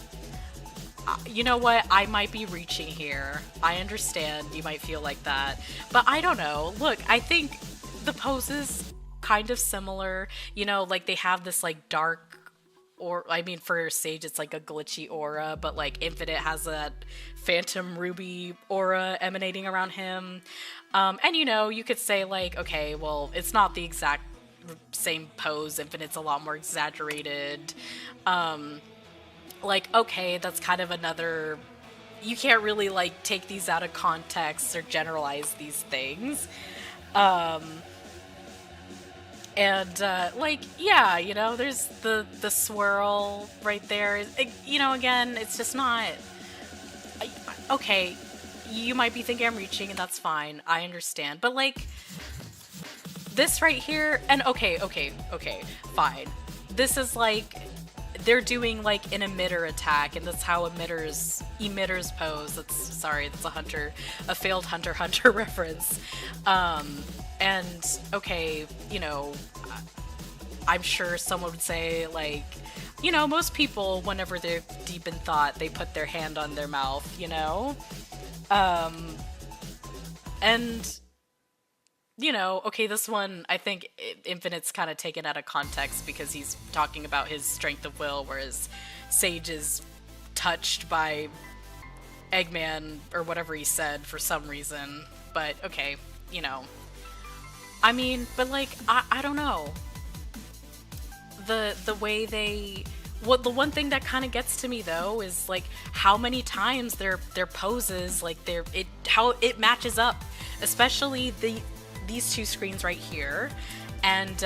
you know what, I might be reaching here. I understand you might feel like that, but I don't know. Look, I think the poses kind of similar, you know, like they have this like dark, or I mean for Sage it's like a glitchy aura, but like Infinite has that Phantom Ruby aura emanating around him, and you know, you could say like, okay, well, it's not the exact same pose, Infinite's a lot more exaggerated, like, okay, that's kind of another, you can't really like take these out of context or generalize these things. And, like, yeah, you know, there's the swirl right there. You know, again, it's just not... Okay, you might be thinking I'm reaching, and that's fine. I understand. But, like, this right here... And, okay, fine. This is, like... They're doing, like, an emitter attack, and that's how emitters pose. That's a failed Hunter x Hunter reference. And, okay, you know, I'm sure someone would say, like, you know, most people, whenever they're deep in thought, they put their hand on their mouth, you know? Um, and, you know, okay, this one, I think Infinite's kind of taken out of context because he's talking about his strength of will, whereas Sage is touched by Eggman or whatever he said for some reason. But, okay, you know. I mean, but like, I don't know. The way they... What the one thing that kind of gets to me though is like how many times their poses, like how it matches up, especially these two screens right here, and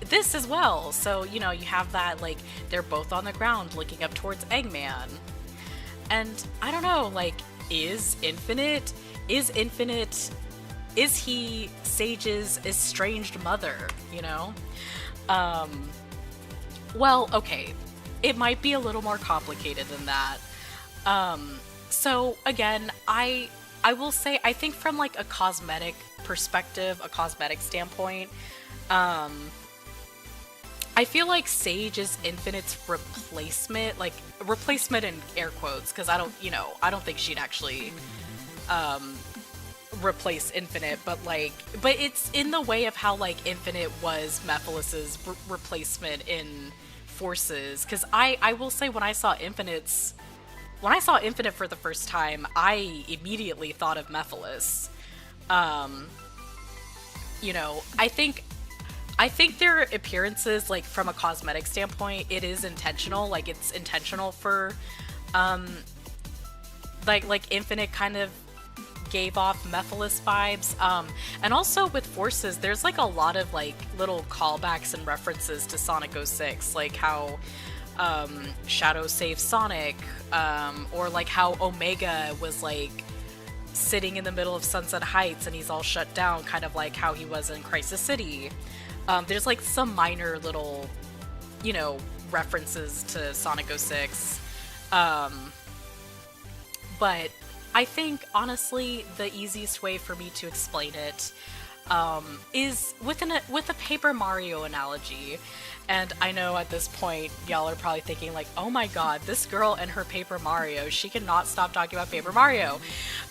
this as well. So you know, you have that, like, they're both on the ground looking up towards Eggman, and I don't know, like, is he Sage's estranged mother, you know? Well, okay, it might be a little more complicated than that. So again, I will say, I think from like a cosmetic perspective, a cosmetic standpoint, I feel like Sage is Infinite's replacement, like replacement in air quotes, because I don't think she'd actually replace Infinite, but it's in the way of how like Infinite was Mephilus's replacement in Forces, because I will say when I saw Infinite for the first time, I immediately thought of Mephilus. You know, I think their appearances, like from a cosmetic standpoint, it is intentional. Like it's intentional for like Infinite kind of gave off Mephiles vibes, and also with Forces, there's like a lot of like little callbacks and references to Sonic 06, like how Shadow saves Sonic, or like how Omega was like sitting in the middle of Sunset Heights and he's all shut down, kind of like how he was in Crisis City. There's like some minor little, you know, references to Sonic 06, but I think, honestly, the easiest way for me to explain it is with a Paper Mario analogy. And I know at this point, y'all are probably thinking like, oh my god, this girl and her Paper Mario, she cannot stop talking about Paper Mario.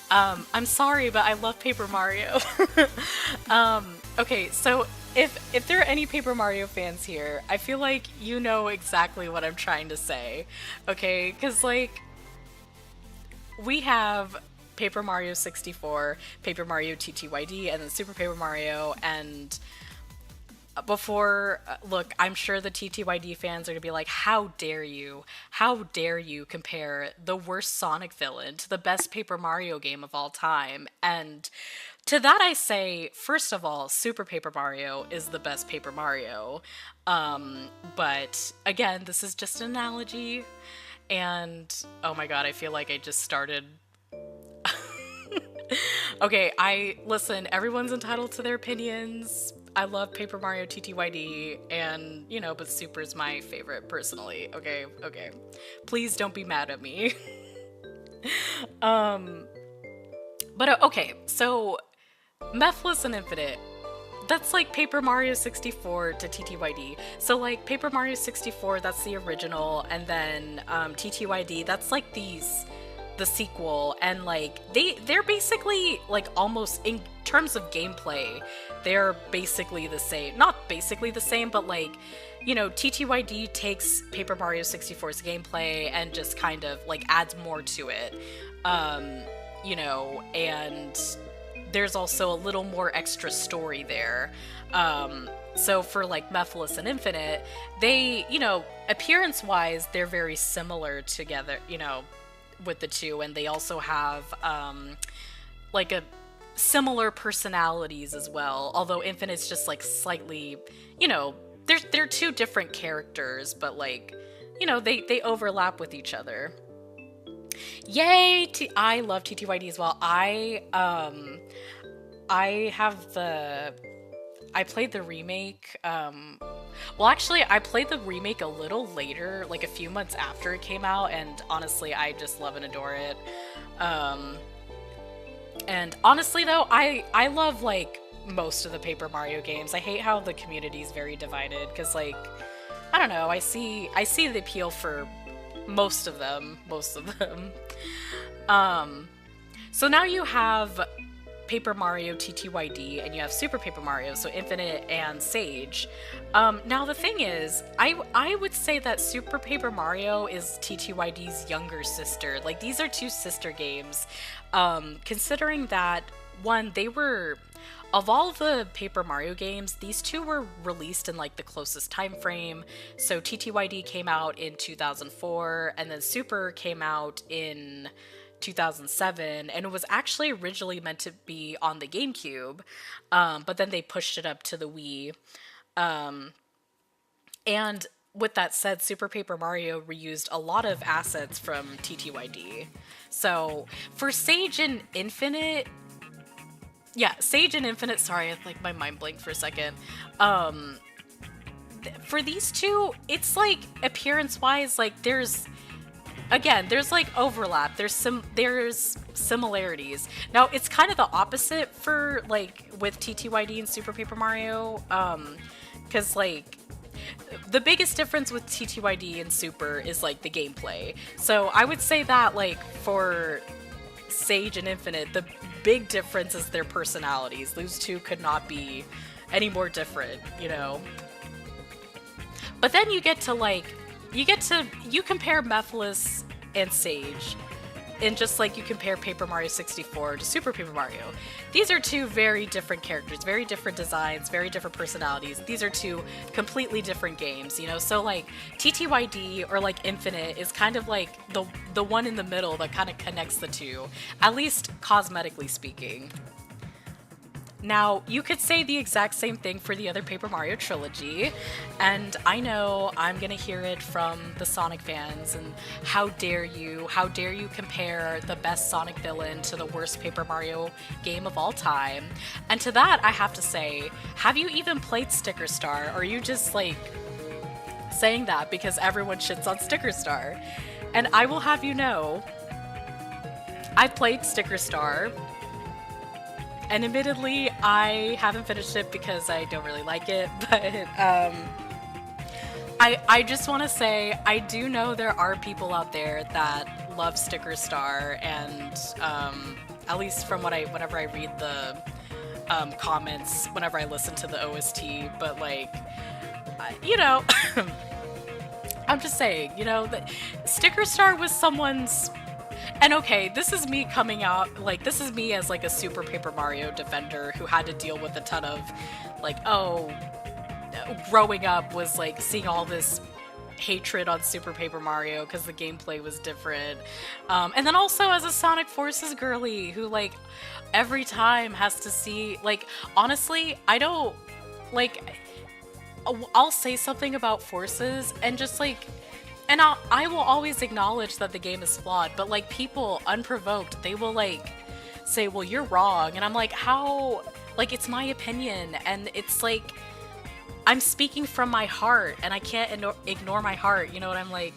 I'm sorry, but I love Paper Mario. Okay, so if there are any Paper Mario fans here, I feel like you know exactly what I'm trying to say. Okay, because like, we have Paper Mario 64, Paper Mario TTYD, and then Super Paper Mario, and before, look, I'm sure the TTYD fans are gonna be like, how dare you compare the worst Sonic villain to the best Paper Mario game of all time? And to that I say, first of all, Super Paper Mario is the best Paper Mario, but again, this is just an analogy. And oh my god, I feel like I just started. Okay, listen, everyone's entitled to their opinions. I love Paper Mario TTYD, and, you know, but Super's my favorite personally. Okay. Please don't be mad at me. But okay, so Mephiles and Infinite, that's like Paper Mario 64 to TTYD. So like Paper Mario 64, that's the original, and then TTYD, that's like the sequel, and like they're basically like almost in terms of gameplay, they're basically the same. Not basically the same, but like, you know, TTYD takes Paper Mario 64's gameplay and just kind of like adds more to it. You know, and there's also a little more extra story there. So for like Mephiles and Infinite, they, you know, appearance-wise, they're very similar together, you know, with the two, and they also have like a similar personalities as well. Although Infinite's just like slightly, you know, they're two different characters, but like, you know, they overlap with each other. Yay! I love TTYD as well. I played the remake. Well, actually, I played the remake a little later, like a few months after it came out, and honestly, I just love and adore it. And honestly, though, I love, like, most of the Paper Mario games. I hate how the community is very divided because, like, I don't know. I see the appeal for most of them. Most of them. So now you have Paper Mario TTYD and you have Super Paper Mario, so Infinite and Sage. Now the thing is, I would say that Super Paper Mario is TTYD's younger sister. Like, these are two sister games. Considering that, one, they were, of all the Paper Mario games, these two were released in like the closest time frame. So TTYD came out in 2004, and then Super came out in 2007, and it was actually originally meant to be on the GameCube, but then they pushed it up to the Wii. And with that said, Super Paper Mario reused a lot of assets from TTYD. So for Sage and Infinite, Sage and Infinite, sorry, like my mind blanked for a second. For these two, it's like appearance-wise, like there's like overlap. There's similarities. Now it's kind of the opposite for like with TTYD and Super Paper Mario, because like the biggest difference with TTYD and Super is like the gameplay. So I would say that like for Sage and Infinite, the big difference is their personalities. Those two could not be any more different, you know. But then you compare Mephiles and Sage, and just like you compare Paper Mario 64 to Super Paper Mario. These are two very different characters, very different designs, very different personalities. These are two completely different games, you know? So like TTYD or like Infinite is kind of like the one in the middle that kind of connects the two, at least cosmetically speaking. Now, you could say the exact same thing for the other Paper Mario trilogy, and I know I'm gonna hear it from the Sonic fans, and how dare you compare the best Sonic villain to the worst Paper Mario game of all time. And to that, I have to say, have you even played Sticker Star, or are you just, like, saying that because everyone shits on Sticker Star? And I will have you know, I played Sticker Star, and admittedly, I haven't finished it because I don't really like it, but I just want to say, I do know there are people out there that love Sticker Star, and at least from whenever I read the comments, whenever I listen to the OST, but like, you know, I'm just saying, you know, that Sticker Star was someone's. And okay, this is me coming out, like, this is me as, like, a Super Paper Mario defender who had to deal with a ton of, like, growing up was, like, seeing all this hatred on Super Paper Mario because the gameplay was different. And then also as a Sonic Forces girly who, like, every time has to see, like, honestly, I don't, like, I'll say something about Forces and just, like, and I will always acknowledge that the game is flawed, but like people unprovoked, they will like say, well, you're wrong. And I'm like, how? Like, it's my opinion. And it's like, I'm speaking from my heart and I can't ignore my heart. You know what I'm like?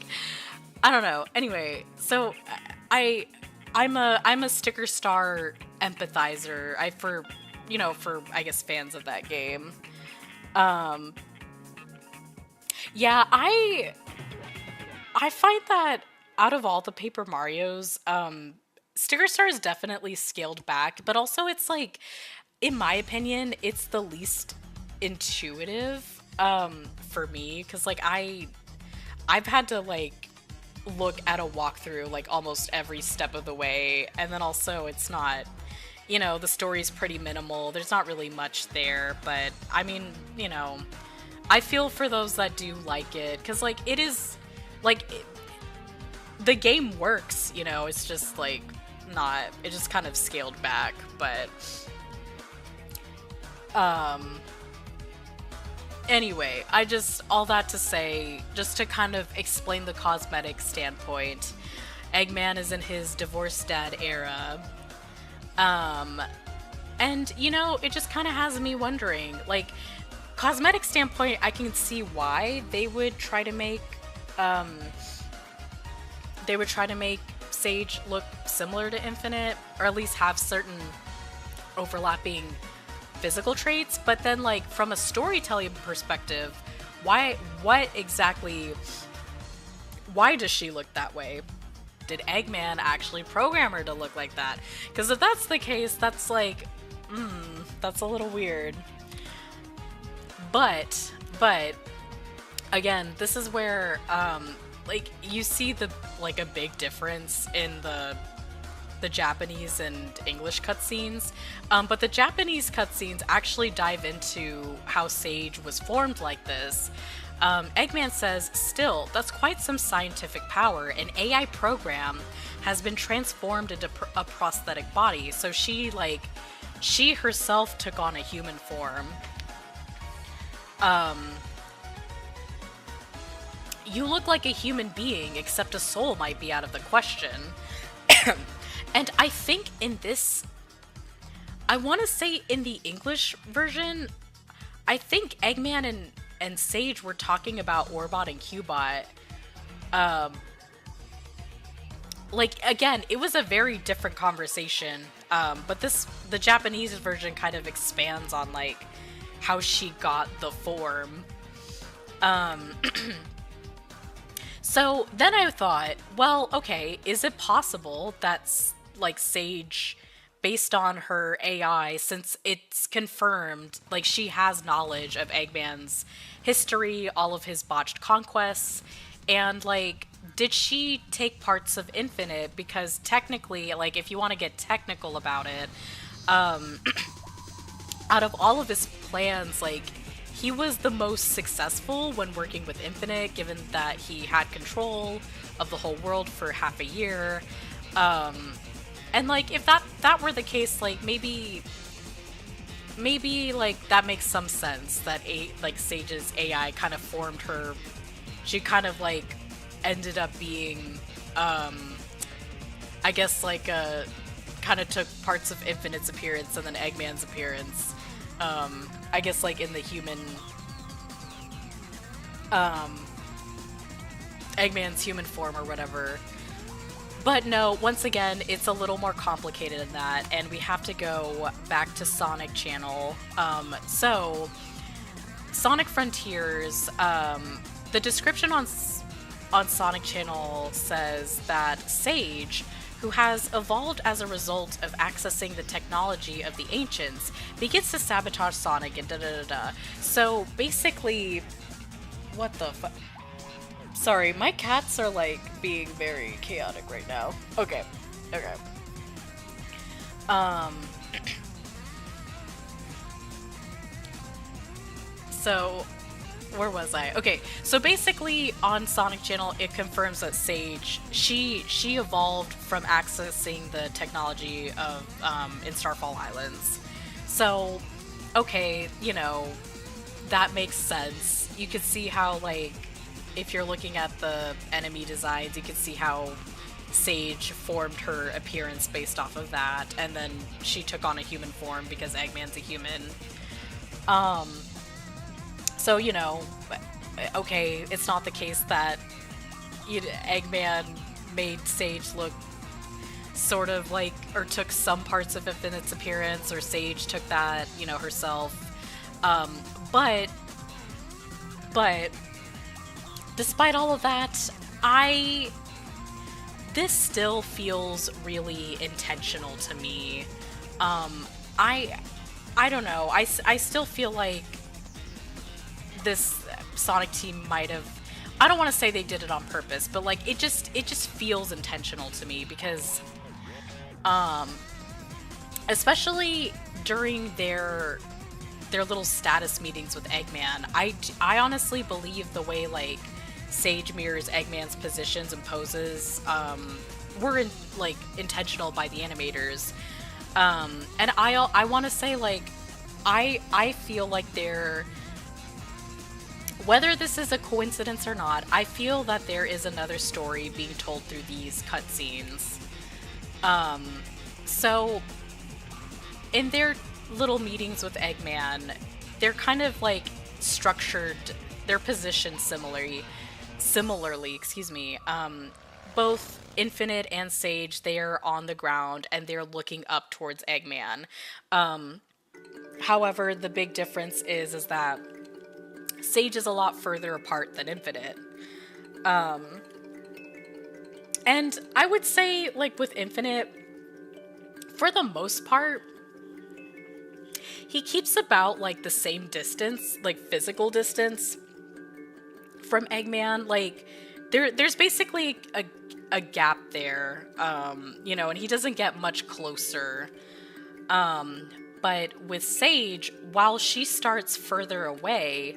I don't know. Anyway, so I'm a Sticker Star empathizer. For I guess fans of that game. Yeah, I find that out of all the Paper Marios, Sticker Star is definitely scaled back, but also it's like, in my opinion, it's the least intuitive for me, because like I've had to like look at a walkthrough like almost every step of the way, and then also it's not, you know, the story's pretty minimal, there's not really much there, but I mean, you know, I feel for those that do like it, because like it is like the game works, you know, it's just like not, it just kind of scaled back. But anyway, all that to say, just to kind of explain the cosmetic standpoint, Eggman is in his divorced dad era, and you know, it just kind of has me wondering, like, cosmetic standpoint, I can see why they would try to make Sage look similar to Infinite, or at least have certain overlapping physical traits, but then like from a storytelling perspective, why what exactly why does she look that way? Did Eggman actually program her to look like that? Because if that's the case, that's like, that's a little weird. But again, this is where like you see the like a big difference in the Japanese and English cutscenes. But the Japanese cutscenes actually dive into how Sage was formed like this. Eggman says, still, that's quite some scientific power. An AI program has been transformed into a prosthetic body. So she herself took on a human form. You look like a human being, except a soul might be out of the question. And I think in this, I want to say in the English version, I think Eggman and Sage were talking about Orbot and Cubot. Like, again, it was a very different conversation. But the Japanese version kind of expands on, like, how she got the form. So then I thought, well, okay, is it possible that's like Sage, based on her AI, since it's confirmed, like she has knowledge of Eggman's history, all of his botched conquests, and like, did she take parts of Infinite? Because technically, like, if you want to get technical about it, out of all of his plans, like, he was the most successful when working with Infinite, given that he had control of the whole world for half a year. And like, if that were the case, like maybe like that makes some sense that like Sage's AI kind of formed her. She kind of like ended up being, I guess like kind of took parts of Infinite's appearance and then Eggman's appearance. I guess like in the human, Eggman's human form or whatever. But no, once again, it's a little more complicated than that, and we have to go back to Sonic Channel. So, Sonic Frontiers, the description on Sonic Channel says that Sage, who has evolved as a result of accessing the technology of the ancients, begins to sabotage Sonic and da-da-da-da. So, basically, what the fuck? Sorry, my cats are, like, being very chaotic right now. Okay. So, where was I? Okay, so basically, on Sonic Channel, it confirms that Sage, she evolved from accessing the technology of, in Starfall Islands. So, okay, you know, that makes sense. You could see how, like, if you're looking at the enemy designs, you can see how Sage formed her appearance based off of that, and then she took on a human form because Eggman's a human. So, you know, okay, it's not the case that Eggman made Sage look sort of like, or took some parts of Infinite's appearance, or Sage took that, you know, herself. But despite all of that, this still feels really intentional to me. I don't know. I still feel like this Sonic team might have, I don't want to say they did it on purpose, but like it just feels intentional to me because especially during their little status meetings with Eggman, I honestly believe the way like Sage mirrors Eggman's positions and poses were like intentional by the animators. And I want to say, like, I feel like they're, whether this is a coincidence or not, I feel that there is another story being told through these cutscenes. So in their little meetings with Eggman, they're kind of like structured, their positions similarly, excuse me. Both Infinite and Sage, they are on the ground and they're looking up towards Eggman. However, the big difference is that Sage is a lot further apart than Infinite. And I would say, like, with Infinite, for the most part, he keeps about, like, the same distance, like, physical distance from Eggman. Like, there's basically a gap there, and he doesn't get much closer. But with Sage, while she starts further away,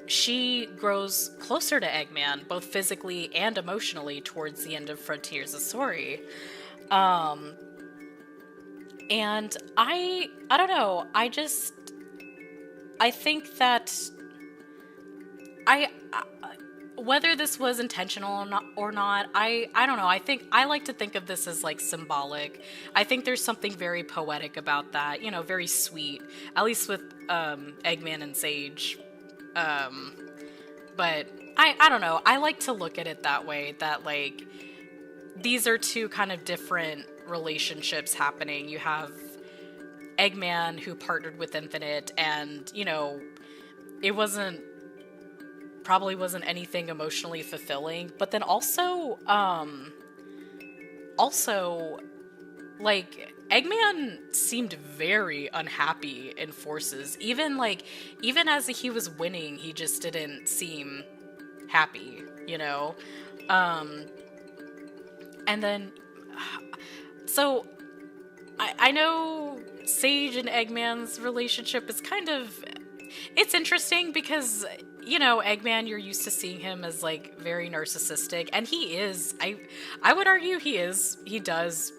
she grows closer to Eggman, both physically and emotionally, towards the end of Frontiers of Story. And I don't know, I think that I whether this was intentional or not, I don't know. I think I like to think of this as like symbolic. I think there's something very poetic about that, very sweet, at least with Eggman and Sage. But I don't know. I like to look at it that way, that like these are two kind of different relationships happening. You have Eggman who partnered with Infinite, and it probably wasn't anything emotionally fulfilling, but then also like Eggman seemed very unhappy in Forces. Even as he was winning, he just didn't seem happy, and then so I know Sage and Eggman's relationship is it's interesting because Eggman, you're used to seeing him as like very narcissistic, and he is. I would argue he does,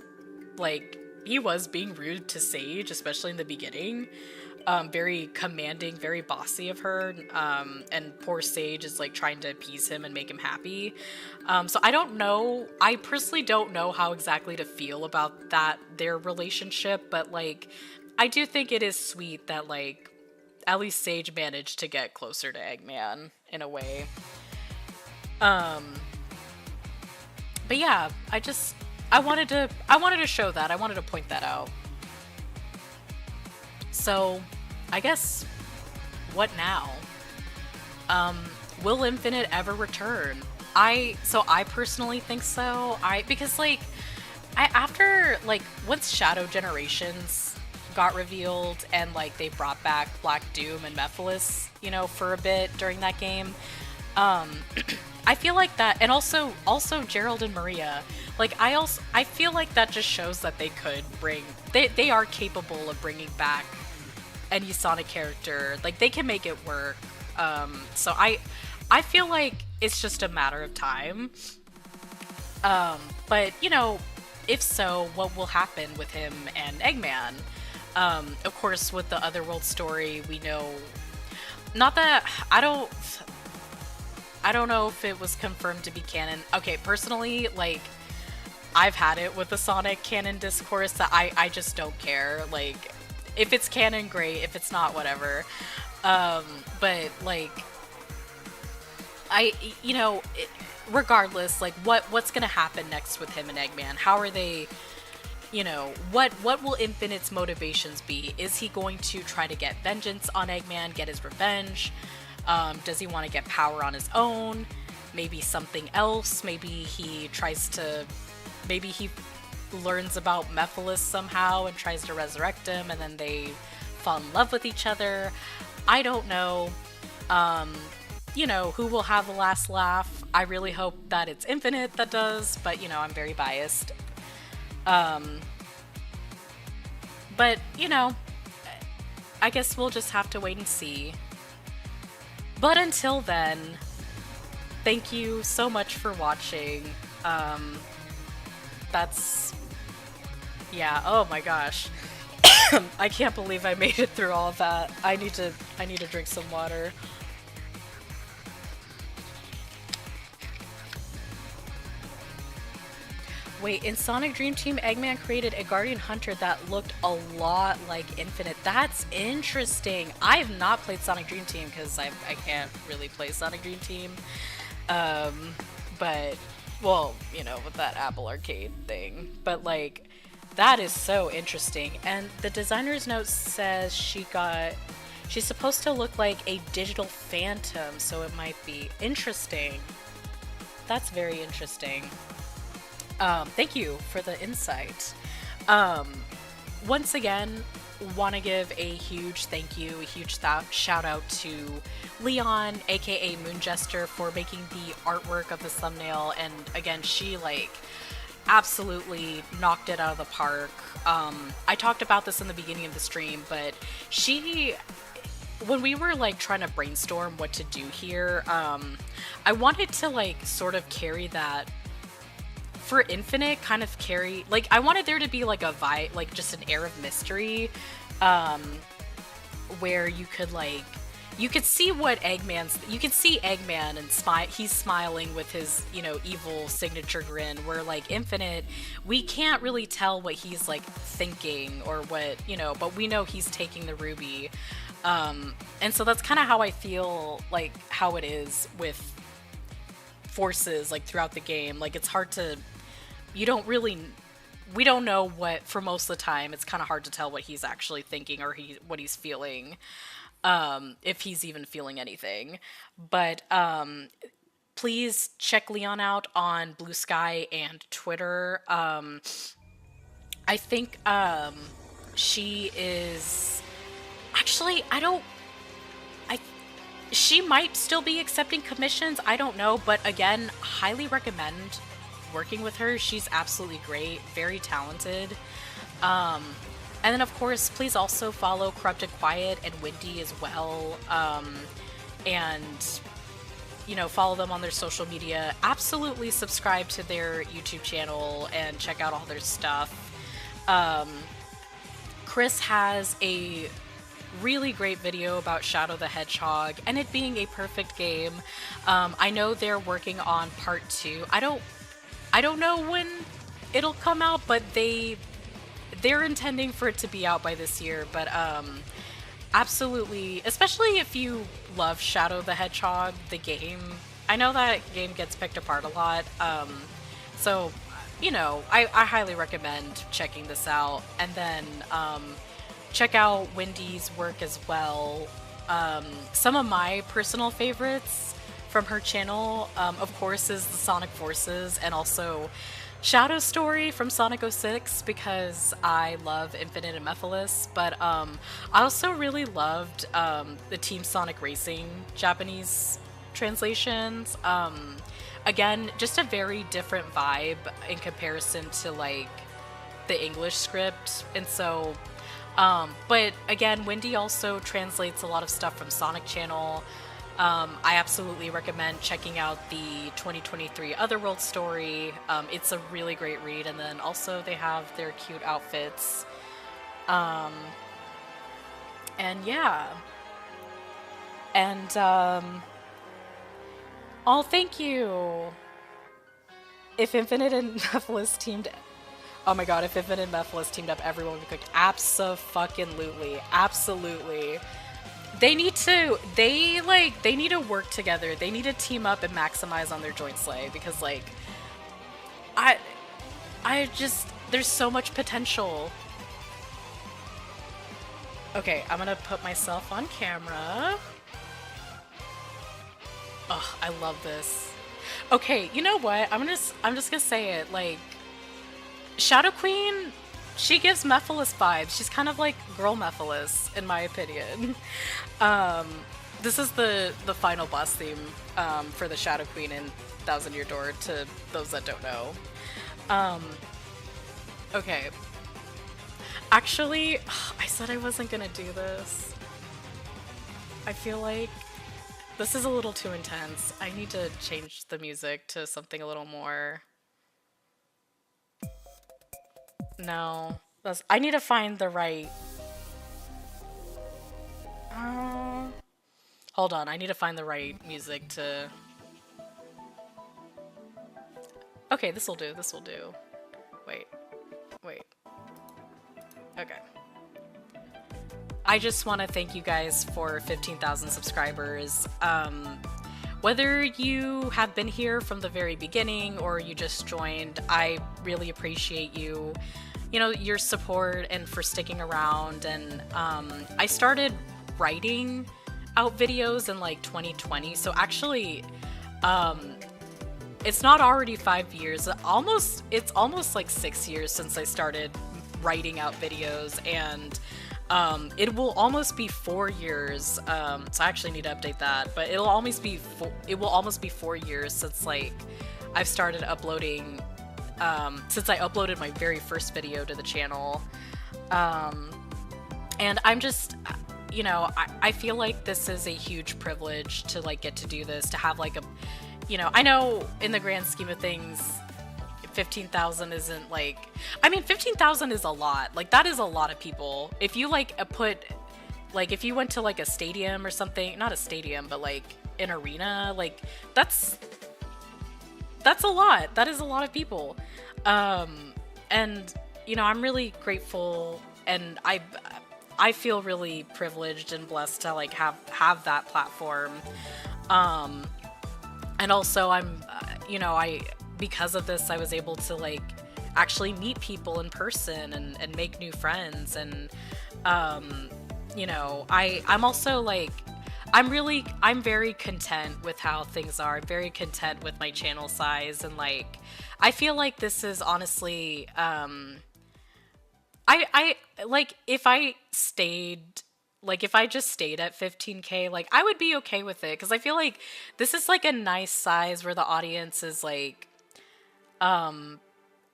like, he was being rude to Sage, especially in the beginning. Very commanding, very bossy of her, and poor Sage is like trying to appease him and make him happy. So I don't know. I personally don't know how exactly to feel about their relationship, but like I do think it is sweet that like at least Sage managed to get closer to Eggman in a way. But yeah, I wanted to show that. I wanted to point that out. So, I guess what now? Will Infinite ever return? I personally think so. Because after once Shadow Generations got revealed and like they brought back Black Doom and Mephiles, for a bit during that game. I feel like that, and also Gerald and Maria. Like I feel like that just shows that they are capable of bringing back any Sonic character. Like they can make it work. So I feel like it's just a matter of time. But if so, what will happen with him and Eggman? Of course, with the Otherworld story, we know, not that, I don't know if it was confirmed to be canon. Okay, personally, like, I've had it with the Sonic canon discourse that I just don't care. Like, if it's canon, great. If it's not, whatever. But, like, regardless, like, what's gonna happen next with him and Eggman? How are they... what will Infinite's motivations be? Is he going to try to get vengeance on Eggman, get his revenge? Does he want to get power on his own? Maybe something else? Maybe he learns about Mephiles somehow and tries to resurrect him, and then they fall in love with each other. I don't know. Who will have the last laugh? I really hope that it's Infinite that does, but I'm very biased. But, I guess we'll just have to wait and see. But until then, thank you so much for watching. Yeah, oh my gosh. I can't believe I made it through all of that. I need to drink some water. Wait, in Sonic Dream Team, Eggman created a Guardian Hunter that looked a lot like Infinite. That's interesting. I have not played Sonic Dream Team because I can't really play Sonic Dream Team. But, well, with that Apple Arcade thing. But, like, That is so interesting. And the designer's note says she's supposed to look like a digital phantom, so it might be interesting. That's very interesting. Thank you for the insight. Um, Once again, want to give a huge thank you, a huge shout out to Leon, aka Moonjester, for making the artwork of the thumbnail. And again, she like absolutely knocked it out of the park. I talked about this in the beginning of the stream, but she, when we were like trying to brainstorm what to do here, I wanted to like sort of carry that for Infinite, kind of carry, like, I wanted there to be like a vibe, like just an air of mystery, where you could like, you could see what you could see Eggman and he's smiling with his, you know, evil signature grin, where like Infinite, we can't really tell what he's like thinking or what, you know, but we know he's taking the ruby. And so that's kind of how I feel like how it is with forces like throughout the game. Like it's hard to, we don't know what, for most of the time, it's kind of hard to tell what he's actually thinking or what he's feeling, if he's even feeling anything. But please check Leon out on Blue Sky and Twitter. I think she is actually, she might still be accepting commissions. I don't know, but again, highly recommend working with her. She's absolutely great, very talented. And then of course, please also follow Corrupted Quiet and Windii as well. And you know, follow them on their social media. Absolutely subscribe to their YouTube channel and check out all their stuff. Chris has a really great video about Shadow the Hedgehog and it being a perfect game. I know they're working on part 2. I don't know when it'll come out, but they're intending for it to be out by this year. But absolutely, especially if you love Shadow the Hedgehog, the game. I know that game gets picked apart a lot. So, you know, I highly recommend checking this out. And then check out Windii's work as well. Some of my personal favorites from her channel, of course, is the Sonic Forces and also Shadow Story from Sonic 06 because I love Infinite and Mephiles, but I also really loved the Team Sonic Racing Japanese translations. Again, just a very different vibe in comparison to like the English script, and so but again, Windii also translates a lot of stuff from Sonic Channel. I absolutely recommend checking out the 2023 Otherworld Story. It's a really great read, and then also they have their cute outfits. And yeah. And, oh, thank you! If Infinite and Mephiles teamed... Oh my god, if Infinite and Mephiles teamed up, everyone would be cooked. Abso-fucking-lutely. Absolutely. They need to work together. They need to team up and maximize on their joint slay because, like, there's so much potential. Okay, I'm gonna put myself on camera. Ugh, I love this. Okay, you know what? I'm just gonna say it, like, Shadow Queen, she gives Mephiles vibes. She's kind of like girl Mephiles, in my opinion. This is the final boss theme for the Shadow Queen in Thousand Year Door, to those that don't know. Okay. Actually, I said I wasn't gonna do this. I feel like this is a little too intense. I need to change the music to something a little more... No. I need to find the right... hold on, I need to find the right music to... Okay, this'll do, this'll do. Wait. Okay. I just want to thank you guys for 15,000 subscribers. Whether you have been here from the very beginning or you just joined, I really appreciate you. your support and for sticking around. And I started writing out videos in like 2020. So actually, it's not already 5 years. It's almost like 6 years since I started writing out videos, and it will almost be 4 years. So I actually need to update that, but it will almost be 4 years since like I've started uploading. Since I uploaded my very first video to the channel, and I'm just, I feel like this is a huge privilege to like get to do this, to have like I know in the grand scheme of things, 15,000 isn't like, 15,000 is a lot. Like, that is a lot of people. If you like if you went to like a stadium or something, not a stadium, but like an arena, like that's a lot. That is a lot of people. And I'm really grateful, and I feel really privileged and blessed to like have that platform. And also because of this, I was able to like actually meet people in person and make new friends. And, I'm also like, I'm very content with how things are. I'm very content with my channel size. And like, I feel like this is honestly, I like, if I just stayed at 15K, like I would be okay with it. Cause I feel like this is like a nice size where the audience is like,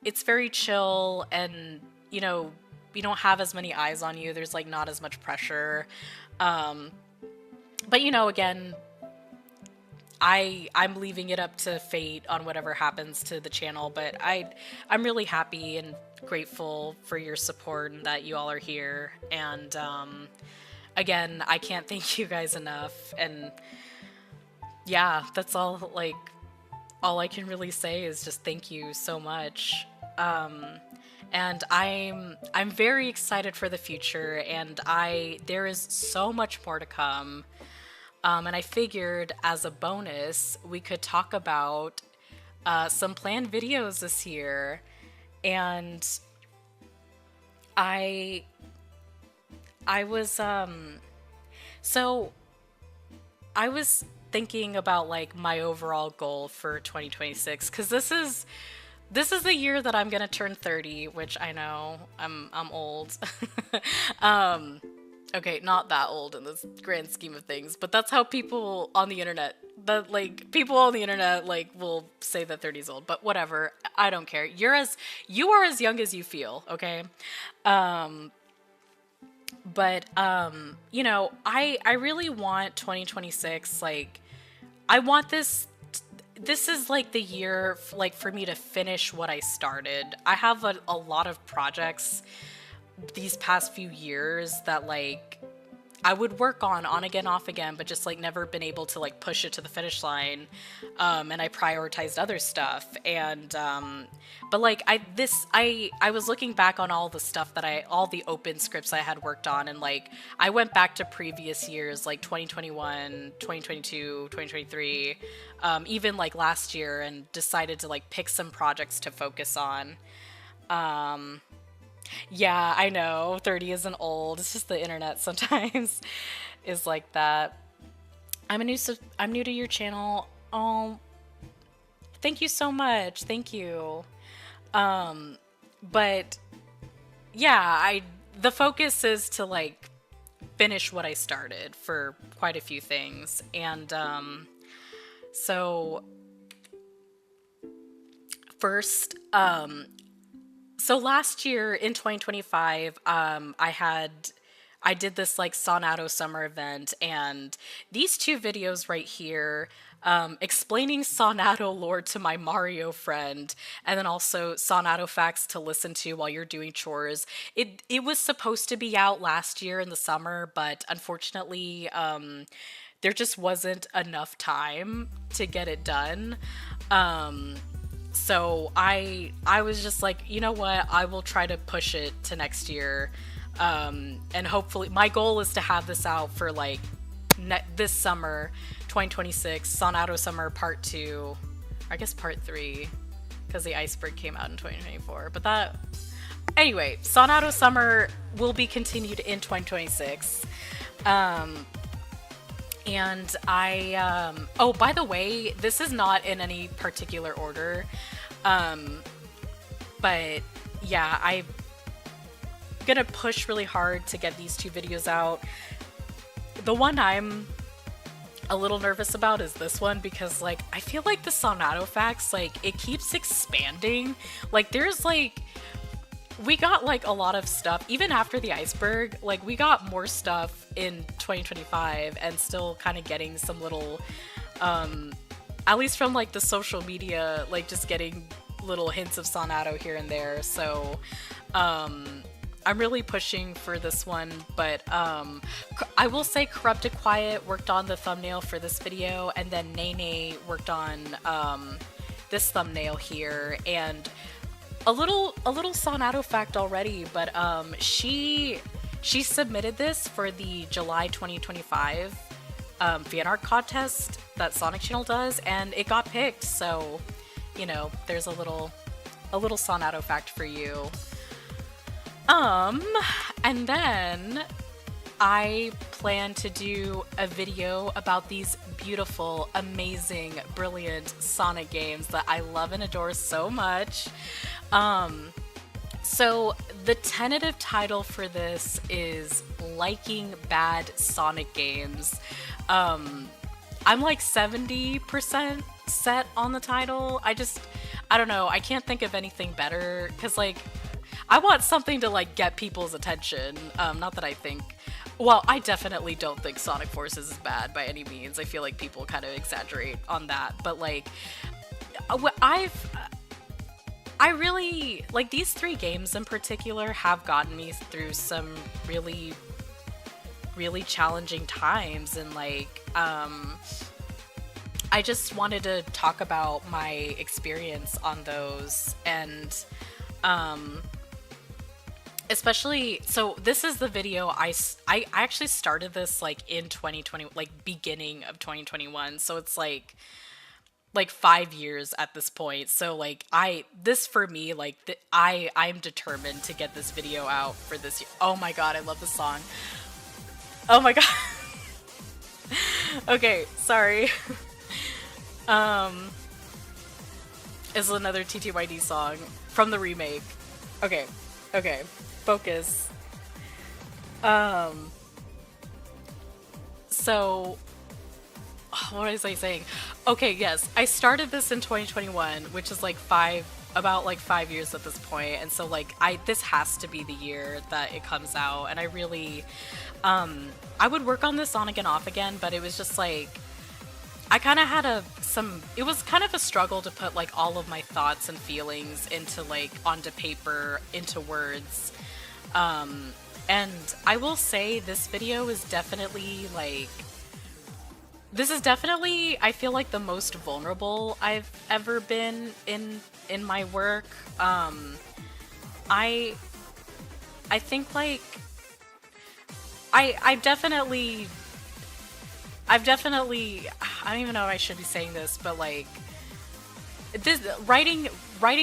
it's very chill, and, you don't have as many eyes on you. There's like not as much pressure. But again, I'm leaving it up to fate on whatever happens to the channel, but I'm really happy and grateful for your support and that you all are here. And again, I can't thank you guys enough. And yeah, that's all I can really say is just thank you so much. And I'm very excited for the future, and there is so much more to come. And I figured as a bonus, we could talk about some planned videos this year. And I was thinking about like my overall goal for 2026, because this is the year that I'm gonna turn 30, which I know I'm old. Okay, not that old in this grand scheme of things, but that's how people on the internet like will say that 30 is old. But whatever, I don't care. You are as young as you feel, okay? But I really want 2026, like I want this is like the year like for me to finish what I started. I have a lot of projects these past few years that like I would work on again, off again, but just like never been able to like push it to the finish line. And I prioritized other stuff. And but like I was looking back on all the stuff all the open scripts I had worked on, and like I went back to previous years like 2021, 2022, 2023, even like last year, and decided to like pick some projects to focus on. Yeah, I know, 30 isn't old. It's just the internet sometimes is like that. I'm new to your channel. Oh, thank you so much. Thank you. But yeah, the focus is to like finish what I started for quite a few things. And so first, so last year in 2025, I did this like Sonato summer event, and these two videos right here, explaining Sonato lore to my Mario friend, and then also Sonato facts to listen to while you're doing chores. It was supposed to be out last year in the summer, but unfortunately, there just wasn't enough time to get it done. So I was just like, you know what, I will try to push it to next year. And hopefully, my goal is to have this out for like this summer, 2026, Sonato Summer Part 2, or I guess Part 3, because the Iceberg came out in 2024. But Anyway, Sonato Summer will be continued in 2026. Um, and oh, by the way, this is not in any particular order. Um, but yeah, I'm gonna push really hard to get these two videos out. The one I'm a little nervous about is this one because, like, I feel like the Sonato facts, like, it keeps expanding. Like, there's, like, we got, like, a lot of stuff, even after the iceberg, like, we got more stuff in 2025 and still kind of getting some little, at least from, like, the social media, like, just getting little hints of Sonato here and there, so, I'm really pushing for this one, but I will say Corrupted Quiet worked on the thumbnail for this video, and then Nene worked on this thumbnail here, and a little Sonato fact already, but she submitted this for the July 2025 fan art contest that Sonic Channel does, and it got picked, so, you know, there's a little Sonato fact for you. And then I plan to do a video about these beautiful, amazing, brilliant Sonic games that I love and adore so much. So the tentative title for this is Liking Bad Sonic Games. I'm like 70% set on the title. I don't know, I can't think of anything better, because, like, I want something to, like, get people's attention. Not that I think... Well, I definitely don't think Sonic Forces is bad by any means. I feel like people kind of exaggerate on that. But, like, I really... Like, these three games in particular have gotten me through some really, really challenging times. And, like, I just wanted to talk about my experience on those. And, especially, so this is the video I actually started this, like, in 2020, like, beginning of 2021, so it's like 5 years at this point. So, like, this for me, like, I'm determined to get this video out for this year. Oh my god, I love this song. Oh my god. Okay, sorry. Is another TTYD song from the remake. Okay. Focus. So, what was I saying? Okay, yes, I started this in 2021, which is like about 5 years at this point, and so, like, this has to be the year that it comes out, and I really, I would work on this on again, off again, but it was just like, I kind of had it was kind of a struggle to put, like, all of my thoughts and feelings into, like, onto paper, into words. And I will say this video is definitely, like, I feel like, the most vulnerable I've ever been in my work. I think, like, I've definitely, I don't even know if I should be saying this, but, like, writing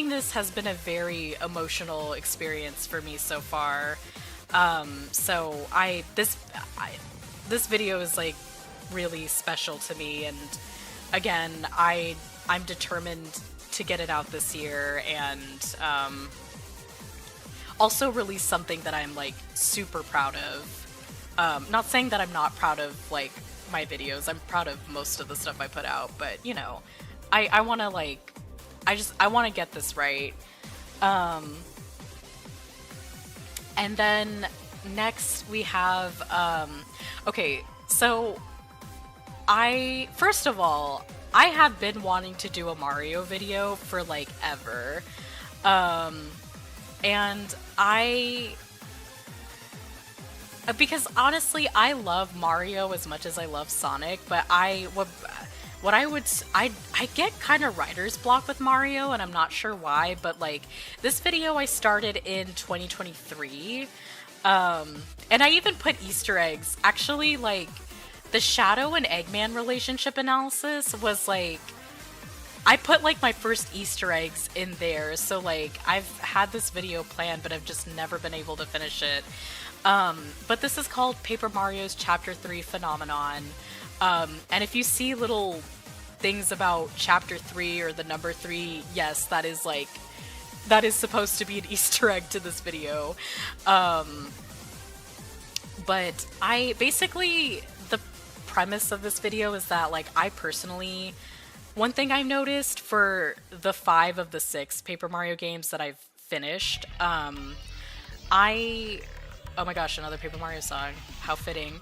this has been a very emotional experience for me so far. So this video is, like, really special to me, and again, I'm determined to get it out this year, and also release something that I'm, like, super proud of. Not saying that I'm not proud of, like, my videos. I'm proud of most of the stuff I put out, but, you know, I want to, like, I want to get this right. And then next we have, okay, so first of all, I have been wanting to do a Mario video for, like, ever. And because honestly, I love Mario as much as I love Sonic, but I get kind of writer's block with Mario, and I'm not sure why, but, like, this video I started in 2023, and I even put Easter eggs. Actually, like, the Shadow and Eggman relationship analysis was, like, I put like my first Easter eggs in there, so like I've had this video planned, but I've just never been able to finish it. But this is called Paper Mario's Chapter 3 Phenomenon. And if you see little things about Chapter 3 or the number 3, yes, that is like, that is supposed to be an Easter egg to this video. But I basically, the premise of this video is that like I personally, one thing I've noticed for the 5 of the 6 Paper Mario games that I've finished, oh my gosh, another Paper Mario song, how fitting.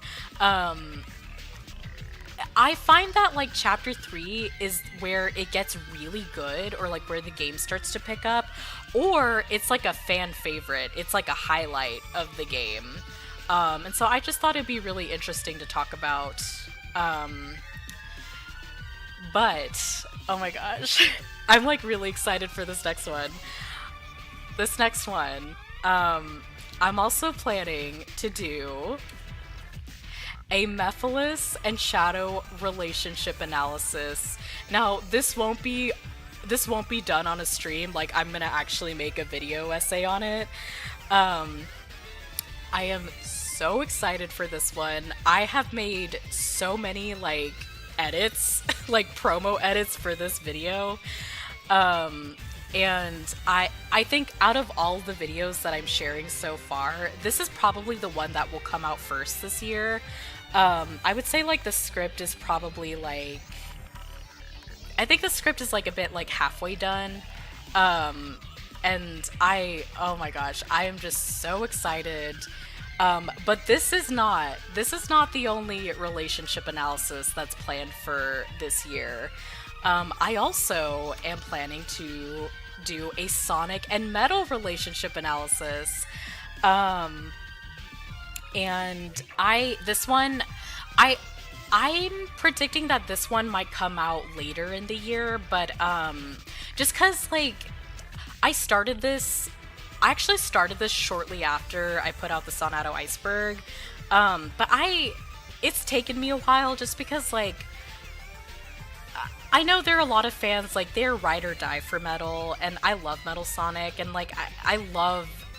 I find that like Chapter 3 is where it gets really good, or like where the game starts to pick up, or it's like a fan favorite. It's like a highlight of the game. And so I just thought it'd be really interesting to talk about. But, oh my gosh, I'm like really excited for this next one. This next one, I'm also planning to do a Mephiles and Shadow relationship analysis. Now, this won't be done on a stream. Like, I'm gonna actually make a video essay on it. I am so excited for this one. I have made so many like edits, like promo edits for this video. And I think out of all the videos that I'm sharing so far, this is probably the one that will come out first this year. I would say like the script is probably like, I think the script is like a bit like halfway done. And oh my gosh, I am just so excited. But this is not the only relationship analysis that's planned for this year. I also am planning to do a Sonic and Metal relationship analysis. And I'm predicting that this one might come out later in the year, but just cause like I actually started this shortly after I put out the Sonato Iceberg. But it's taken me a while just because like I know there are a lot of fans, like they're ride or die for Metal, and I love Metal Sonic, and like I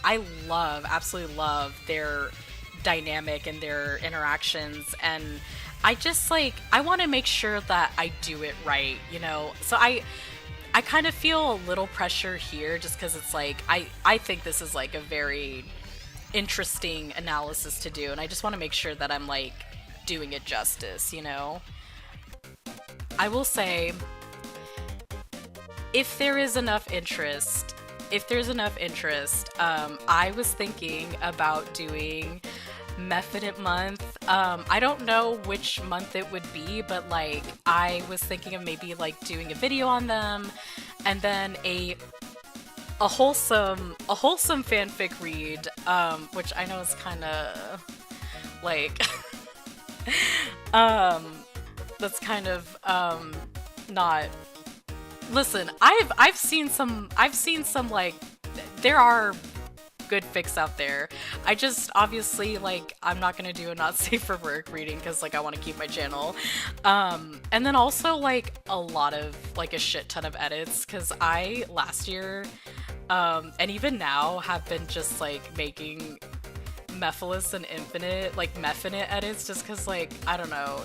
absolutely love their dynamic and their interactions, and I just like, I want to make sure that I do it right, you know? So I kind of feel a little pressure here just because it's like, I think this is like a very interesting analysis to do, and I just want to make sure that I'm like doing it justice, you know? I will say, if there's enough interest, I was thinking about doing Mephitent Month. I don't know which month it would be, but like I was thinking of maybe like doing a video on them, and then a wholesome fanfic read, which I know is kind of like that's kind of not. Listen, I've seen some like, there are good fics out there. I just obviously like, I'm not gonna do a not safe for work reading because like I want to keep my channel. And then also like a shit ton of edits, because I last year and even now have been just like making Mephiles and Infinite, like Mephinite edits, just because like, I don't know,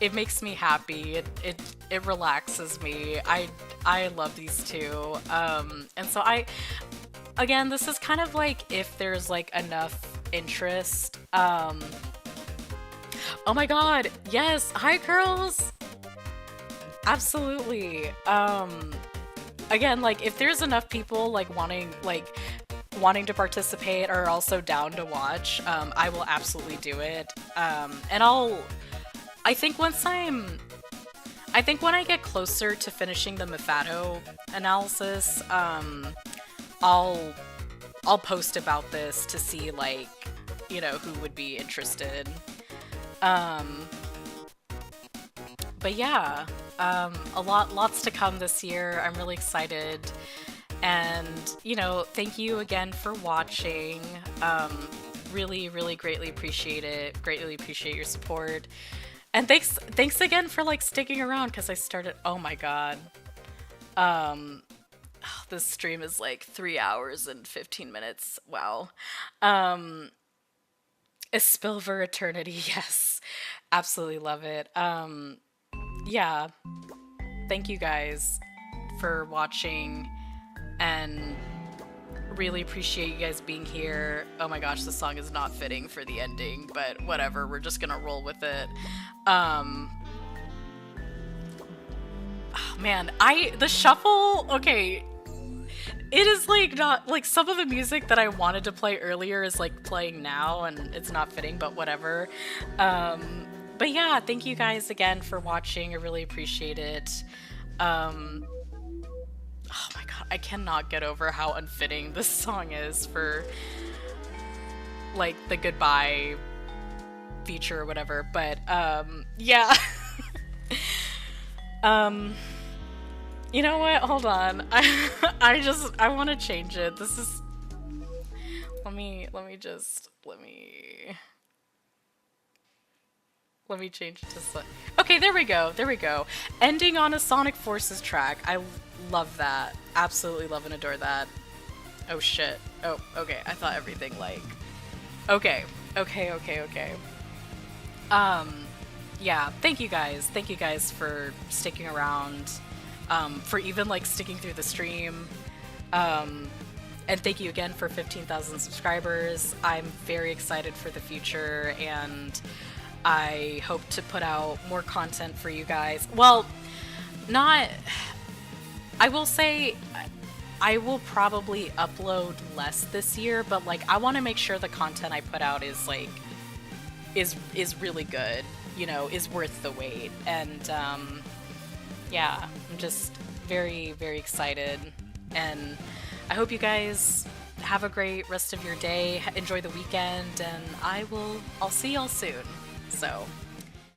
it makes me happy. It relaxes me. I love these two. And so again, this is kind of like if there's like enough interest. Oh my god, yes, hi girls! Absolutely. Again, like if there's enough people like wanting to participate or also down to watch, I will absolutely do it. And I think when I get closer to finishing the Mephato analysis, I'll post about this to see like, you know, who would be interested. But yeah, lots to come this year. I'm really excited. And, you know, thank you again for watching. Really, really greatly appreciate it. Greatly appreciate your support. And thanks again for like sticking around because I started. Oh my god. Um, this stream is like 3 hours and 15 minutes. Wow. Um, a Spilver Eternity. Yes, absolutely love it. Yeah. Thank you guys for watching and really appreciate you guys being here. Oh my gosh, the song is not fitting for the ending, but whatever, we're just gonna roll with it. Oh man, the shuffle, okay, it is like not like some of the music that I wanted to play earlier is like playing now and it's not fitting, but whatever. But yeah, thank you guys again for watching. I really appreciate it. Oh my god, I cannot get over how unfitting this song is for like the goodbye feature or whatever. But yeah. You know what? Hold on. I want to change it. This is let me change it to okay, there we go. There we go. Ending on a Sonic Forces track. I love that. Absolutely love and adore that. Oh shit. Oh, okay. I thought everything like okay. Okay. Yeah, thank you guys. Thank you guys for sticking around. For even like sticking through the stream. And thank you again for 15,000 subscribers. I'm very excited for the future and I hope to put out more content for you guys. Well, I will say I will probably upload less this year, but like I want to make sure the content I put out is like is really good, you know, is worth the wait. And yeah, I'm just very, very excited. And I hope you guys have a great rest of your day. Enjoy the weekend, and I'll see y'all soon. So